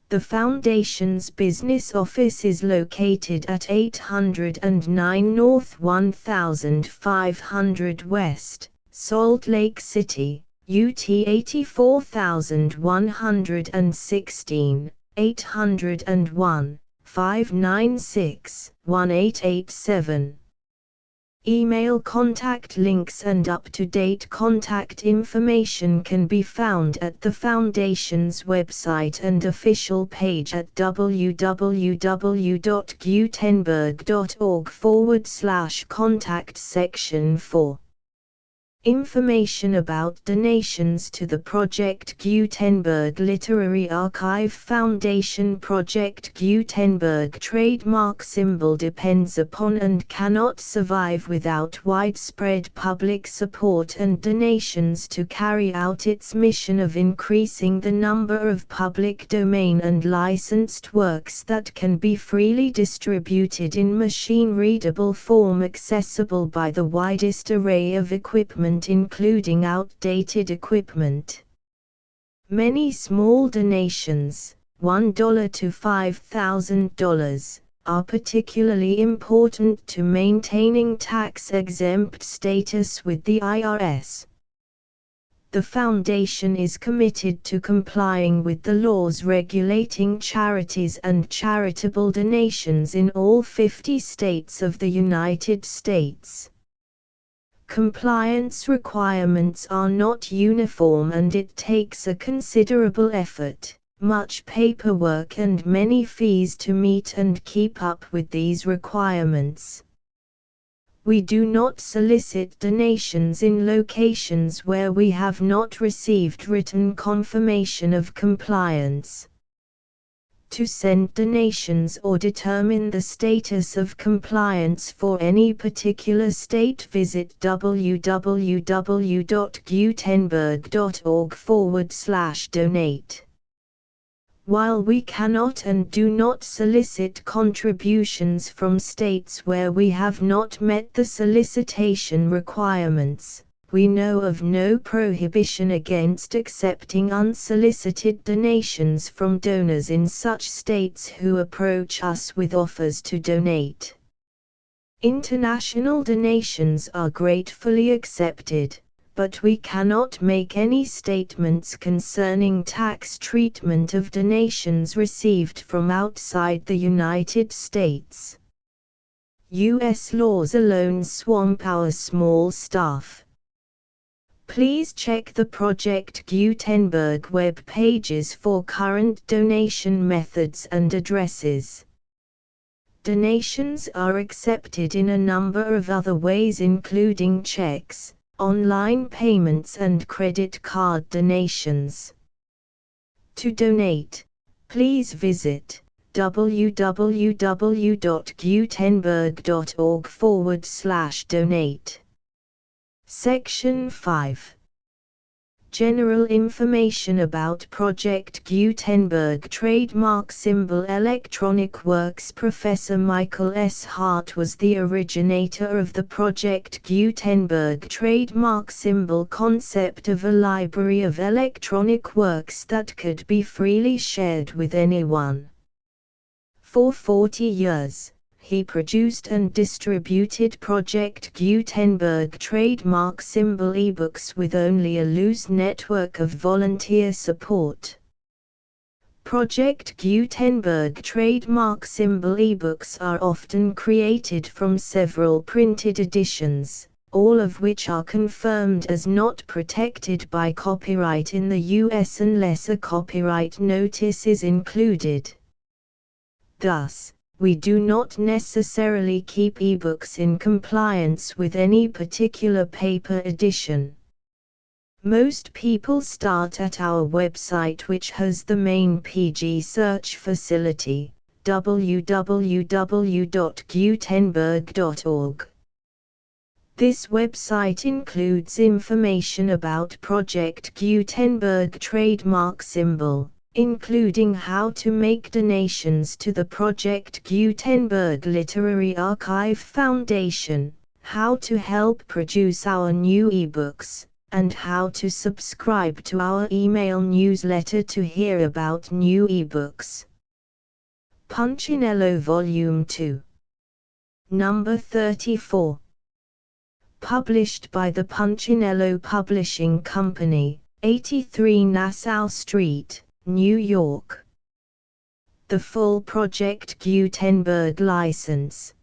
The Foundation's business office is located at 809 North 1500 West, Salt Lake City, UT 84116, 801-596-1887. Email contact links and up-to-date contact information can be found at the Foundation's website and official page at www.gutenberg.org/contact section 4. Information about donations to the Project Gutenberg Literary Archive Foundation. Project Gutenberg trademark symbol depends upon and cannot survive without widespread public support and donations to carry out its mission of increasing the number of public domain and licensed works that can be freely distributed in machine-readable form accessible by the widest array of equipment, including outdated equipment. Many small donations, $1 to $5,000, are particularly important to maintaining tax-exempt status with the IRS. The Foundation is committed to complying with the laws regulating charities and charitable donations in all 50 states of the United States. Compliance requirements are not uniform and it takes a considerable effort, much paperwork and many fees to meet and keep up with these requirements. We do not solicit donations in locations where we have not received written confirmation of compliance. To send donations or determine the status of compliance for any particular state, visit www.gutenberg.org/donate. While we cannot and do not solicit contributions from states where we have not met the solicitation requirements, we know of no prohibition against accepting unsolicited donations from donors in such states who approach us with offers to donate. International donations are gratefully accepted, but we cannot make any statements concerning tax treatment of donations received from outside the United States. U.S. laws alone swamp our small staff. Please check the Project Gutenberg web pages for current donation methods and addresses. Donations are accepted in a number of other ways, including checks, online payments and credit card donations. To donate, please visit www.gutenberg.org/donate. Section 5. General information about Project Gutenberg trademark symbol electronic works. Professor Michael S. Hart was the originator of the Project Gutenberg trademark symbol concept of a library of electronic works that could be freely shared with anyone. For 40 years, he produced and distributed Project Gutenberg trademark symbol ebooks with only a loose network of volunteer support. Project Gutenberg trademark symbol ebooks are often created from several printed editions, all of which are confirmed as not protected by copyright in the U.S. unless a copyright notice is included. Thus, we do not necessarily keep ebooks in compliance with any particular paper edition. Most people start at our website, which has the main PG search facility, www.gutenberg.org. This website includes information about Project Gutenberg trademark symbol, including how to make donations to the Project Gutenberg Literary Archive Foundation, how to help produce our new ebooks, and how to subscribe to our email newsletter to hear about new ebooks. Punchinello Volume 2. Number 34. Published by the Punchinello Publishing Company, 83 Nassau Street, New York. The full Project Gutenberg license,